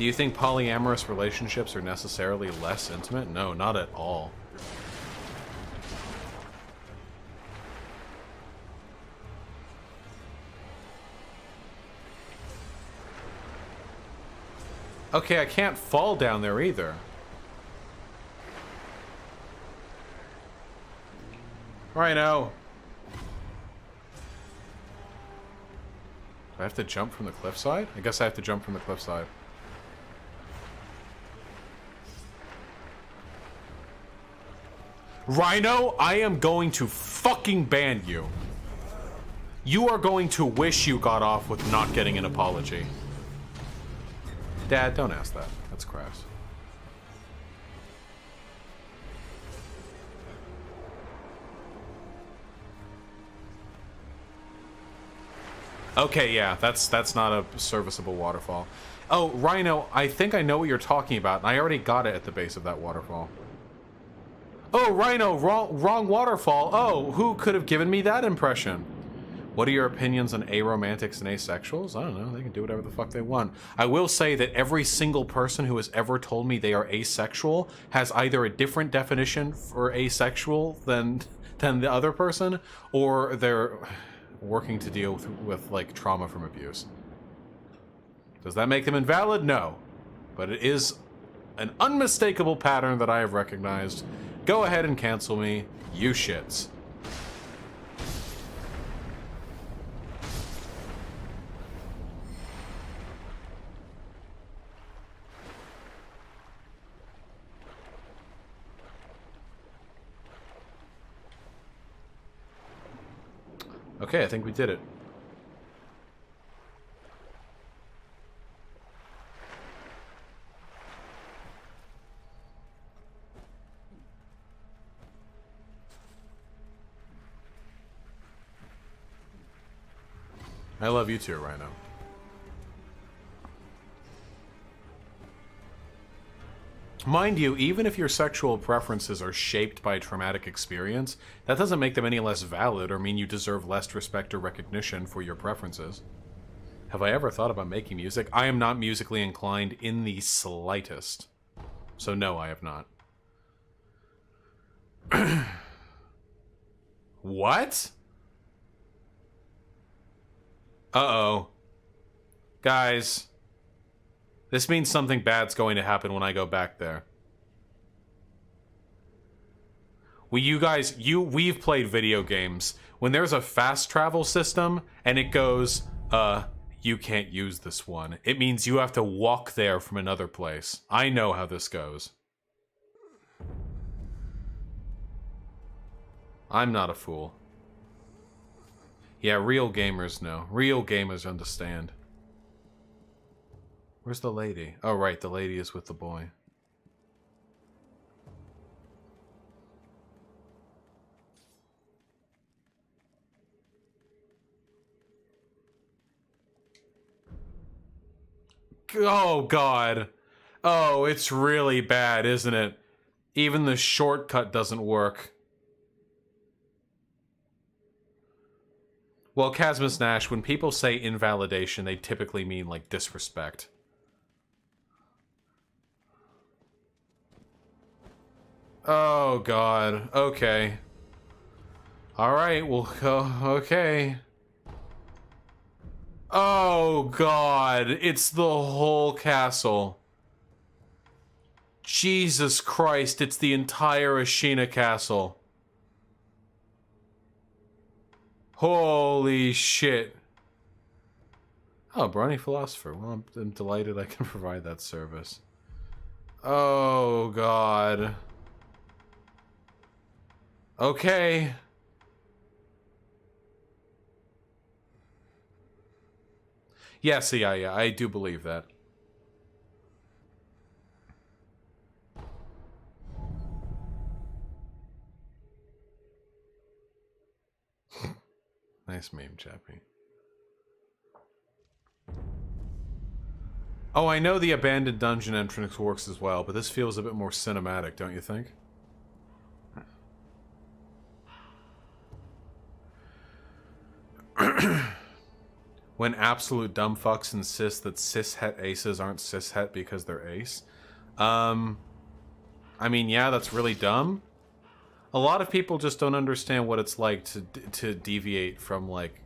Do you think polyamorous relationships are necessarily less intimate? No, not at all. Okay, I can't fall down there either. Rhino! Do I have to jump from the cliffside? I guess I have to jump from the cliffside. Rhino, I am going to fucking ban you. You are going to wish you got off with not getting an apology. Dad, don't ask that. That's crass. Okay, yeah, that's not a serviceable waterfall. Oh, Rhino, I think I know what you're talking about, and I already got it at the base of that waterfall. Oh, Rhino, wrong waterfall. Oh, who could have given me that impression? What are your opinions on aromantics and asexuals? I don't know. They can do whatever the fuck they want. I will say that every single person who has ever told me they are asexual has either a different definition for asexual than the other person, or they're working to deal with like trauma from abuse. Does that make them invalid? No. But it is an unmistakable pattern that I have recognized. Go ahead and cancel me, you shits. Okay, I think we did it. I love you too, Rhino. Mind you, even if your sexual preferences are shaped by a traumatic experience, that doesn't make them any less valid or mean you deserve less respect or recognition for your preferences. Have I ever thought about making music? I am not musically inclined in the slightest. So no, I have not. What? Uh-oh. Guys. This means something bad's going to happen when I go back there. We've played video games. When there's a fast travel system and it goes, you can't use this one, it means you have to walk there from another place. I know how this goes. I'm not a fool. Yeah, real gamers know. Real gamers understand. Where's the lady? Oh, right, the lady is with the boy. Oh, God. Oh, it's really bad, isn't it? Even the shortcut doesn't work. Well, Casmus Nash, when people say invalidation, they typically mean, like, disrespect. Oh, God. Okay. Alright, we'll go. Okay. Oh, God. It's the whole castle. Jesus Christ, it's the entire Ashina castle. Holy shit. Oh, Brony Philosopher. Well, I'm delighted I can provide that service. Oh, God. Okay. Yes, yeah, I do believe that. Nice meme, Chappie. Oh, I know the abandoned dungeon entrance works as well, but this feels a bit more cinematic, don't you think? when absolute dumb fucks insist that cishet aces aren't cishet because they're ace. I mean, yeah, that's really dumb. A lot of people just don't understand what it's like to deviate from, like...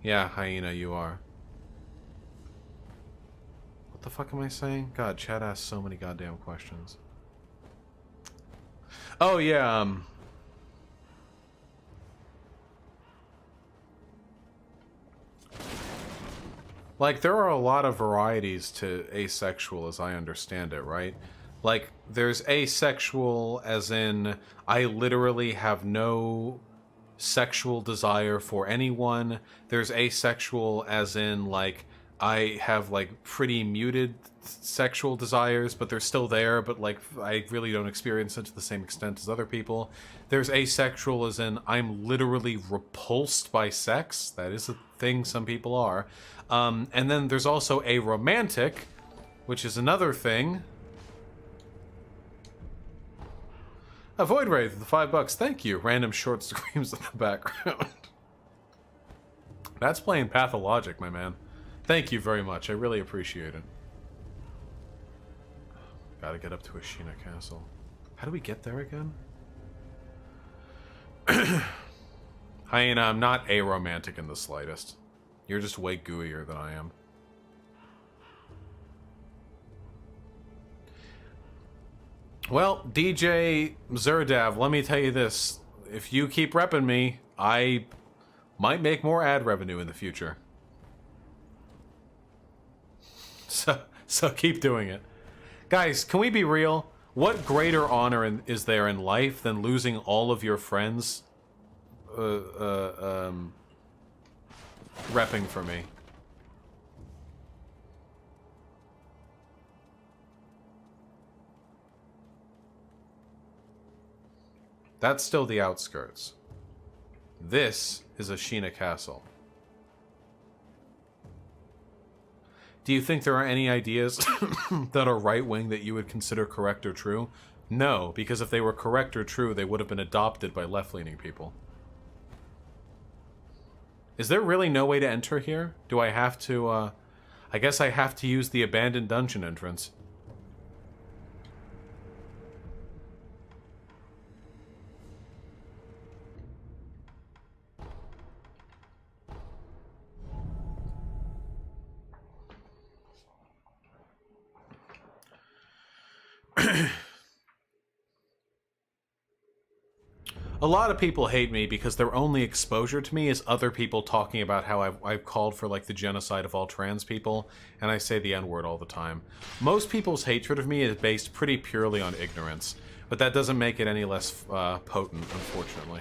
Yeah, Hyena, you are. What the fuck am I saying? God, chat asks so many goddamn questions. Oh, yeah, like, there are a lot of varieties to asexual as I understand it, right? Like, there's asexual as in, I literally have no sexual desire for anyone. There's asexual as in, like, I have, like, pretty muted sexual desires, but they're still there, but, like, I really don't experience it to the same extent as other people. There's asexual as in, I'm literally repulsed by sex. That is a thing some people are. And then there's also aromantic, which is another thing. Avoid Wraith, the $5. Thank you. Random short screams in the background. That's playing Pathologic, my man. Thank you very much. I really appreciate it. Gotta get up to Ashina Castle. How do we get there again? Hyena, I'm not aromantic in the slightest. You're just way gooier than I am. Well, DJ Zerdav, let me tell you this. If you keep repping me, I might make more ad revenue in the future. So keep doing it. Guys, can we be real? What greater honor is there in life than losing all of your friends repping for me? That's still the outskirts. This is Ashina Castle. Do you think there are any ideas that are right-wing that you would consider correct or true? No, because if they were correct or true, they would have been adopted by left-leaning people. Is there really no way to enter here? Do I have to, I guess I have to use the abandoned dungeon entrance. A lot of people hate me because their only exposure to me is other people talking about how I've called for, like, the genocide of all trans people, and I say the N-word all the time. Most people's hatred of me is based pretty purely on ignorance, but that doesn't make it any less potent, unfortunately.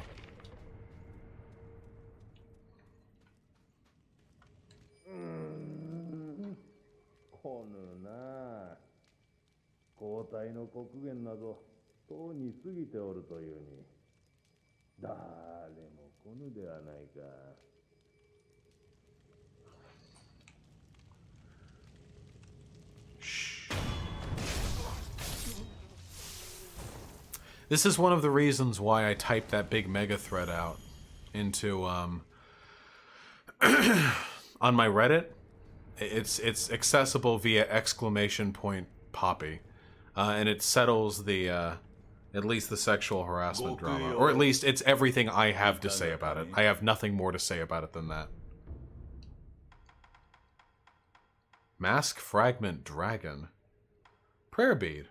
This is one of the reasons why I typed that big mega thread out into on my Reddit. It's accessible via !poppy, and it settles the at least the sexual harassment drama, or at least it's everything I have to say about it. I have nothing more to say about it than that. Mask Fragment Dragon. Prayer bead.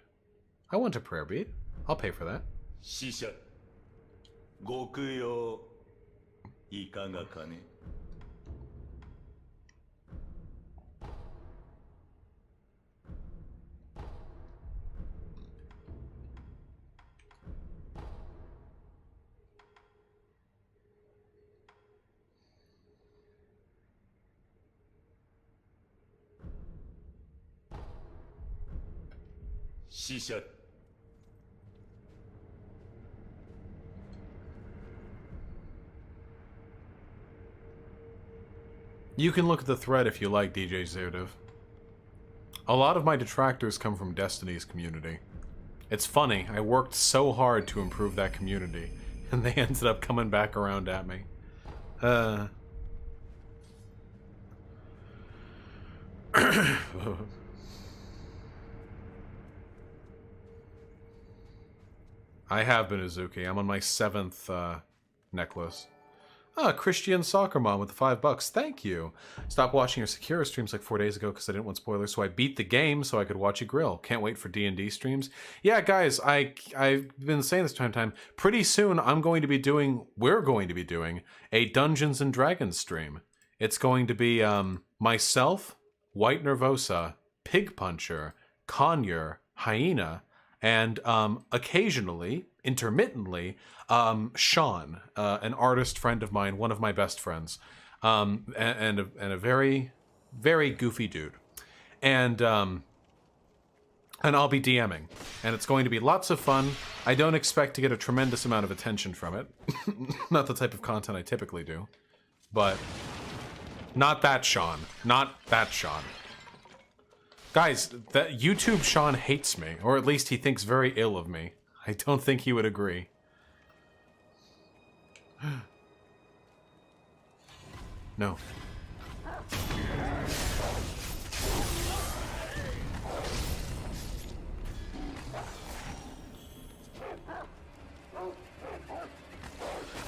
I want a prayer bead. I'll pay for that. 死者極用いかがかね 死者 You can look at the thread if you like, DJ Zerdiv. A lot of my detractors come from Destiny's community. It's funny, I worked so hard to improve that community, and they ended up coming back around at me. I have been Uzuki. I'm on my 7th necklace. Ah, Christian Soccer Mom with the $5. Thank you. Stopped watching your Sekiro streams like 4 days ago because I didn't want spoilers, so I beat the game so I could watch you grill. Can't wait for D&D streams. Yeah, guys, I've been saying this time and time. Pretty soon, we're going to be doing a Dungeons and Dragons stream. It's going to be myself, White Nervosa, Pig Puncher, Conyer, Hyena, and occasionally, intermittently, Sean, an artist friend of mine, one of my best friends, and a very, very goofy dude, and I'll be DMing, and it's going to be lots of fun. I don't expect to get a tremendous amount of attention from it, not the type of content I typically do, but not that Sean, not that Sean. Guys, that YouTube Sean hates me, or at least he thinks very ill of me. I don't think he would agree. No.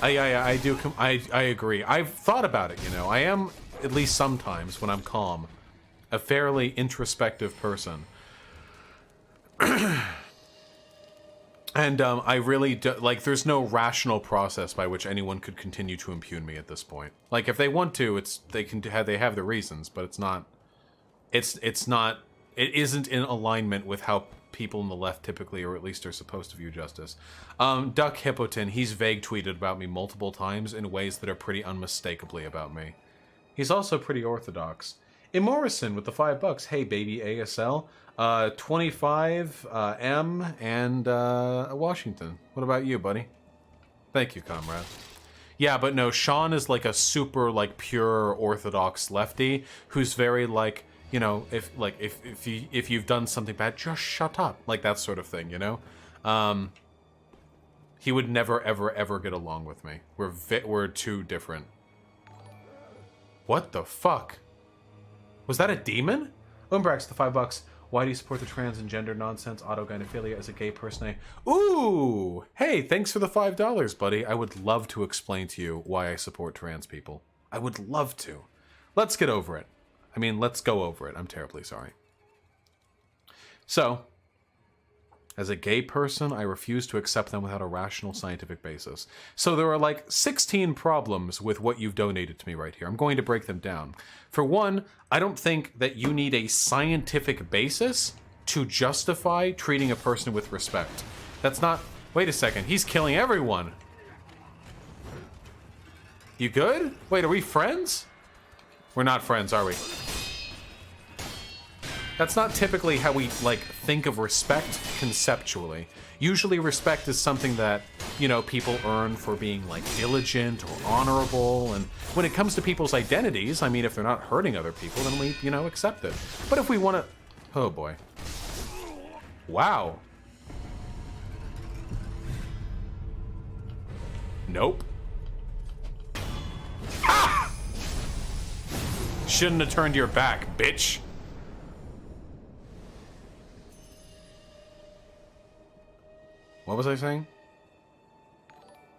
I agree. I've thought about it, you know. I am, at least sometimes, when I'm calm, a fairly introspective person. And I really do, like, there's no rational process by which anyone could continue to impugn me at this point. Like, if they want to, they have the reasons, but it isn't in alignment with how people on the left typically, or at least are supposed to view justice. Duck Hippotin, he's vague tweeted about me multiple times in ways that are pretty unmistakably about me. He's also pretty orthodox. Morrison with the $5. Hey, baby ASL. 25 M and Washington. What about you, buddy? Thank you, comrade. Yeah, but no, Sean is like a super like pure orthodox lefty who's very like, you know, if you've done something bad, just shut up, like that sort of thing, you know. He would never ever get along with me. We're too different. What the fuck? Was that a demon? Umbrax, the $5. Why do you support the trans and gender nonsense? Autogynephilia as a gay person? Ooh! Hey, thanks for the $5, buddy. I would love to explain to you why I support trans people. I would love to. Let's get over it. I mean, let's go over it. I'm terribly sorry. So, as a gay person, I refuse to accept them without a rational scientific basis. So there are like 16 problems with what you've donated to me right here. I'm going to break them down. For one, I don't think that you need a scientific basis to justify treating a person with respect. That's not... Wait a second, he's killing everyone. You good? Wait, are we friends? We're not friends, are we? That's not typically how we, like, think of respect conceptually. Usually respect is something that, you know, people earn for being, like, diligent or honorable. And when it comes to people's identities, I mean, if they're not hurting other people, then we, you know, accept it. But if we want to... Oh, boy. Wow. Nope. Ah! Shouldn't have turned your back, bitch. What was I saying?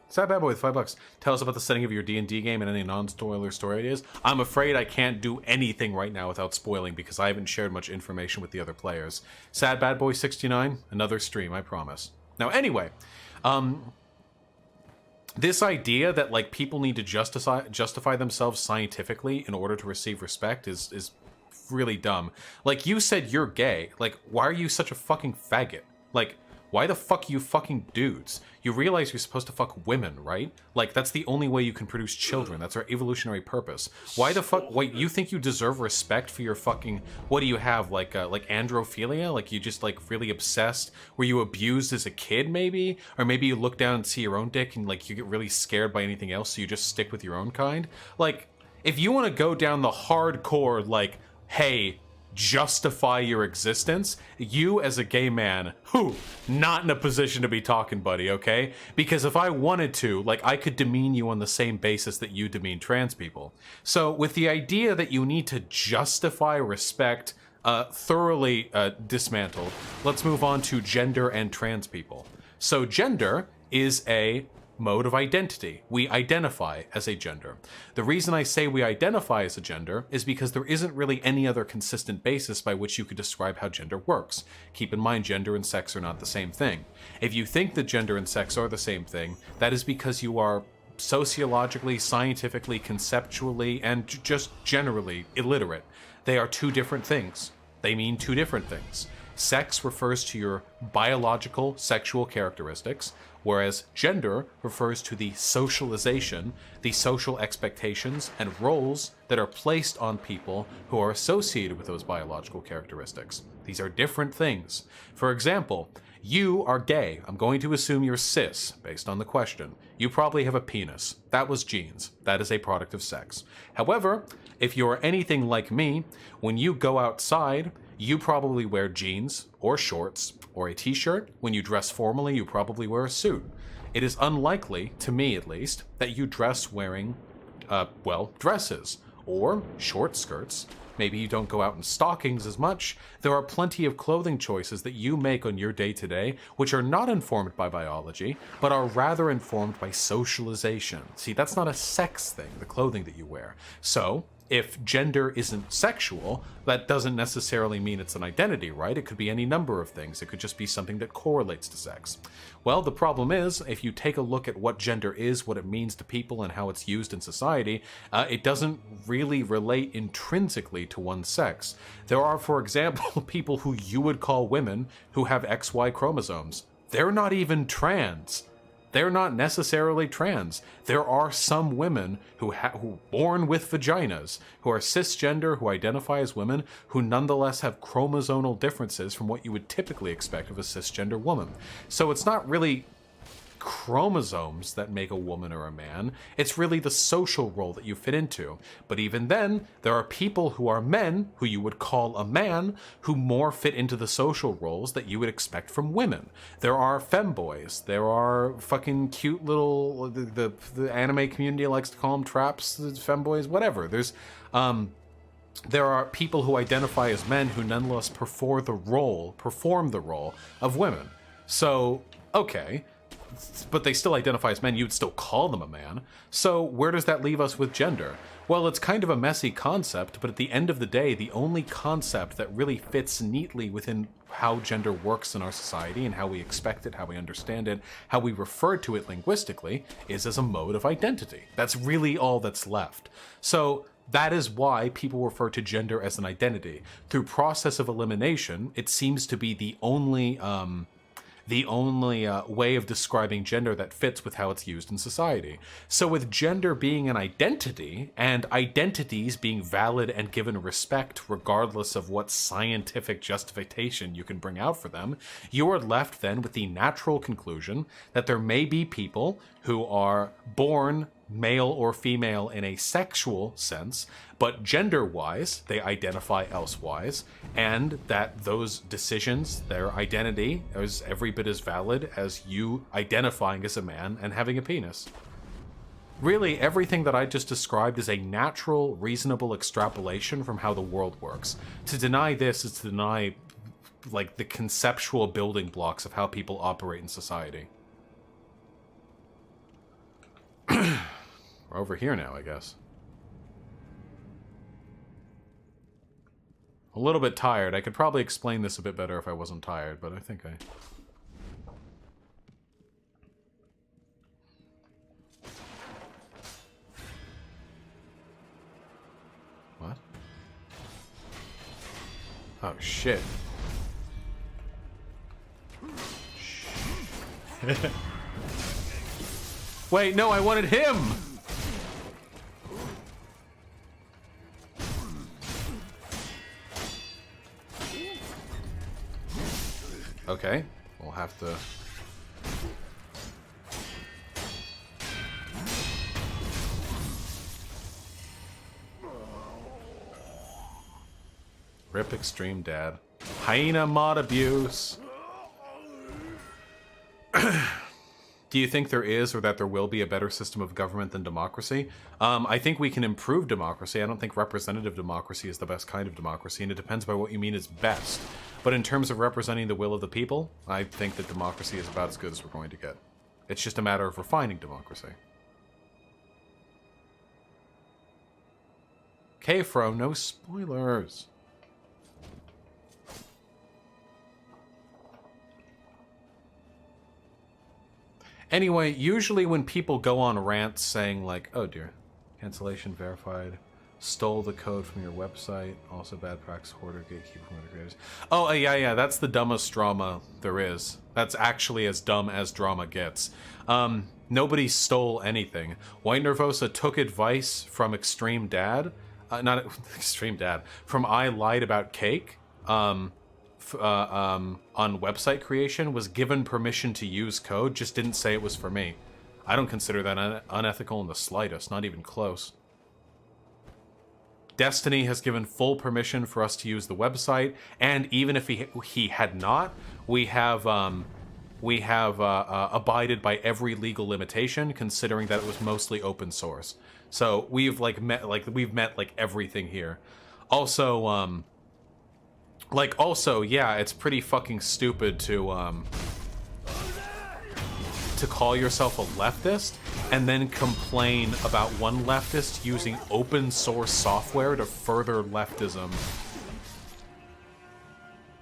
Sad Bad Boy with $5. Tell us about the setting of your D&D game and any non-spoiler story ideas. I'm afraid I can't do anything right now without spoiling because I haven't shared much information with the other players. Sad Bad Boy 69, another stream, I promise. Now, anyway, this idea that like people need to justify themselves scientifically in order to receive respect is really dumb. Like, you said you're gay. Like, why are you such a fucking faggot? Like, why the fuck you fucking dudes? You realize you're supposed to fuck women, right? Like, that's the only way you can produce children. That's our evolutionary purpose. Why the fuck... Wait, you think you deserve respect for your fucking... What do you have? Like androphilia? Like, you just, like, really obsessed? Were you abused as a kid, maybe? Or maybe you look down and see your own dick and, like, you get really scared by anything else, so you just stick with your own kind? Like, if you want to go down the hardcore, like, hey... justify your existence, you as a gay man, not in a position to be talking, buddy, okay? Because if I wanted to, like, I could demean you on the same basis that you demean trans people. So with the idea that you need to justify respect thoroughly dismantled, let's move on to gender and trans people. So gender is a mode of identity. We identify as a gender. The reason I say we identify as a gender is because there isn't really any other consistent basis by which you could describe how gender works. Keep in mind, gender and sex are not the same thing. If you think that gender and sex are the same thing, that is because you are sociologically, scientifically, conceptually, and just generally illiterate. They are two different things. They mean two different things. Sex refers to your biological sexual characteristics, whereas gender refers to the socialization, the social expectations and roles that are placed on people who are associated with those biological characteristics. These are different things. For example, you are gay. I'm going to assume you're cis, based on the question. You probably have a penis. That was genes. That is a product of sex. However, if you're anything like me, when you go outside, you probably wear jeans or shorts or a t-shirt. When you dress formally, you probably wear a suit. It is unlikely, to me at least, that you dress wearing, dresses or short skirts. Maybe you don't go out in stockings as much. There are plenty of clothing choices that you make on your day-to-day which are not informed by biology, but are rather informed by socialization. See, that's not a sex thing, the clothing that you wear. So, if gender isn't sexual, that doesn't necessarily mean it's an identity, right? It could be any number of things. It could just be something that correlates to sex. Well, the problem is, if you take a look at what gender is, what it means to people, and how it's used in society, it doesn't really relate intrinsically to one sex. There are, for example, people who you would call women who have XY chromosomes. They're not even trans. They're not necessarily trans. There are some women who born with vaginas, who are cisgender, who identify as women, who nonetheless have chromosomal differences from what you would typically expect of a cisgender woman. So it's not really chromosomes that make a woman or a man. It's really the social role that you fit into. But even then, there are people who are men, who you would call a man, who more fit into the social roles that you would expect from women. There are femboys. There are fucking cute little, the anime community likes to call them traps, femboys, whatever. There are people who identify as men who nonetheless perform the role of women. So, okay, but they still identify as men, you'd still call them a man. So where does that leave us with gender? Well, it's kind of a messy concept, but at the end of the day, the only concept that really fits neatly within how gender works in our society and how we expect it, how we understand it, how we refer to it linguistically, is as a mode of identity. That's really all that's left. So that is why people refer to gender as an identity. Through process of elimination, it seems to be the only way of describing gender that fits with how it's used in society. So with gender being an identity, and identities being valid and given respect regardless of what scientific justification you can bring out for them, you are left then with the natural conclusion that there may be people who are born male or female in a sexual sense, but gender-wise, they identify elsewise, and that those decisions, their identity, is every bit as valid as you identifying as a man and having a penis. Really, everything that I just described is a natural, reasonable extrapolation from how the world works. To deny this is to deny, like, the conceptual building blocks of how people operate in society. We're over here now, I guess. A little bit tired. I could probably explain this a bit better if I wasn't tired, but I think I... What? Oh, shit. Wait, no, I wanted him! Okay, we'll have to... Rip extreme dad. Hyena mod abuse. Do you think there is, or that there will be, a better system of government than democracy? I think we can improve democracy. I don't think representative democracy is the best kind of democracy, and it depends by what you mean is best. But in terms of representing the will of the people, I think that democracy is about as good as we're going to get. It's just a matter of refining democracy. K-Fro, no spoilers. Anyway, usually when people go on rants saying like, oh dear, cancellation verified, stole the code from your website, also bad practice, hoarder, gatekeeper from other creators. Oh, yeah, that's the dumbest drama there is. That's actually as dumb as drama gets. Nobody stole anything. White Nervosa took advice from Extreme Dad, not Extreme Dad, from I Lied About Cake, on website creation, was given permission to use code, just didn't say it was for me. I don't consider that unethical in the slightest, not even close. Destiny has given full permission for us to use the website, and even if he had not, we have abided by every legal limitation, considering that it was mostly open source. So we've met everything here. Also, yeah, it's pretty fucking stupid to call yourself a leftist and then complain about one leftist using open source software to further leftism.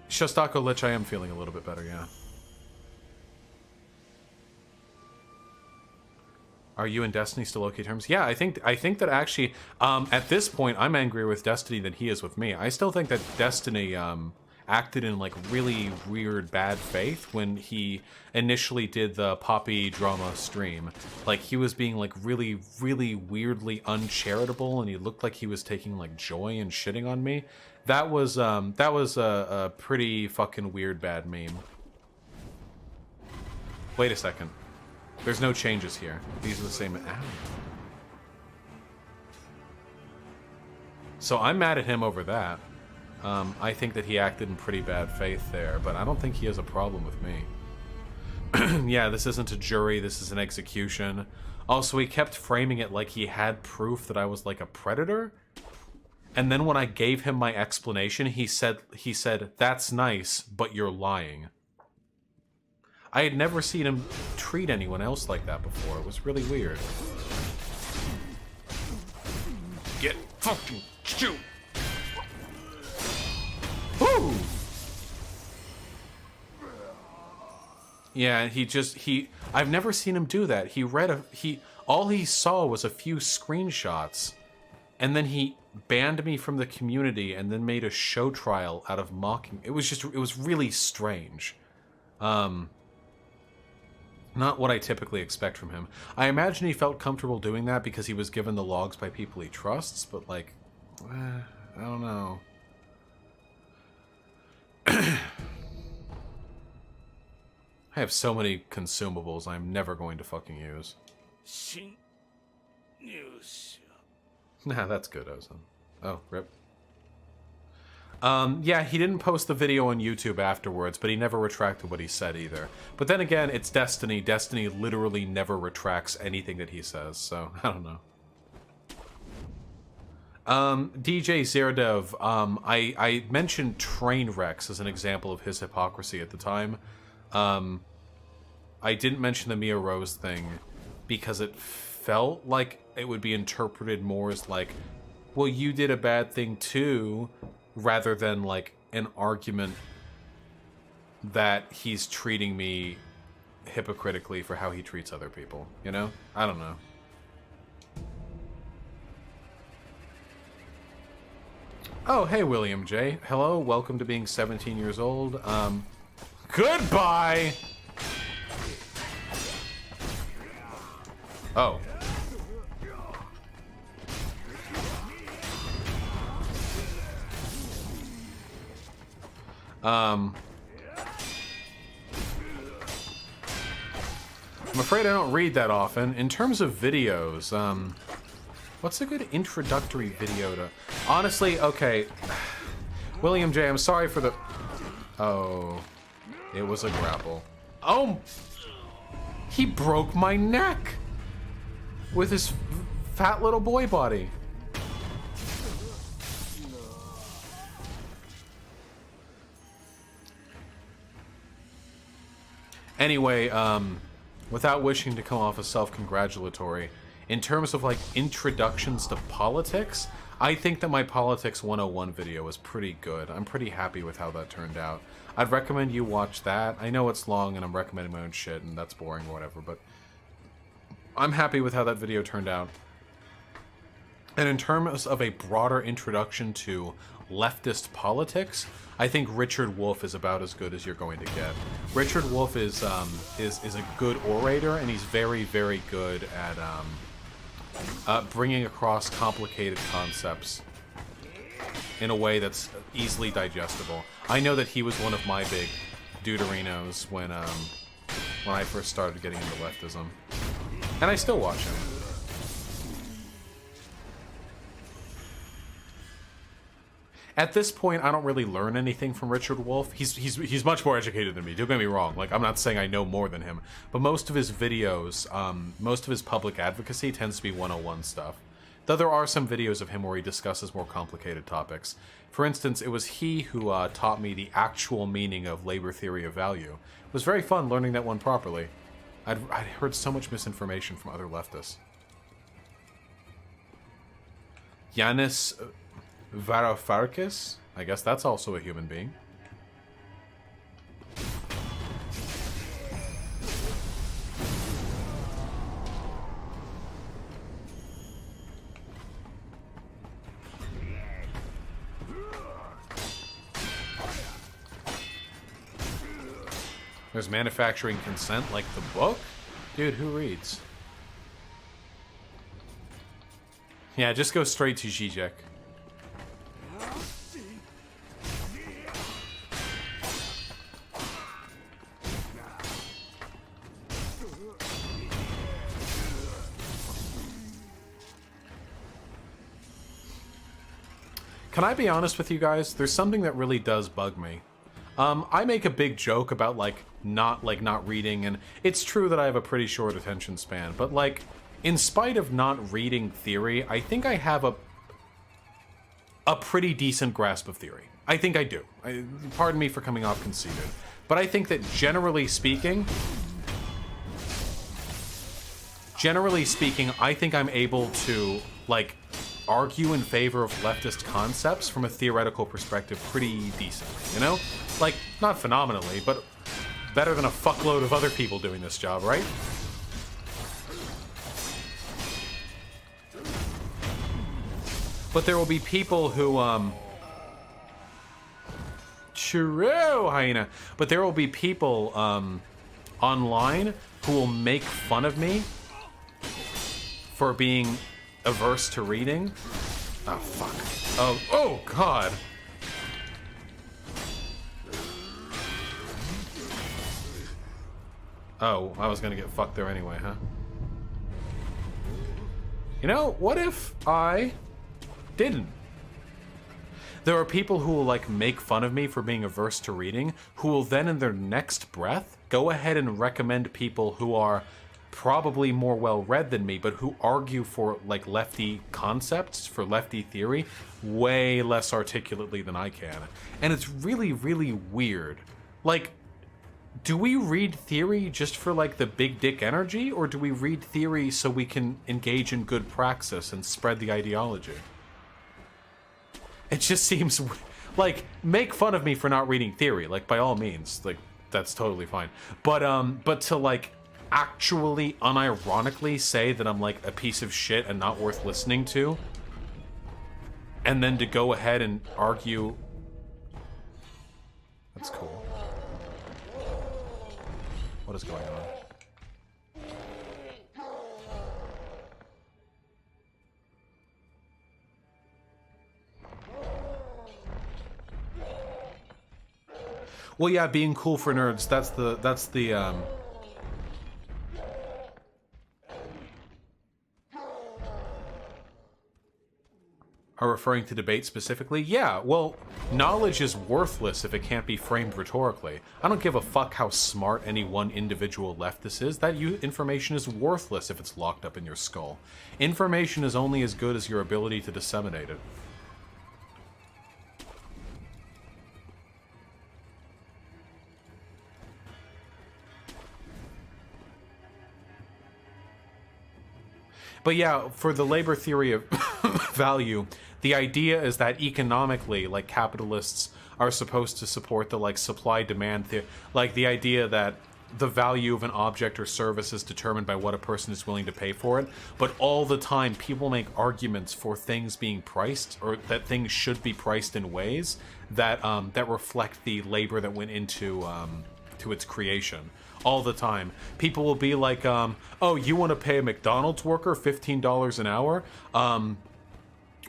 Shostako Lich, I am feeling a little bit better, yeah. Are you and Destiny still okay terms? Yeah, I think that actually, at this point, I'm angrier with Destiny than he is with me. I still think that Destiny acted in like really weird bad faith when he initially did the Poppy drama stream. Like he was being like really, really weirdly uncharitable, and he looked like he was taking like joy in shitting on me. That was a pretty fucking weird bad meme. Wait a second. There's no changes here. These are the same. Ow. So I'm mad at him over that. I think that he acted in pretty bad faith there, but I don't think he has a problem with me. Yeah, this isn't a jury, this is an execution. Also, he kept framing it like he had proof that I was like a predator. And then when I gave him my explanation, he said, "That's nice, but you're lying." I had never seen him treat anyone else like that before. It was really weird. Get fucking shoot! Woo! Yeah, I've never seen him do that. All he saw was a few screenshots, and then he banned me from the community and then made a show trial out of mocking. It was really strange. Not what I typically expect from him. I imagine he felt comfortable doing that because he was given the logs by people he trusts, but like, I don't know. I have so many consumables I'm never going to fucking use. Nah, that's good, Ozan. Oh, rip. Yeah, he didn't post the video on YouTube afterwards, but he never retracted what he said either. But then again, it's Destiny. Destiny literally never retracts anything that he says, so I don't know. DJ Zerdev, I mentioned Trainwrecks as an example of his hypocrisy at the time. I didn't mention the Mia Rose thing because it felt like it would be interpreted more as like, well, you did a bad thing too, rather than like an argument that he's treating me hypocritically for how he treats other people, you know? I don't know. Oh, hey, William J. Hello, welcome to being 17 years old. Goodbye! Oh. I'm afraid I don't read that often. In terms of videos, what's a good introductory video to... Honestly, okay. William J, I'm sorry for the... Oh, it was a grapple. Oh! He broke my neck! With his fat little boy body. Anyway, without wishing to come off as self-congratulatory, in terms of like introductions to politics, I think that my Politics 101 video was pretty good. I'm pretty happy with how that turned out. I'd recommend you watch that. I know it's long and I'm recommending my own shit and that's boring or whatever, but I'm happy with how that video turned out. And in terms of a broader introduction to leftist politics, I think Richard Wolff is about as good as you're going to get. Richard Wolff is a good orator, and he's very, very good at bringing across complicated concepts in a way that's easily digestible. I know that he was one of my big deuterinos when I first started getting into leftism, and I still watch him. At this point, I don't really learn anything from Richard Wolff. He's much more educated than me. Don't get me wrong. Like, I'm not saying I know more than him, but most of his videos, most of his public advocacy tends to be 101 stuff. Though there are some videos of him where he discusses more complicated topics. For instance, it was he who taught me the actual meaning of labor theory of value. It was very fun learning that one properly. I'd heard so much misinformation from other leftists. Yanis Varoufakis? I guess that's also a human being. There's manufacturing consent like the book? Dude, who reads? Yeah, just go straight to Zizek. Can I be honest with you guys? There's something that really does bug me. I make a big joke about not reading, and it's true that I have a pretty short attention span, but like, in spite of not reading theory, I think I have a pretty decent grasp of theory. I think I do. Pardon me for coming off conceited, but I think that generally speaking, I think I'm able to like argue in favor of leftist concepts from a theoretical perspective pretty decently, you know? Like, not phenomenally, but better than a fuckload of other people doing this job, right? But there will be people who, True, hyena. But there will be people, online who will make fun of me for being averse to reading. Oh, fuck. Oh, God. Oh, I was gonna get fucked there anyway, huh? You know, what if I didn't? There are people who will, like, make fun of me for being averse to reading, who will then, in their next breath, go ahead and recommend people who are probably more well-read than me, but who argue for, like, lefty concepts, for lefty theory, way less articulately than I can. And it's really, really weird. Like, do we read theory just for, like, the big dick energy, or do we read theory so we can engage in good praxis and spread the ideology? It just seems, like, make fun of me for not reading theory, like, by all means, like, that's totally fine. But to, like, actually unironically say that I'm, like, a piece of shit and not worth listening to, and then to go ahead and argue... That's cool. What is going on? Well, yeah, being cool for nerds, that's the are referring to debate specifically? Yeah, well, knowledge is worthless if it can't be framed rhetorically. I don't give a fuck how smart any one individual leftist is. That information is worthless if it's locked up in your skull. Information is only as good as your ability to disseminate it. But yeah, for the labor theory of value, the idea is that economically, like, capitalists are supposed to support the, like, supply-demand theory. Like, the idea that the value of an object or service is determined by what a person is willing to pay for it. But all the time, people make arguments for things being priced, or that things should be priced in ways that that reflect the labor that went into to its creation. All the time. People will be like, oh, you want to pay a McDonald's worker $15 an hour?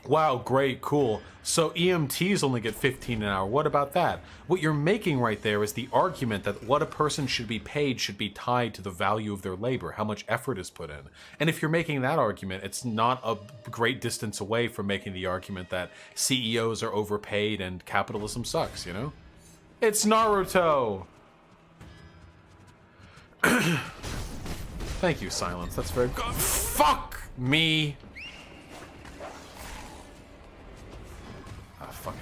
Wow, great, cool. So EMTs only get $15 an hour. What about that? What you're making right there is the argument that what a person should be paid should be tied to the value of their labor, how much effort is put in. And if you're making that argument, it's not a great distance away from making the argument that CEOs are overpaid and capitalism sucks, you know? It's Naruto! Thank you, Silence. That's very good. Fuck me! Ah, fuck.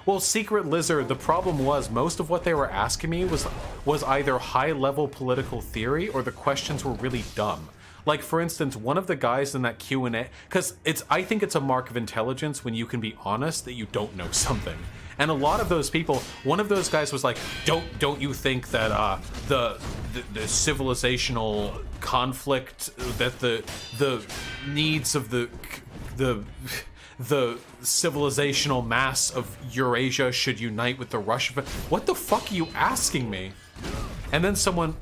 Well, Secret Lizard, the problem was most of what they were asking me was either high-level political theory or the questions were really dumb. Like, for instance, one of the guys in that Q&A, because I think it's a mark of intelligence when you can be honest that you don't know something. And a lot of those people, one of those guys was like, don't you think that the civilizational conflict, that the needs of the civilizational mass of Eurasia should unite with the Russian? What the fuck are you asking me? And then someone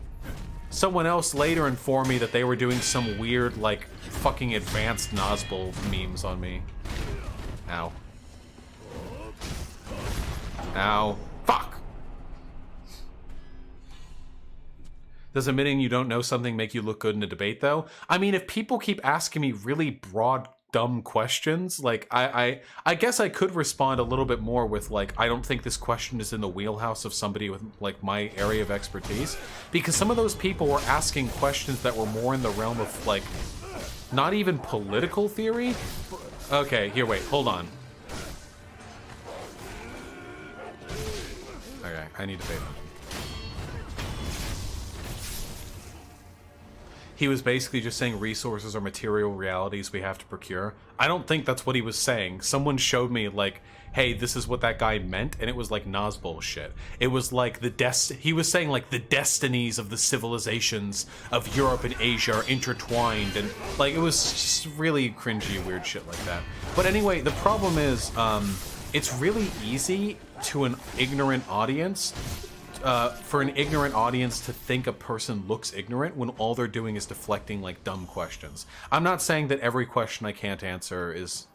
else later informed me that they were doing some weird, like, fucking advanced Nazgul memes on me. Ow. Ow. Fuck! Does admitting you don't know something make you look good in a debate, though? I mean, if people keep asking me really broad, dumb questions, like, I guess I could respond a little bit more with, like, I don't think this question is in the wheelhouse of somebody with, like, my area of expertise. Because some of those people were asking questions that were more in the realm of, like, not even political theory? Okay, here, wait, hold on. Okay, I need to pay them. He was basically just saying resources are material realities we have to procure. I don't think that's what he was saying. Someone showed me, like, hey, this is what that guy meant, and it was like Nazgul shit. It was like he was saying, like, the destinies of the civilizations of Europe and Asia are intertwined, and, like, it was just really cringy, weird shit like that. But anyway, the problem is, it's really easy to an ignorant audience, for an ignorant audience to think a person looks ignorant when all they're doing is deflecting, like, dumb questions. I'm not saying that every question I can't answer is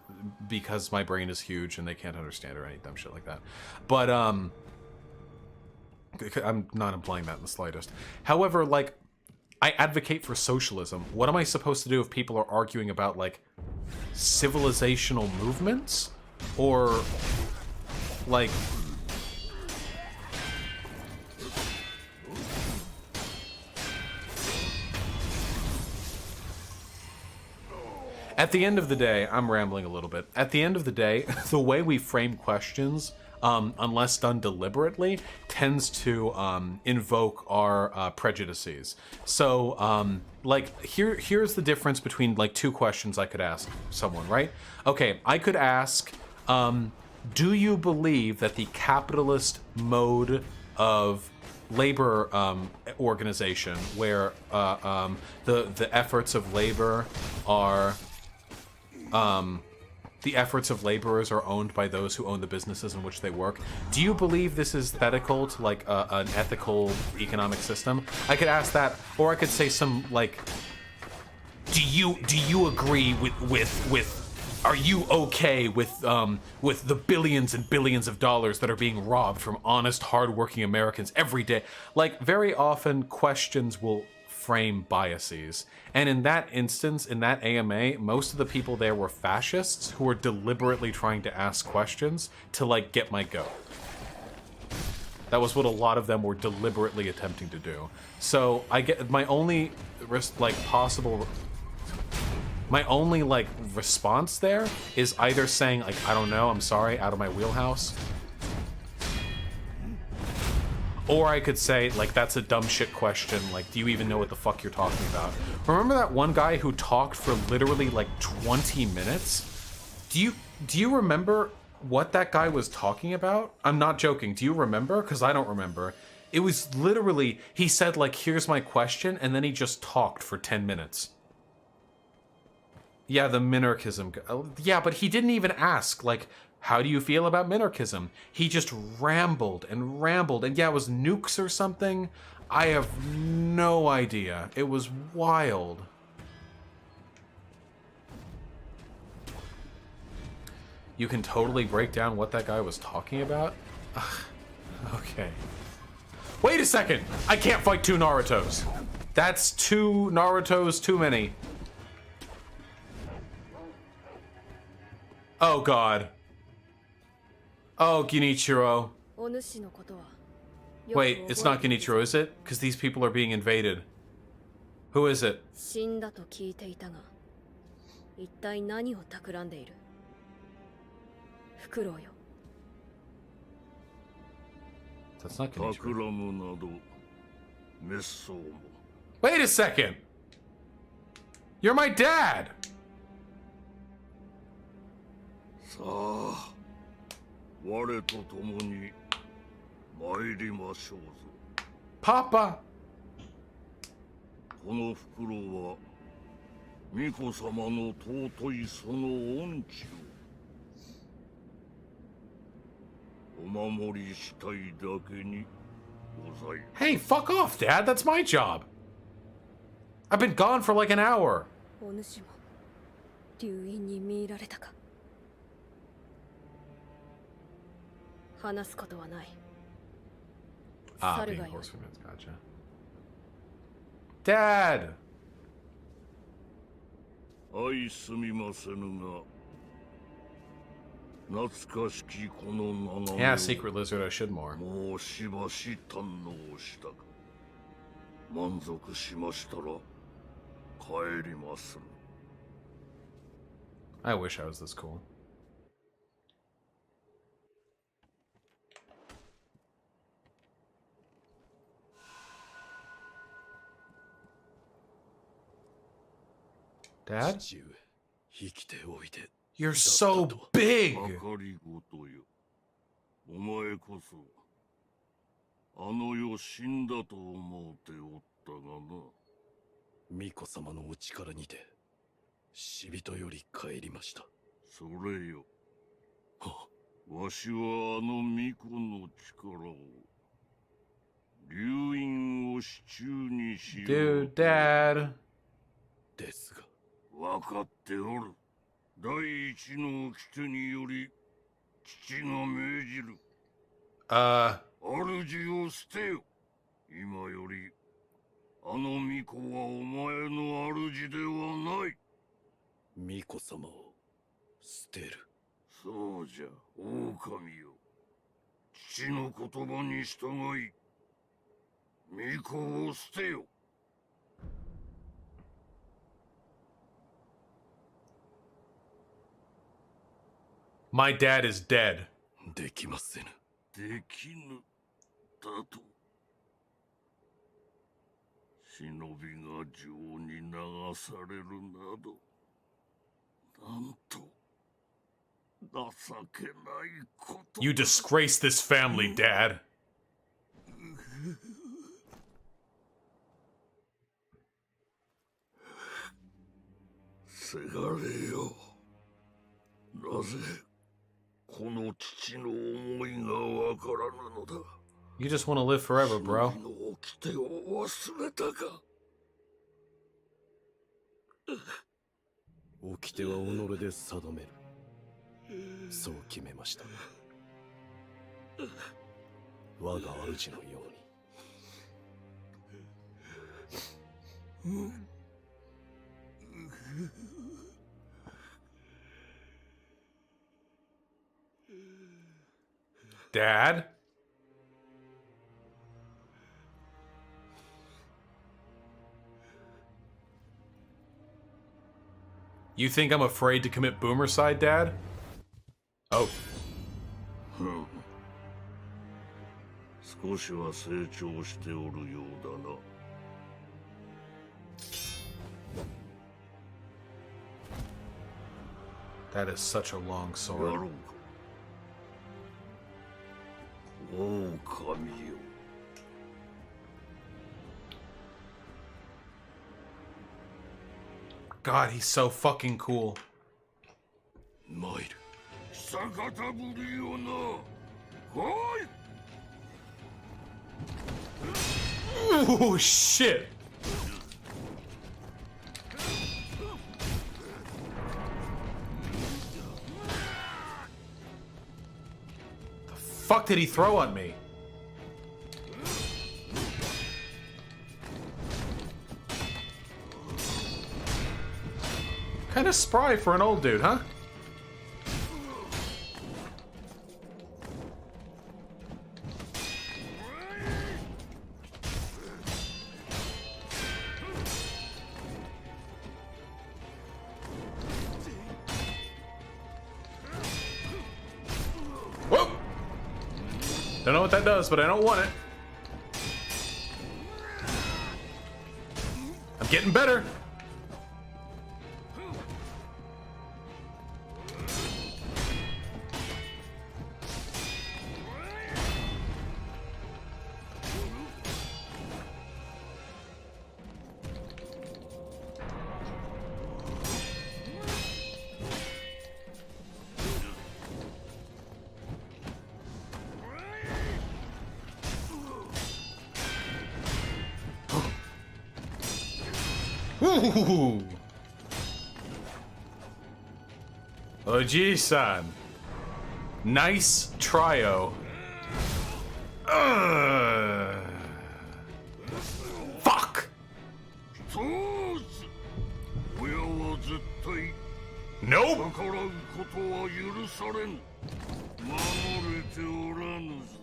because my brain is huge and they can't understand or any dumb shit like that. But, I'm not implying that in the slightest. However, like, I advocate for socialism. What am I supposed to do if people are arguing about, like, civilizational movements? Or, like... At the end of the day, I'm rambling a little bit. At the end of the day, the way we frame questions, unless done deliberately, tends to invoke our prejudices. So, like, here's the difference between, like, two questions I could ask someone, right? Okay, I could ask, do you believe that the capitalist mode of labor organization, where the efforts of labor are... the efforts of laborers are owned by those who own the businesses in which they work. Do you believe this is ethical to, like, an ethical economic system? I could ask that, or I could say some, like, do you agree with are you okay with the billions and billions of dollars that are being robbed from honest, hardworking Americans every day? Like, very often questions will frame biases. And in that instance, in that AMA, most of the people there were fascists who were deliberately trying to ask questions to, like, get my goat. That was what a lot of them were deliberately attempting to do. So I get my only my only response there is either saying like, I don't know, I'm sorry, out of my wheelhouse. Or I could say like, that's a dumb shit question, like, do you even know what the fuck you're talking about? Remember that one guy who talked for literally like 20 minutes? Do you remember what that guy was talking about? I'm not joking. Do you remember? Because I don't remember. It was literally, he said like, here's my question, and then he just talked for 10 minutes. Yeah, the minarchism. Yeah, but he didn't even ask, like, how do you feel about minarchism? He just rambled and rambled, and yeah, it was nukes or something. I have no idea. It was wild. You can totally break down what that guy was talking about? Ugh. Okay. Wait a second! I can't fight 2 Narutos! That's 2 Narutos too many. Oh god. Oh, Genichiro. Wait, it's not Genichiro, is it? Because these people are being invaded. Who is it? That's not Genichiro. Wait a second! You're my dad! Papa! この袋は巫女様の尊いその恩知をお守りしたいだけにございます。 Hey, fuck off, Dad. That's my job. I've been gone for like an hour. お主も流因に見入られたか。話すことはない。 Ah, being close friends, gotcha. Dad! 愛すみませぬが懐かしきこの眺め Yeah, Secret Lizard, I should more. もうしばし堪能したか満足しましたら帰りまする I wish I was this cool. Dad? 父上生きておいて You're so big! まかりごとよお前こそあの世死んだと思うておったがな巫女様のお力にて死人より帰りましたそれよわしはあの巫女の力を流因を手中にしよう Dude, Dad. ですが分かっておる第一の掟により父が命じる主を捨てよ今よりあの巫女はお前の主ではない巫女様を捨てるそうじゃ狼よ父の言葉に従い巫女を捨てよ My dad is dead. できませぬできぬだと忍びが城に流されるなどなんと情けないこと You disgrace this family, Dad. せがれよなぜこの父の思いがわからぬのだ You just want to live forever, bro. の掟を忘れたか掟は己で定めるそう決めました我が主のように Dad? You think I'm afraid to commit boomercide, Dad? Oh. 少しは成長しておるようだな。 That is such a long や sword. ろうか。狼よ。 God, he's so fucking cool. 参る。久方ぶりよな。来い。 Ooh, shit. The fuck did he throw on me? Kind of spry for an old dude, huh? Whoa! Don't know what that does, but I don't want it. I'm getting better. Ooh. Oji-san. Nice trio. Fuck! そうす。親は絶対 Nope! 逆らうことは許されん。守れておらぬぞ。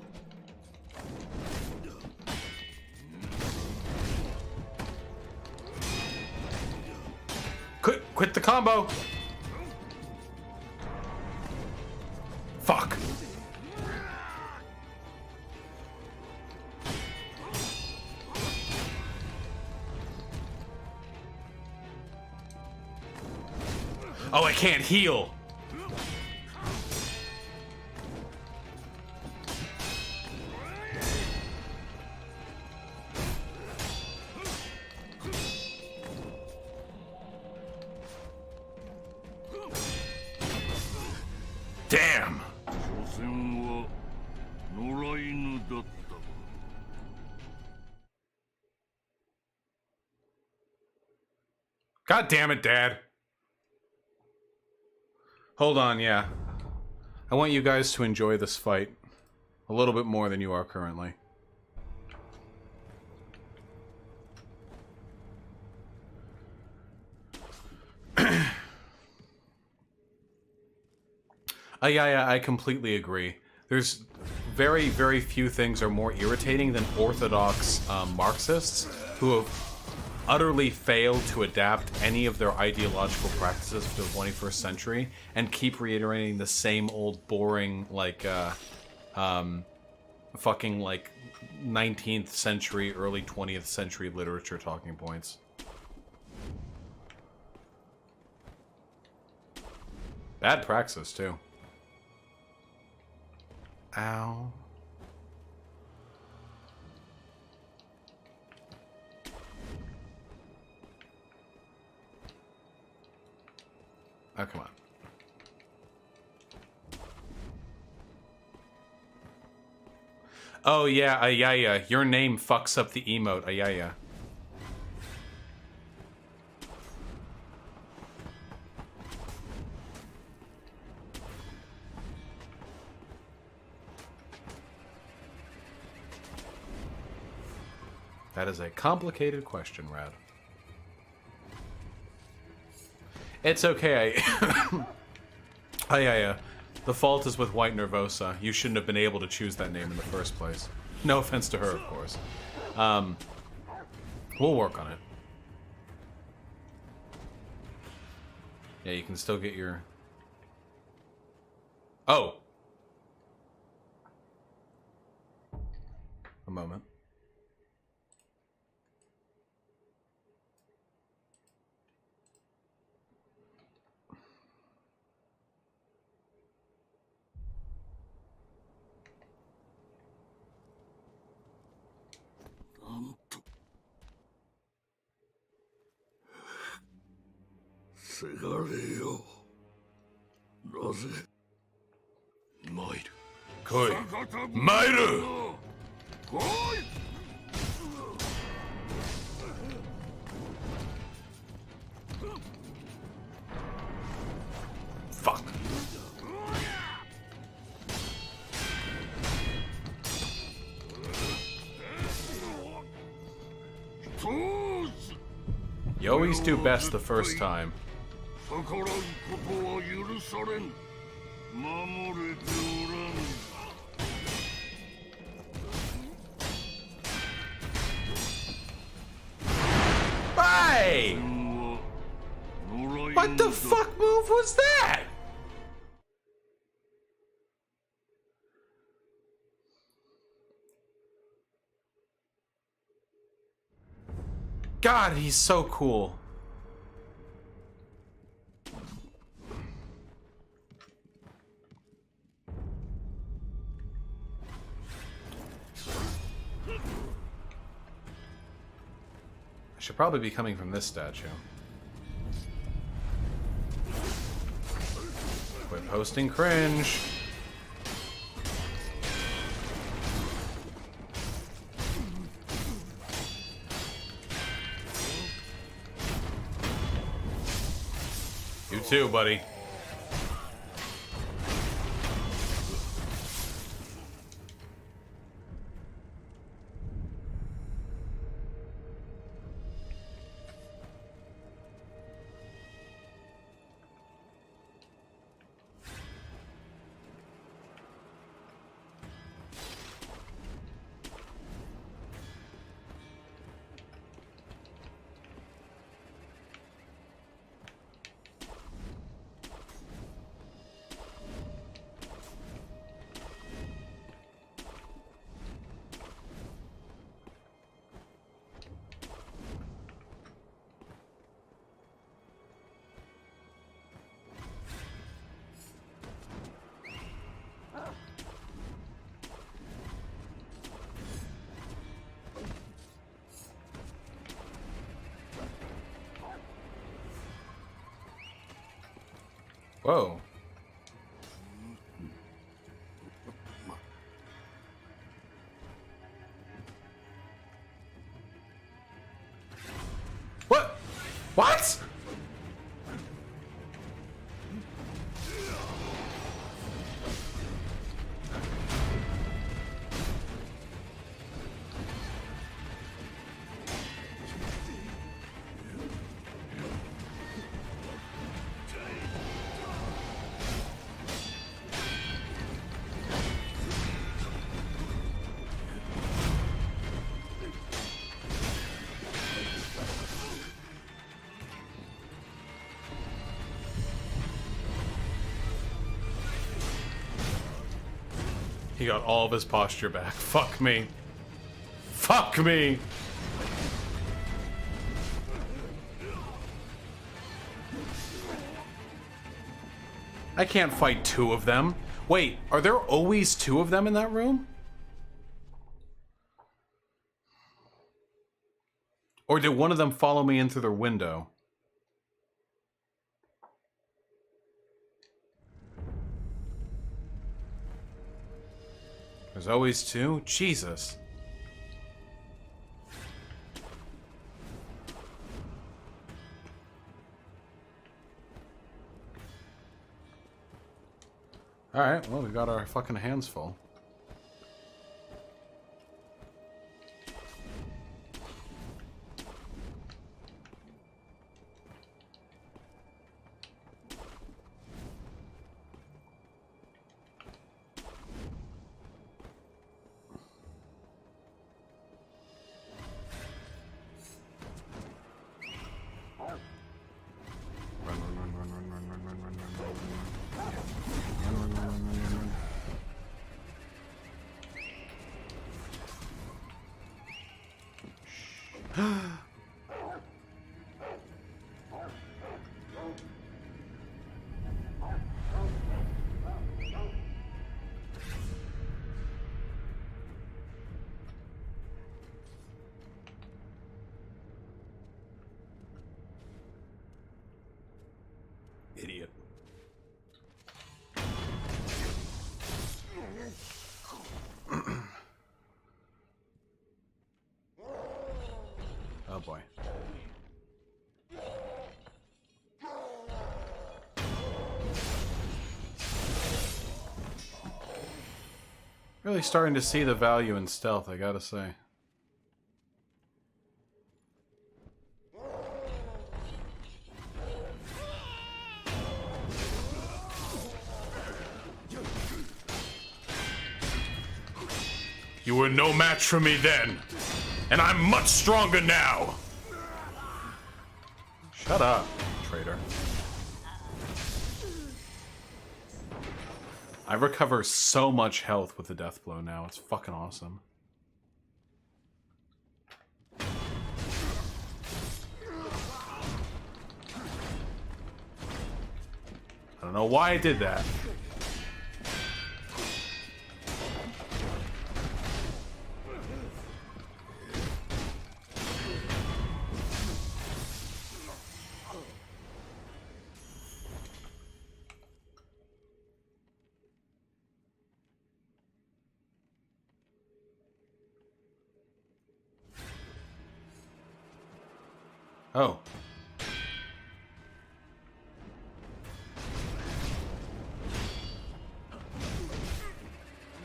Quit the combo! Fuck! Oh, I can't heal! Damn! 所詮は野良犬だった。 God damn it, Dad. Hold on, yeah. I want you guys to enjoy this fight a little bit more than you are currently. Yeah, I completely agree. There's very, very few things are more irritating than orthodox Marxists who have utterly failed to adapt any of their ideological practices to the 21st century and keep reiterating the same old boring, like, fucking, like, 19th century, early 20th century literature talking points. Bad praxis, too. Ow. Oh, come on. Oh, yeah, yeah. Your name fucks up the emote. Yeah. That is a complicated question, Rad. It's okay. The fault is with White Nervosa. You shouldn't have been able to choose that name in the first place. No offense to her, of course. We'll work on it. Yeah, you can still get your... Oh! A moment.せがれよ。なぜ参る。来い。参る。来い。Fuck. You always do best the first time. 逆らうことは許されん。守れておらん。Hey! What the fuck move was that? God, he's so cool. I should probably be coming from this statue. Quit posting cringe. You too, buddy. Whoa. What? What? He got all of his posture back. Fuck me. Fuck me! I can't fight two of them. Wait, are there always two of them in that room? Or did one of them follow me in through their window? There's always two? Jesus. Alright, well, we got our fucking hands full. Idiot. Oh boy. Really starting to see the value in stealth, I gotta say. You were no match for me then, and I'm much stronger now. Shut up, traitor. I recover so much health with the death blow now. It's fucking awesome. I don't know why I did that. Oh.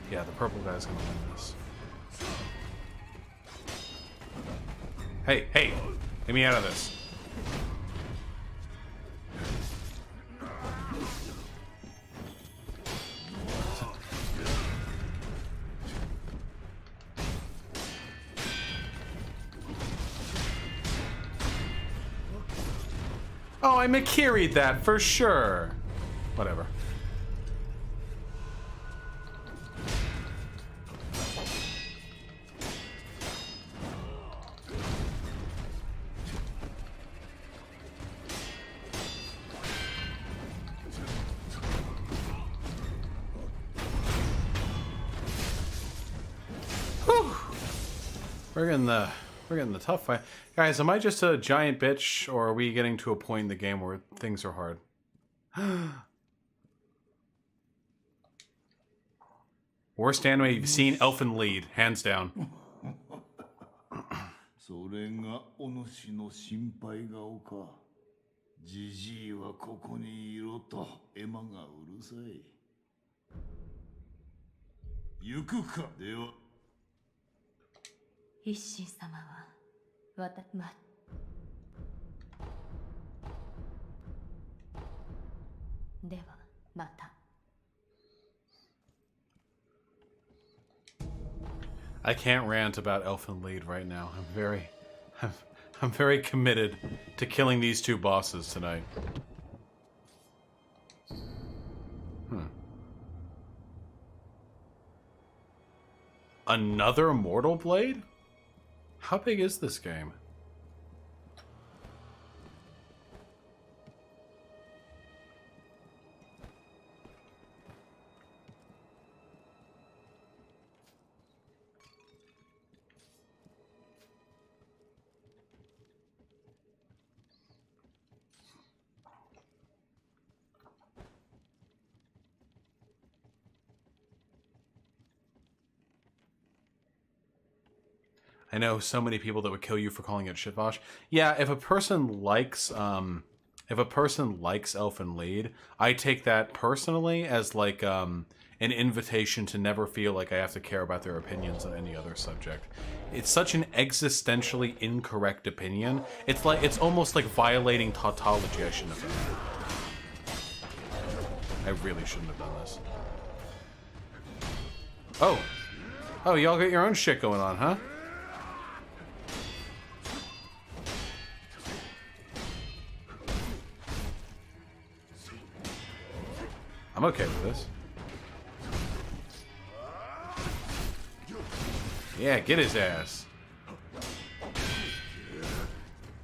Yeah, the purple guy's gonna win this. Hey, hey! Get me out of this. Oh, I McKirried that for sure. Whatever. Whew. We're getting the tough fight. Guys, am I just a giant bitch, or are we getting to a point in the game where things are hard? Worst anime you've seen, Elfen Lied, hands down. それがお主の心配顔か。じじいはここにいろとエマがうるさい。行くか。では。一心様はではまた。I can't rant about Elfen Lied right now. I'm very committed to killing these two bosses tonight. Another Mortal Blade? How big is this game? I know so many people that would kill you for calling it shit Vaush. Yeah, if a person likes Elfen Lied, I take that personally as like an invitation to never feel like I have to care about their opinions on any other subject. It's such an existentially incorrect opinion. It's almost like violating tautology. I shouldn't have done that. I really shouldn't have done this. Oh, y'all got your own shit going on, huh? I'm okay with this. Yeah, get his ass.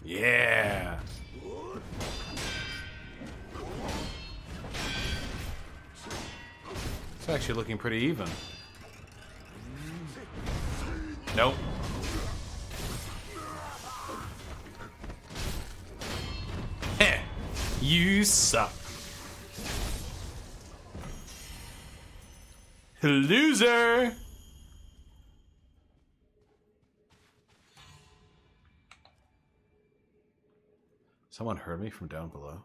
Yeah. It's actually looking pretty even. Nope. Heh. You suck. Loser. Someone heard me from down below.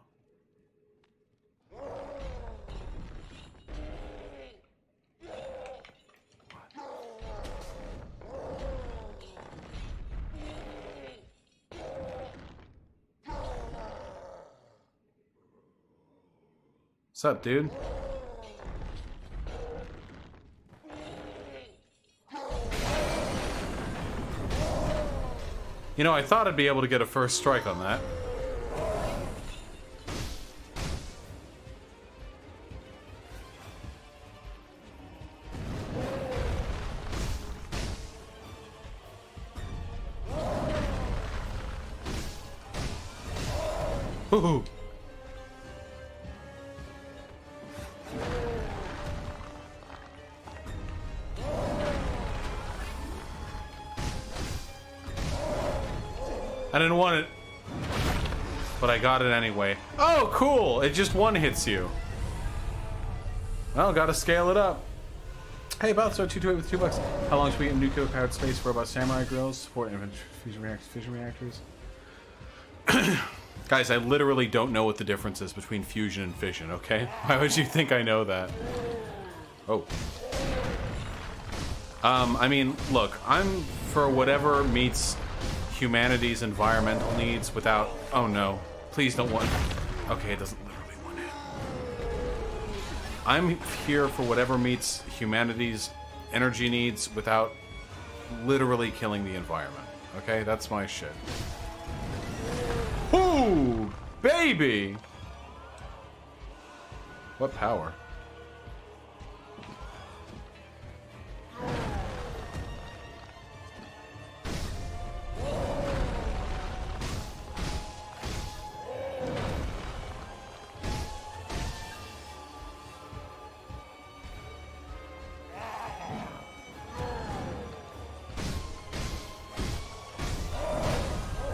What's up, dude? You know, I thought I'd be able to get a first strike on that. Woohoo! I didn't want it, but I got it anyway. Oh, cool! It just one hits you. Well, gotta scale it up. Hey, Balthazar 228 with $2. How long should we get nuclear powered space robot samurai grills? Support infantry fusion reactors. Guys, I literally don't know what the difference is between fusion and fission, okay? Why would you think I know that? Oh. I mean, look, I'm for whatever meets humanity's environmental needs without... Oh no. Please don't want... Okay, it doesn't literally want it. I'm here for whatever meets humanity's energy needs without literally killing the environment. Okay, that's my shit. Ooh, baby! What power?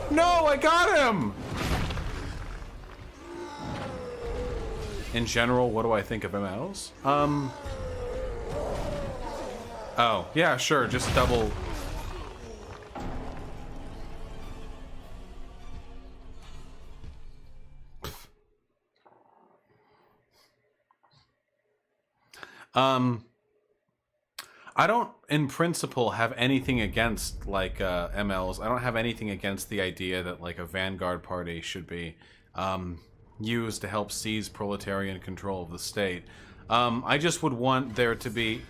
No, I got him! In general, what do I think of MLs? Oh, yeah, sure, just double... I don't, in principle, have anything against, like, MLs. I don't have anything against the idea that, like, a vanguard party should be, used to help seize proletarian control of the state. I just would want there to be...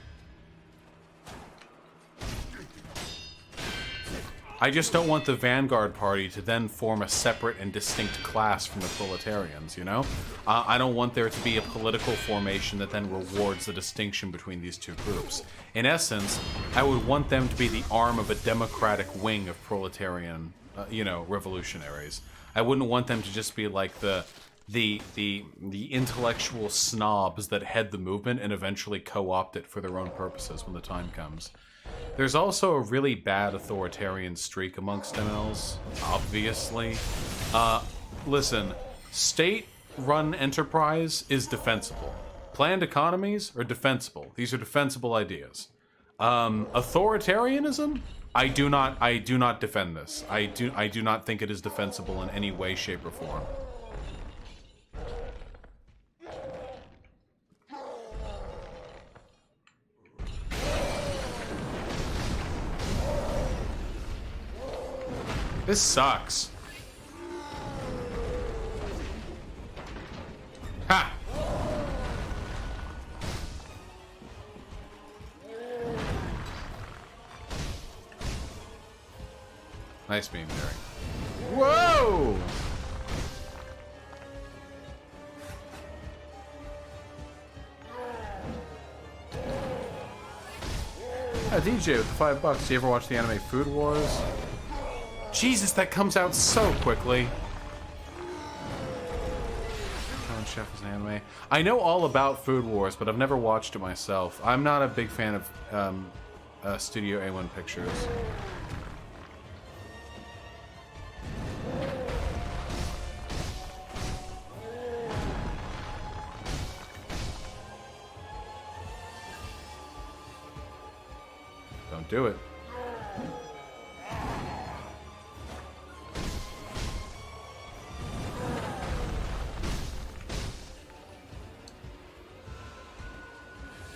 I just don't want the vanguard party to then form a separate and distinct class from the proletarians, you know? I don't want there to be a political formation that then rewards the distinction between these two groups. In essence, I would want them to be the arm of a democratic wing of proletarian, you know, revolutionaries. I wouldn't want them to just be like the intellectual snobs that head the movement and eventually co-opt it for their own purposes when the time comes. There's also a really bad authoritarian streak amongst MLs, obviously. Listen, state-run enterprise is defensible. Planned economies are defensible. These are defensible ideas. Authoritarianism? I do not defend this. I do not think it is defensible in any way, shape, or form. This sucks. Ha! Nice beam, Derek. Whoa! DJ with the $5. Do you ever watch the anime Food Wars? Jesus, that comes out so quickly. Chef is an anime. I know all about Food Wars, but I've never watched it myself. I'm not a big fan of Studio A1 Pictures. Don't do it.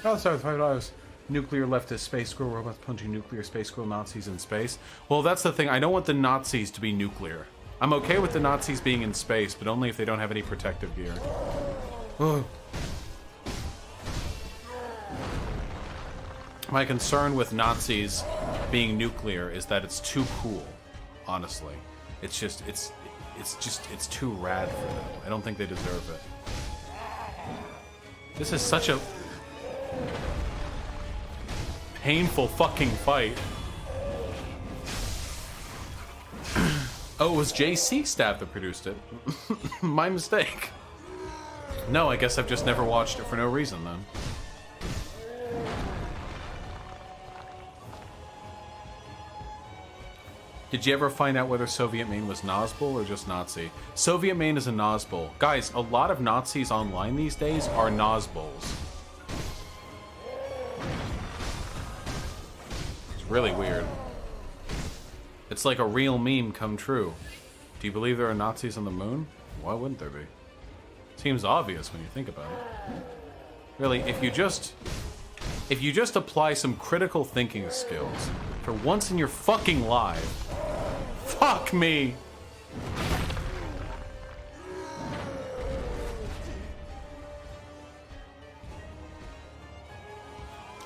Oh, sorry, $5. Nuclear leftist space squirrel robots punching nuclear space squirrel Nazis in space. Well, that's the thing. I don't want the Nazis to be nuclear. I'm okay with the Nazis being in space, but only if they don't have any protective gear. Ugh. My concern with Nazis being nuclear is that it's too cool, honestly. It's too rad for them. I don't think they deserve it. This is such a painful fucking fight. Oh, it was JC Stab that produced it. My mistake. No, I guess I've just never watched it for no reason then. Did you ever find out whether Soviet Main was Nazbol or just Nazi? Soviet Main is a Nazbol. Guys, a lot of Nazis online these days are Nazbols. Really weird. It's like a real meme come true. Do you believe there are Nazis on the moon? Why wouldn't there be? Seems obvious when you think about it. Really, if you just apply some critical thinking skills for once in your fucking life. Fuck me!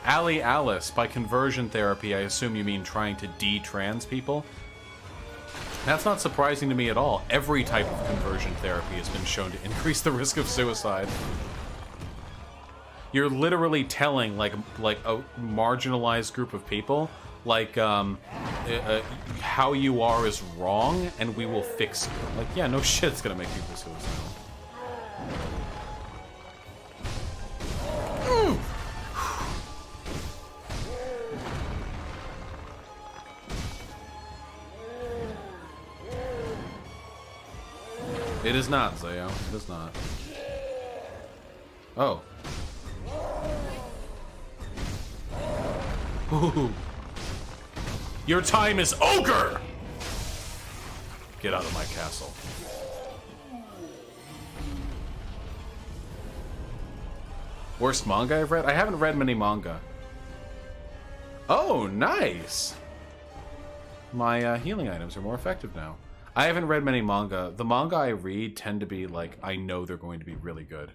Ali Alice, by conversion therapy, I assume you mean trying to de-trans people? That's not surprising to me at all. Every type of conversion therapy has been shown to increase the risk of suicide. You're literally telling, like a marginalized group of people, like, how you are is wrong, and we will fix you. Like, yeah, no shit, it's gonna make people suicidal. It is not, Zayo. It is not. Oh. Ooh. Your time is ogre! Get out of my castle. Worst manga I've read? I haven't read many manga. Oh, nice! My healing items are more effective now. I haven't read many manga. The manga I read tend to be like, I know they're going to be really good.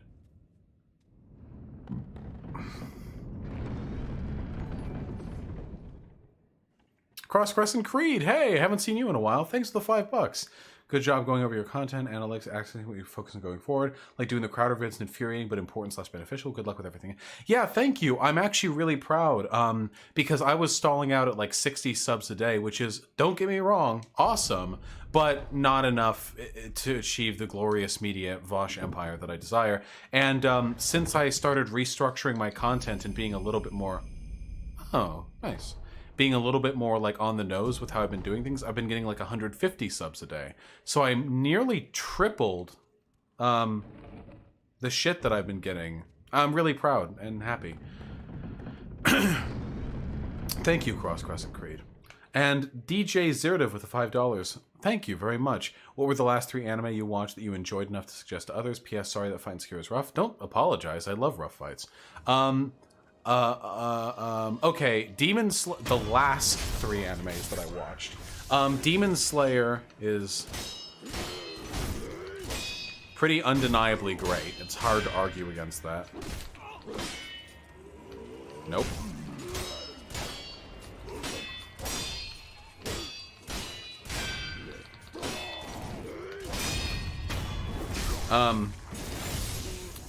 Cross Crescent Creed, hey, haven't seen you in a while. Thanks for the $5. Good job going over your content, analytics, accessing what you focus on going forward. Like doing the Crowder vids, infuriating but important / beneficial. Good luck with everything. Yeah, thank you. I'm actually really proud because I was stalling out at like 60 subs a day, which is, don't get me wrong, awesome, but not enough to achieve the glorious media Vaush empire that I desire. And since I started restructuring my content and being a little bit more... Oh, nice. Being a little bit more like on the nose with how I've been doing things, I've been getting like 150 subs a day. So I nearly tripled the shit that I've been getting. I'm really proud and happy. Thank you, Cross Crescent Creed. And DJ Zirdiv with the $5. Thank you very much. What were the last 3 anime you watched that you enjoyed enough to suggest to others? P.S. Sorry that fighting Sekiro is rough. Don't apologize. I love rough fights. Okay, the last 3 animes that I watched. Demon Slayer is pretty undeniably great. It's hard to argue against that. Nope.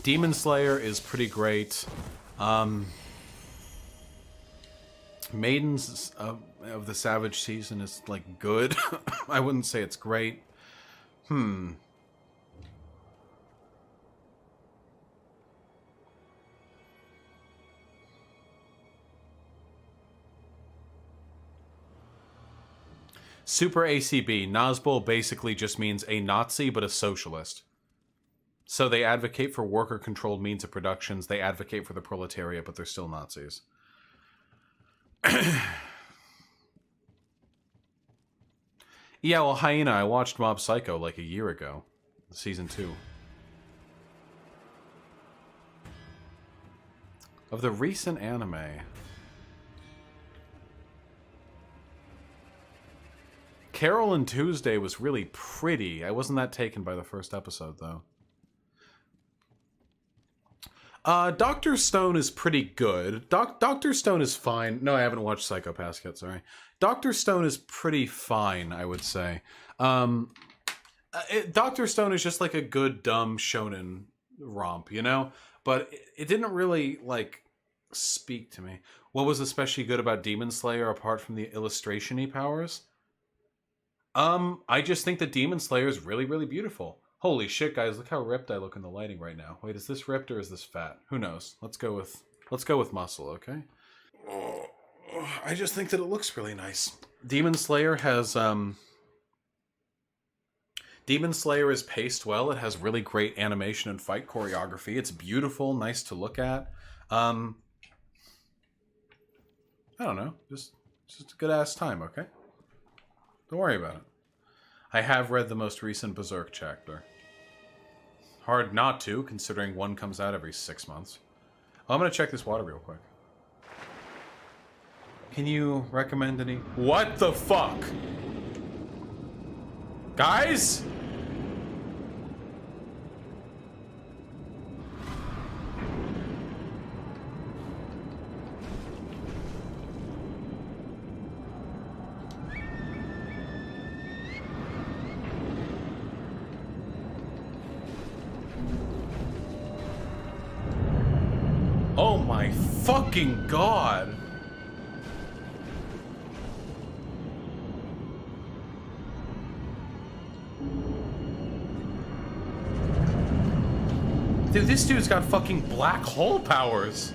Demon Slayer is pretty great. Maidens of the Savage Season is, like, good. I wouldn't say it's great. Super ACB. Nazbol basically just means a Nazi, but a socialist. So they advocate for worker-controlled means of productions. They advocate for the proletariat, but they're still Nazis. Yeah, well, Hyena, I watched Mob Psycho like a year ago. Season 2. Of the recent anime... Carol and Tuesday was really pretty. I wasn't that taken by the first episode, though. Dr. Stone is pretty good. Dr. Stone is fine. No, I haven't watched Psycho-Pass yet, sorry. Dr. Stone is pretty fine, I would say. Dr. Stone is just like a good, dumb shonen romp, you know? But it didn't really, like, speak to me. What was especially good about Demon Slayer, apart from the illustration-y powers? I just think that Demon Slayer is really, really beautiful. Holy shit, guys, look how ripped I look in the lighting right now. Wait, is this ripped or is this fat? Who knows? Let's go with muscle, okay? Oh, I just think that it looks really nice. Demon Slayer has, Demon Slayer is paced well. It has really great animation and fight choreography. It's beautiful, nice to look at. I don't know. Just a good-ass time, okay? Don't worry about it. I have read the most recent Berserk chapter. Hard not to, considering one comes out every 6 months. Oh, I'm gonna check this water real quick. Can you recommend any... What the fuck? Guys? Oh my fucking god! Dude, this dude's got fucking black hole powers.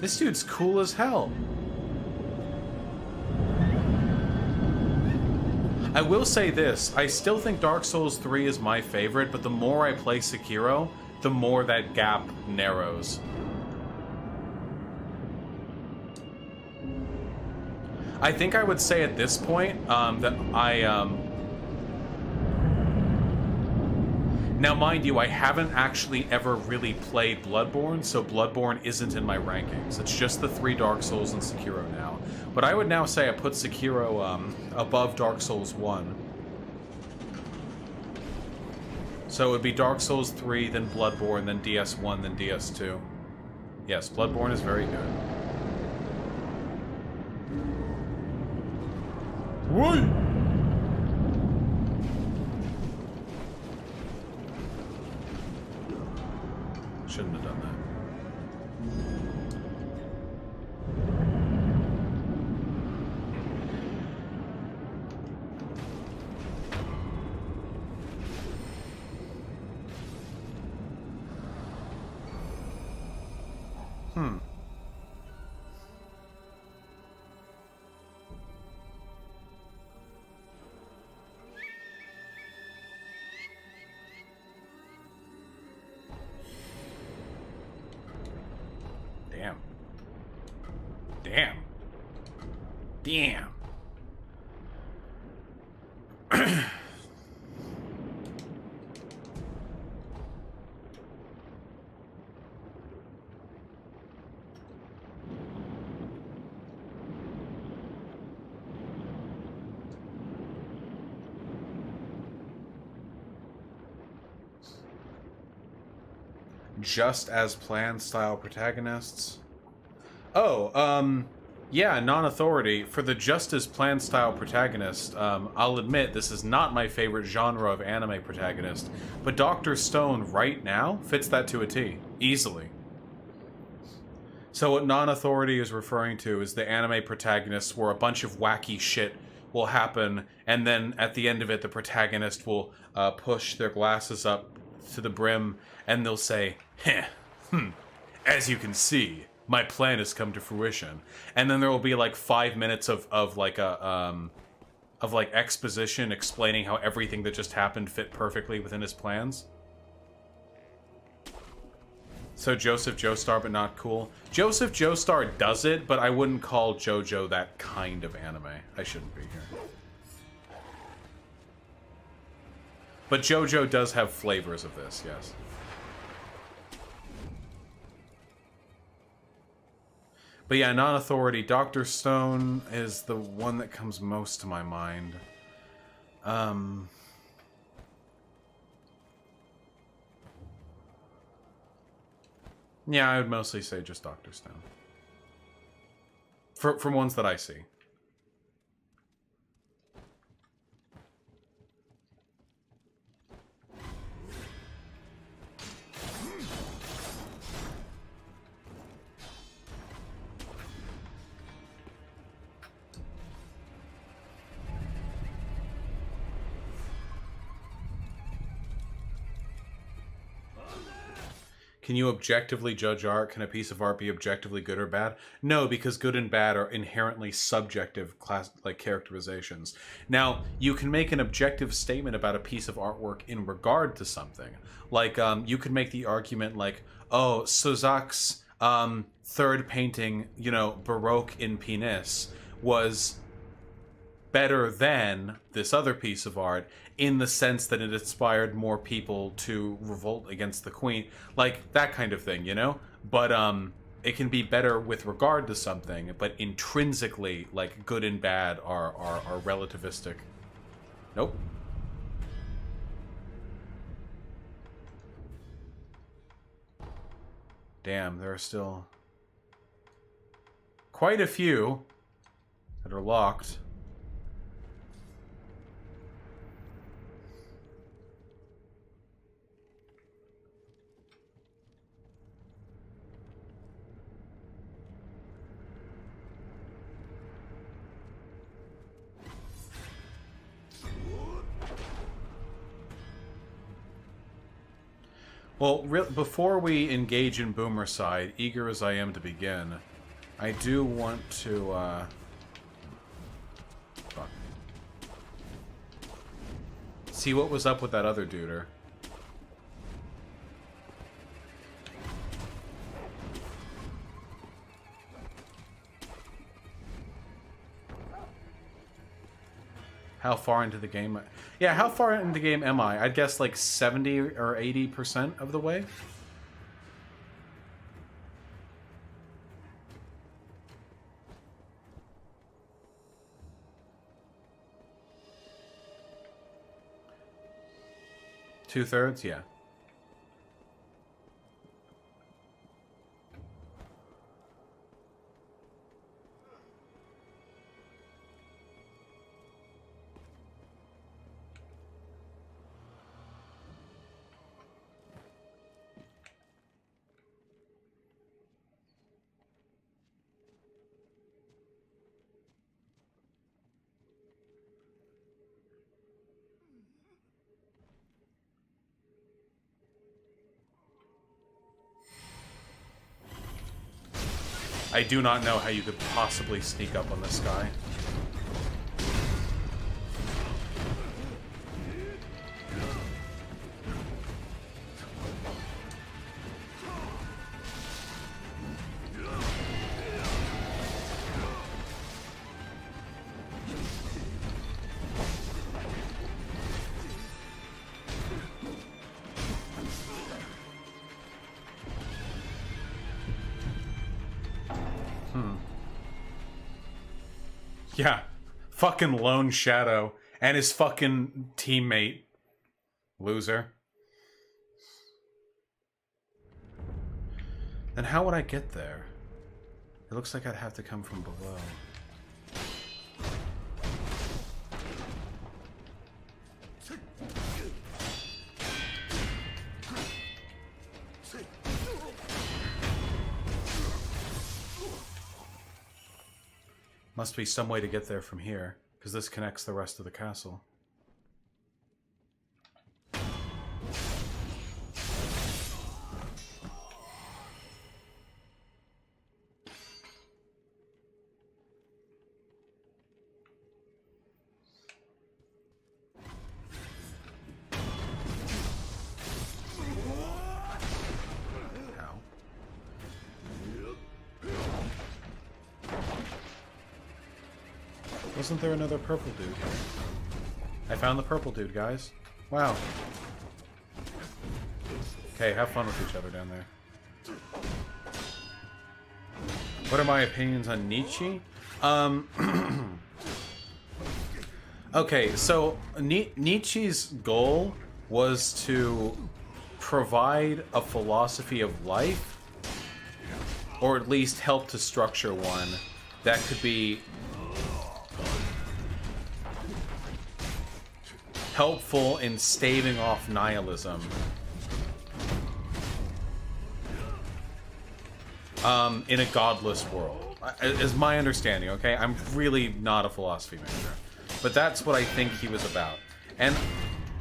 This dude's cool as hell. I will say this, I still think Dark Souls 3 is my favorite, but the more I play Sekiro, the more that gap narrows. I think I would say at this point that now, mind you, I haven't actually ever really played Bloodborne, so Bloodborne isn't in my rankings. It's just the 3 Dark Souls and Sekiro now. But I would now say I put Sekiro above Dark Souls 1. So it would be Dark Souls 3, then Bloodborne, then DS1, then DS2. Yes, Bloodborne is very good. What? Shouldn't have done that. Damn. Damn. Damn. Just as planned style protagonists. Oh, yeah, non-authority. For the just as planned style protagonist, I'll admit this is not my favorite genre of anime protagonist, but Dr. Stone right now fits that to a T. Easily. So what non-authority is referring to is the anime protagonists where a bunch of wacky shit will happen, and then at the end of it, the protagonist will push their glasses up to the brim, and they'll say, "Heh, as you can see, my plan has come to fruition." And then there will be like 5 minutes of exposition explaining how everything that just happened fit perfectly within his plans. So Joseph Joestar, but not cool. Joseph Joestar does it, but I wouldn't call JoJo that kind of anime. I shouldn't be here. But JoJo does have flavors of this, yes. But yeah, non-authority. Dr. Stone is the one that comes most to my mind. Yeah, I would mostly say just Dr. Stone. From ones that I see. Can you objectively judge art? Can a piece of art be objectively good or bad? No, because good and bad are inherently subjective characterizations. Now, you can make an objective statement about a piece of artwork in regard to something. Like, you could make the argument like, oh, Sozak's third painting, you know, Baroque in Penis, was better than this other piece of art in the sense that it inspired more people to revolt against the queen, like that kind of thing, you know? But it can be better with regard to something, but intrinsically, like, good and bad are relativistic. Nope. Damn, there are still quite a few that are locked. Well, before we engage in Boomer side, eager as I am to begin, I do want to, see what was up with that other duder. How far into the game? Yeah, how far into the game am I? I'd guess like 70 or 80% of the way. Two-thirds? Yeah. I do not know how you could possibly sneak up on this guy. Yeah, fucking Lone Shadow and his fucking teammate. Loser. Then how would I get there? It looks like I'd have to come from below. Must be some way to get there from here, because this connects the rest of the castle. Wasn't there another purple dude here? I found the purple dude, guys. Wow. Okay, have fun with each other down there. What are my opinions on Nietzsche? Okay, so Nietzsche's goal was to provide a philosophy of life, or at least help to structure one that could be helpful in staving off nihilism. In a godless world, is my understanding, okay? I'm really not a philosophy major. But that's what I think he was about. And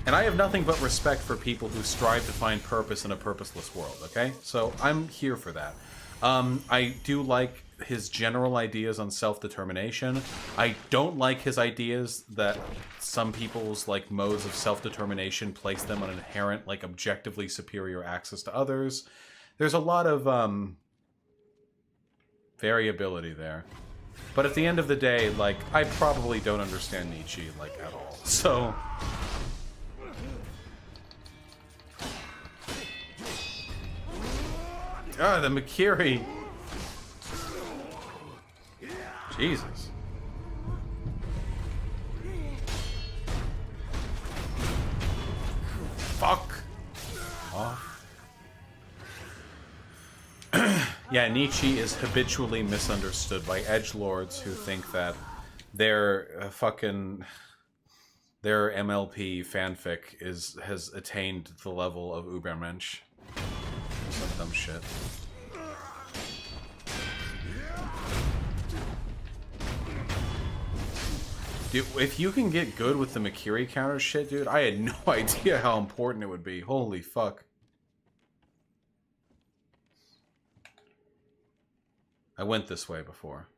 I have nothing but respect for people who strive to find purpose in a purposeless world, okay? So I'm here for that. I do like his general ideas on self-determination. I don't like his ideas that some people's like modes of self-determination place them on an inherent, like, objectively superior access to others. There's a lot of variability there. But at the end of the day, like, I probably don't understand Nietzsche, like, at all. So ah, the Makiri. Jesus. Fuck off. Yeah, Nietzsche is habitually misunderstood by edgelords who think that their their MLP fanfic has attained the level of Ubermensch. Some dumb shit. Dude, if you can get good with the Makiri counter shit, dude, I had no idea how important it would be. Holy fuck. I went this way before.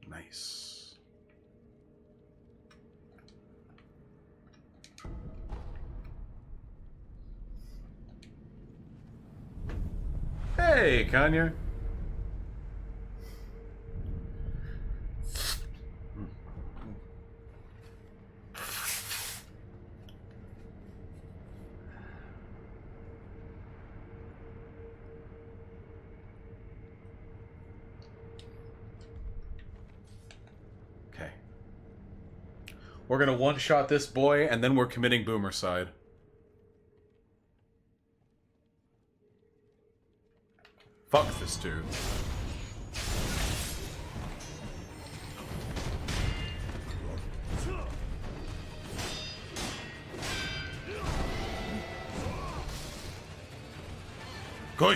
Nice. Hey, Kanye. We're gonna one-shot this boy, and then we're committing boomercide. Fuck this dude. Go!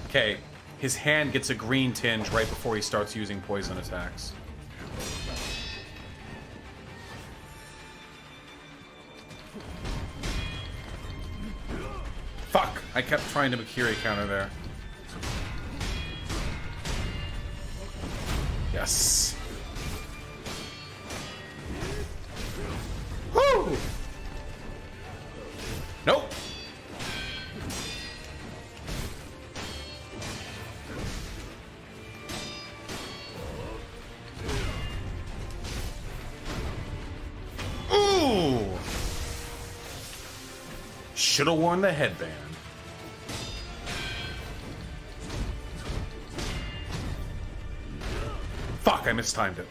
Okay, his hand gets a green tinge right before he starts using poison attacks. Fuck! I kept trying to Makiri counter there. Yes. Woo! Nope. Ooh! Should've worn the headband. Fuck, I mistimed it.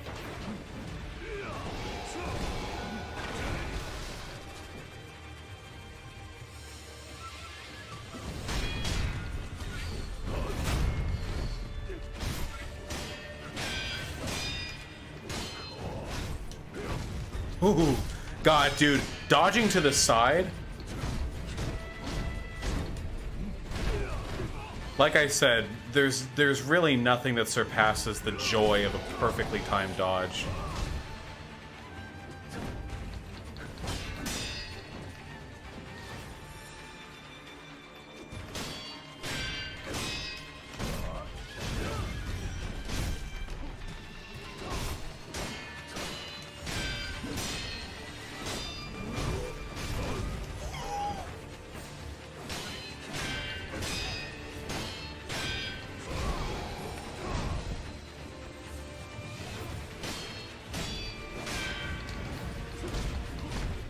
Ooh, God, dude, dodging to the side. Like I said, there's really nothing that surpasses the joy of a perfectly timed dodge.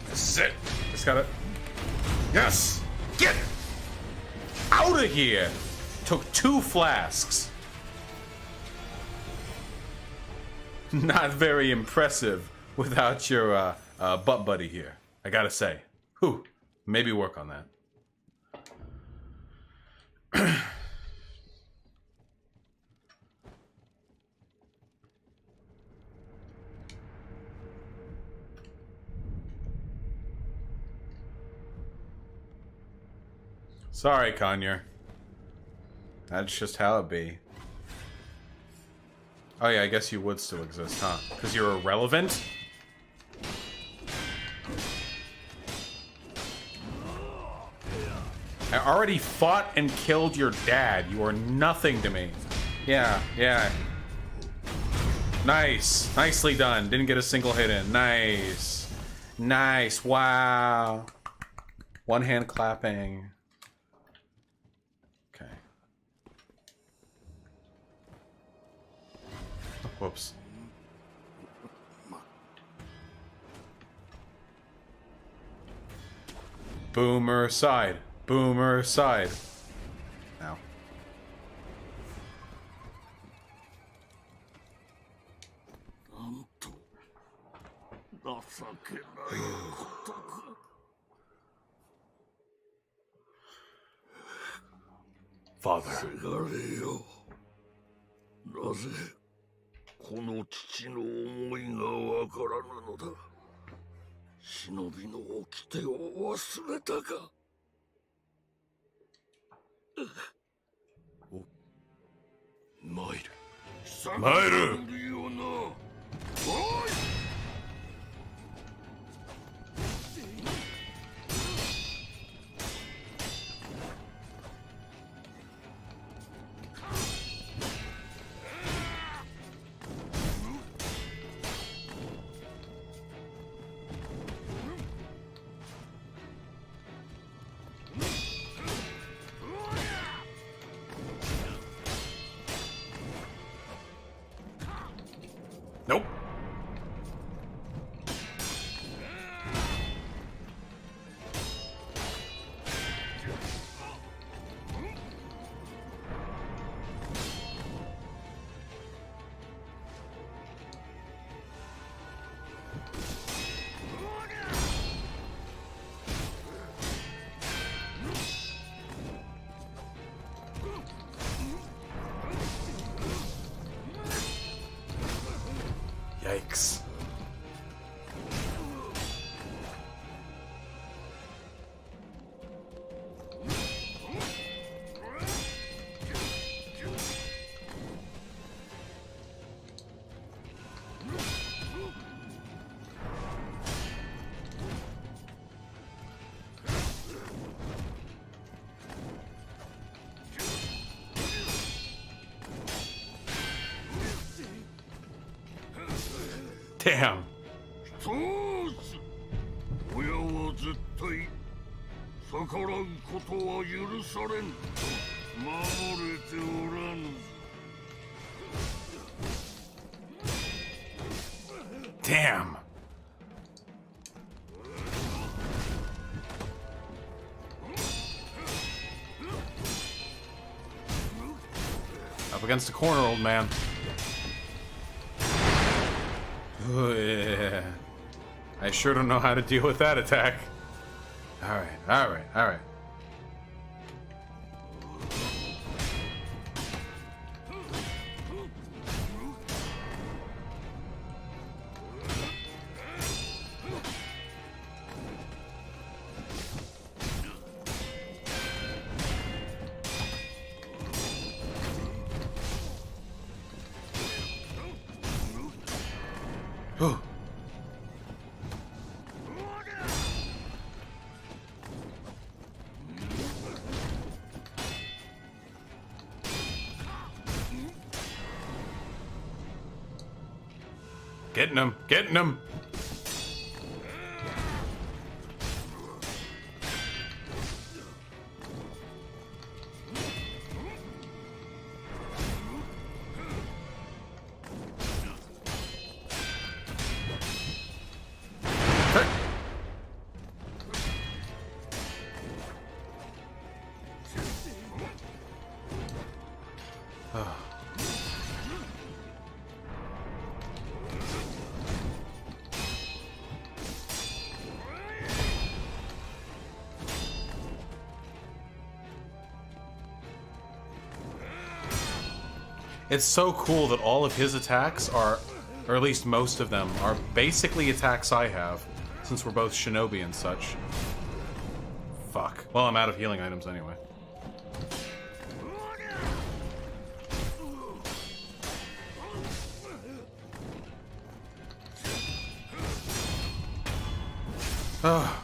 This is it. Just gotta... Yes! Get out of here! Took 2 flasks. Not very impressive without your butt buddy here, I gotta say. Whew. Maybe work on that. Sorry, Conyer. That's just how it be. Oh yeah, I guess you would still exist, huh? Because you're irrelevant? I already fought and killed your dad. You are nothing to me. Yeah, yeah. Nice. Nicely done. Didn't get a single hit in. Nice. Nice. Wow. One hand clapping. Okay. Oh, whoops. Boomer side. Boomer side. Now. Father. なぜこの父の思いがわからぬのだ。忍びの掟を忘れたか。参る。参るよな。おい。Nope. Yikes. Damn. 親は絶対逆らうことは許されん。守れておらぬ。Damn. Up against the corner, old man. Oh, yeah. I sure don't know how to deal with that attack. Alright, alright, alright. Getting him! Getting him! It's so cool that all of his attacks are, or at least most of them, are basically attacks I have, since we're both shinobi and such. Fuck. Well, I'm out of healing items anyway. Ugh.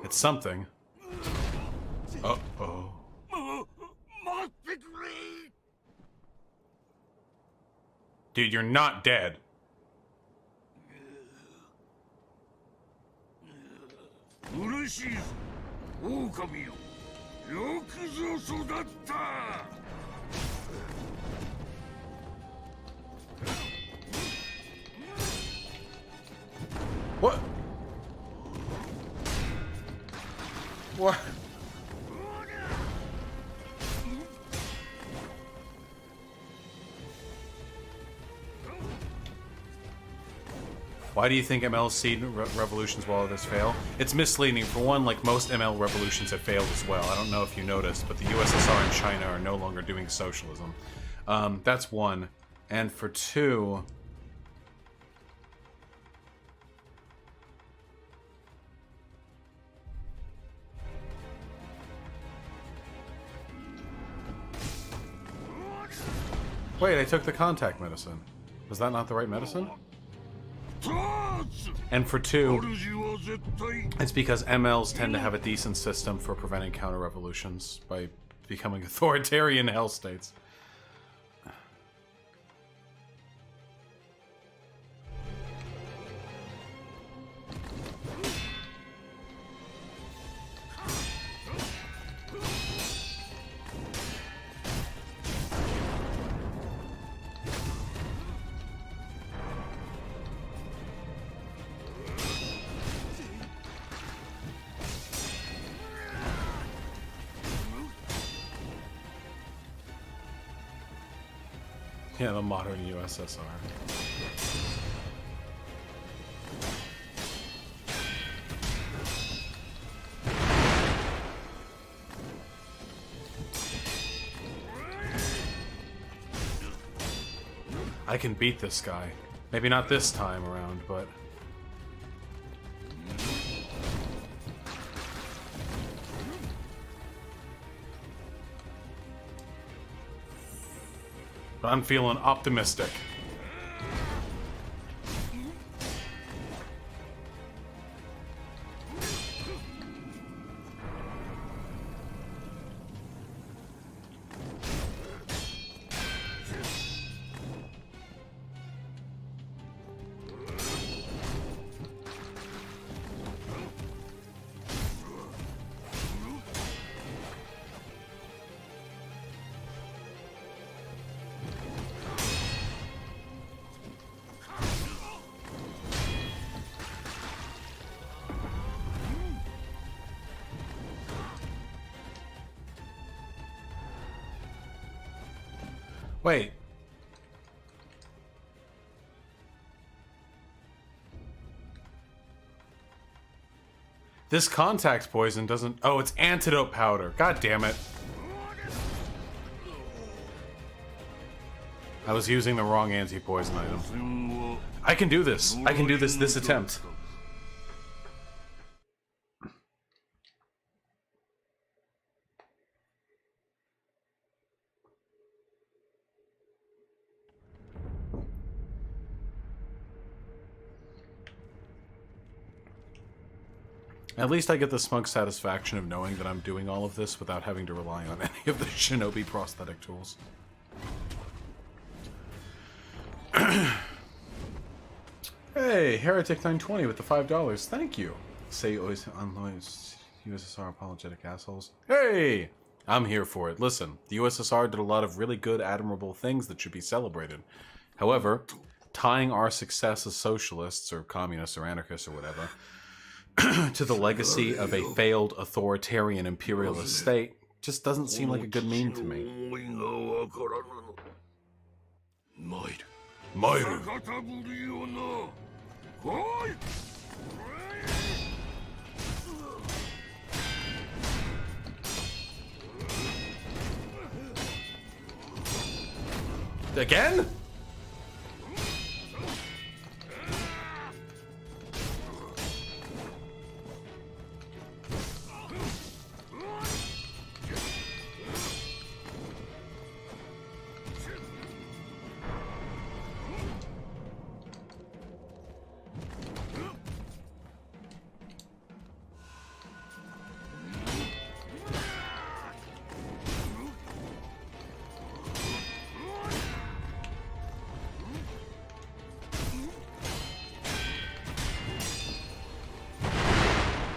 It's something. Uh-oh. Dude, you're not dead. What? What? Why do you think ML's seed revolutions while others fail? It's misleading. For one, like most ML revolutions have failed as well. I don't know if you noticed, but the USSR and China are no longer doing socialism. That's one. And for two... Wait, I took the contact medicine. Was that not the right medicine? And for two, it's because MLs tend to have a decent system for preventing counter-revolutions by becoming authoritarian hell states. Yeah, the modern USSR. I can beat this guy. Maybe not this time around, but... I'm feeling optimistic. Wait. This contact poison doesn't... Oh, it's antidote powder. God damn it. I was using the wrong anti-poison item. I can do this. I can do this attempt. At least I get the smug satisfaction of knowing that I'm doing all of this without having to rely on any of the shinobi prosthetic tools. Hey, Heretic920 with the $5. Thank you. Say always unloyal USSR apologetic assholes. Hey! I'm here for it. Listen, the USSR did a lot of really good, admirable things that should be celebrated. However, tying our success as socialists or communists or anarchists or whatever to the legacy of a failed authoritarian imperialist state just doesn't seem like a good meme to me. Mairu. Again?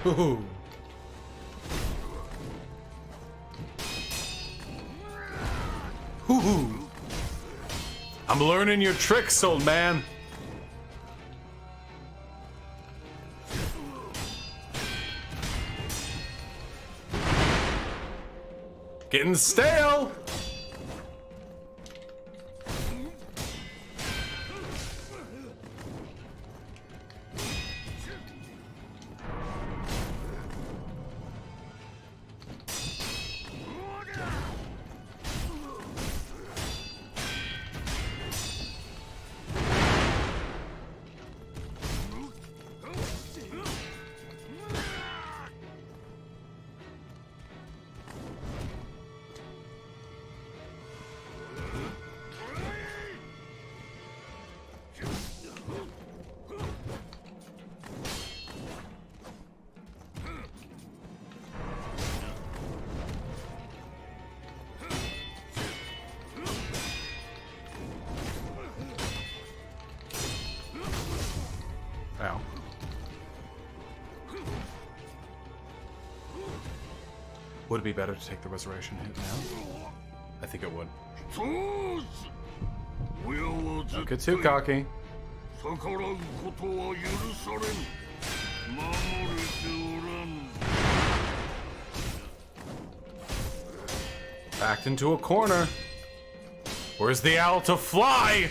Ooh. Ooh. I'm learning your tricks, old man. Getting stale. Ow. Would it be better to take the resurrection hit now? I think it would. Don't get too cocky. Backed into a corner. Where's the owl to fly?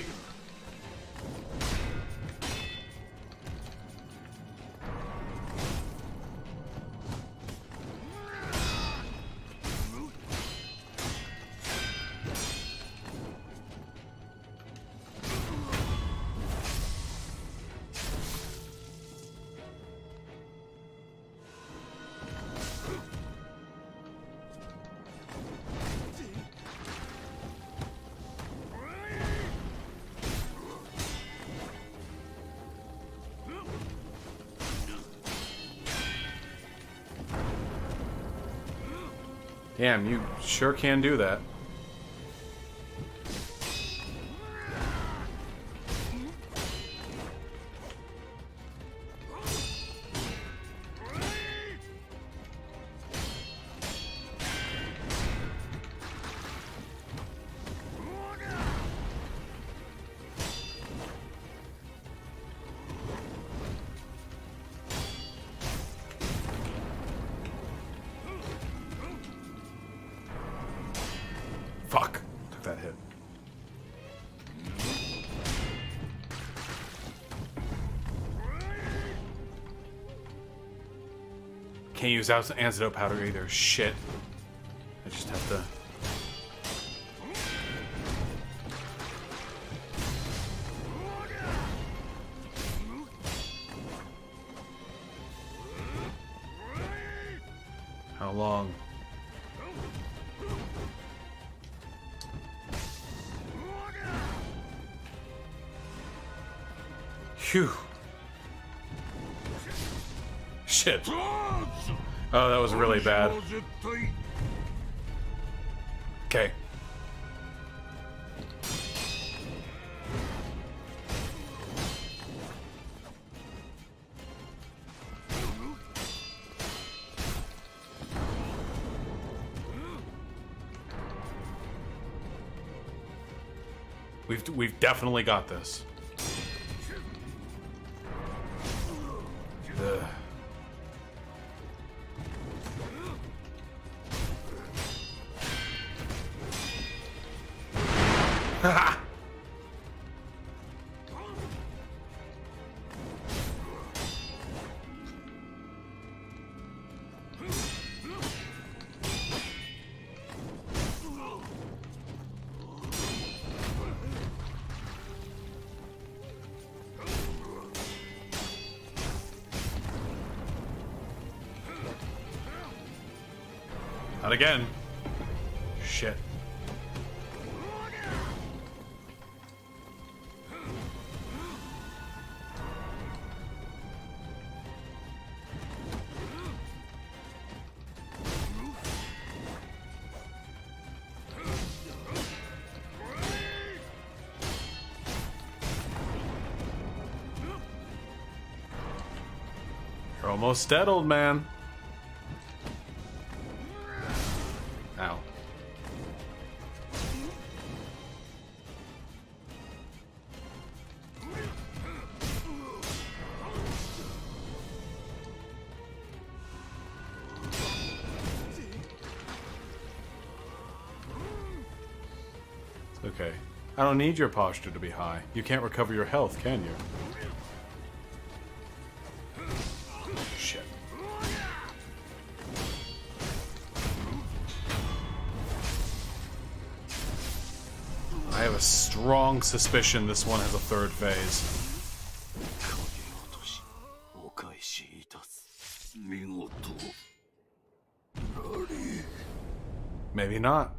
Damn, you sure can do that. Fuck. Took that hit. Can't use antidote powder either. Shit. I just have to... How long? Phew. shit. Oh, that was really bad. Okay. We've definitely got this. Ugh. Haha. Not again. Shit. You're almost dead, old man. Ow. It's okay. I don't need your posture to be high. You can't recover your health, can you? Shit. I have a strong suspicion this one has a third phase. Maybe not.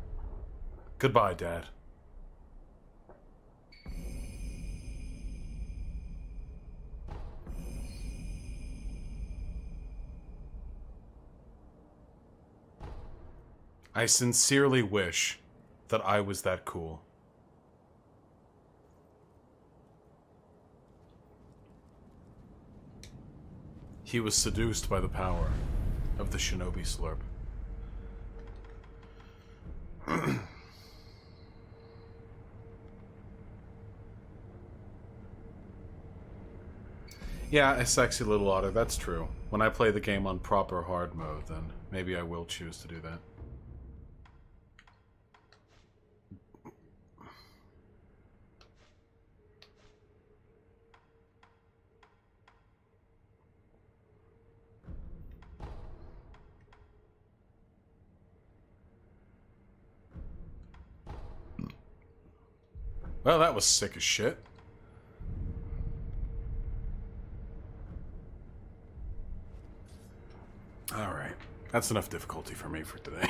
Goodbye, Dad. I sincerely wish that I was that cool. He was seduced by the power of the shinobi slurp. Yeah, a sexy little otter, that's true. When I play the game on proper hard mode, then maybe I will choose to do that. Well, that was sick as shit. Alright. That's enough difficulty for me for today.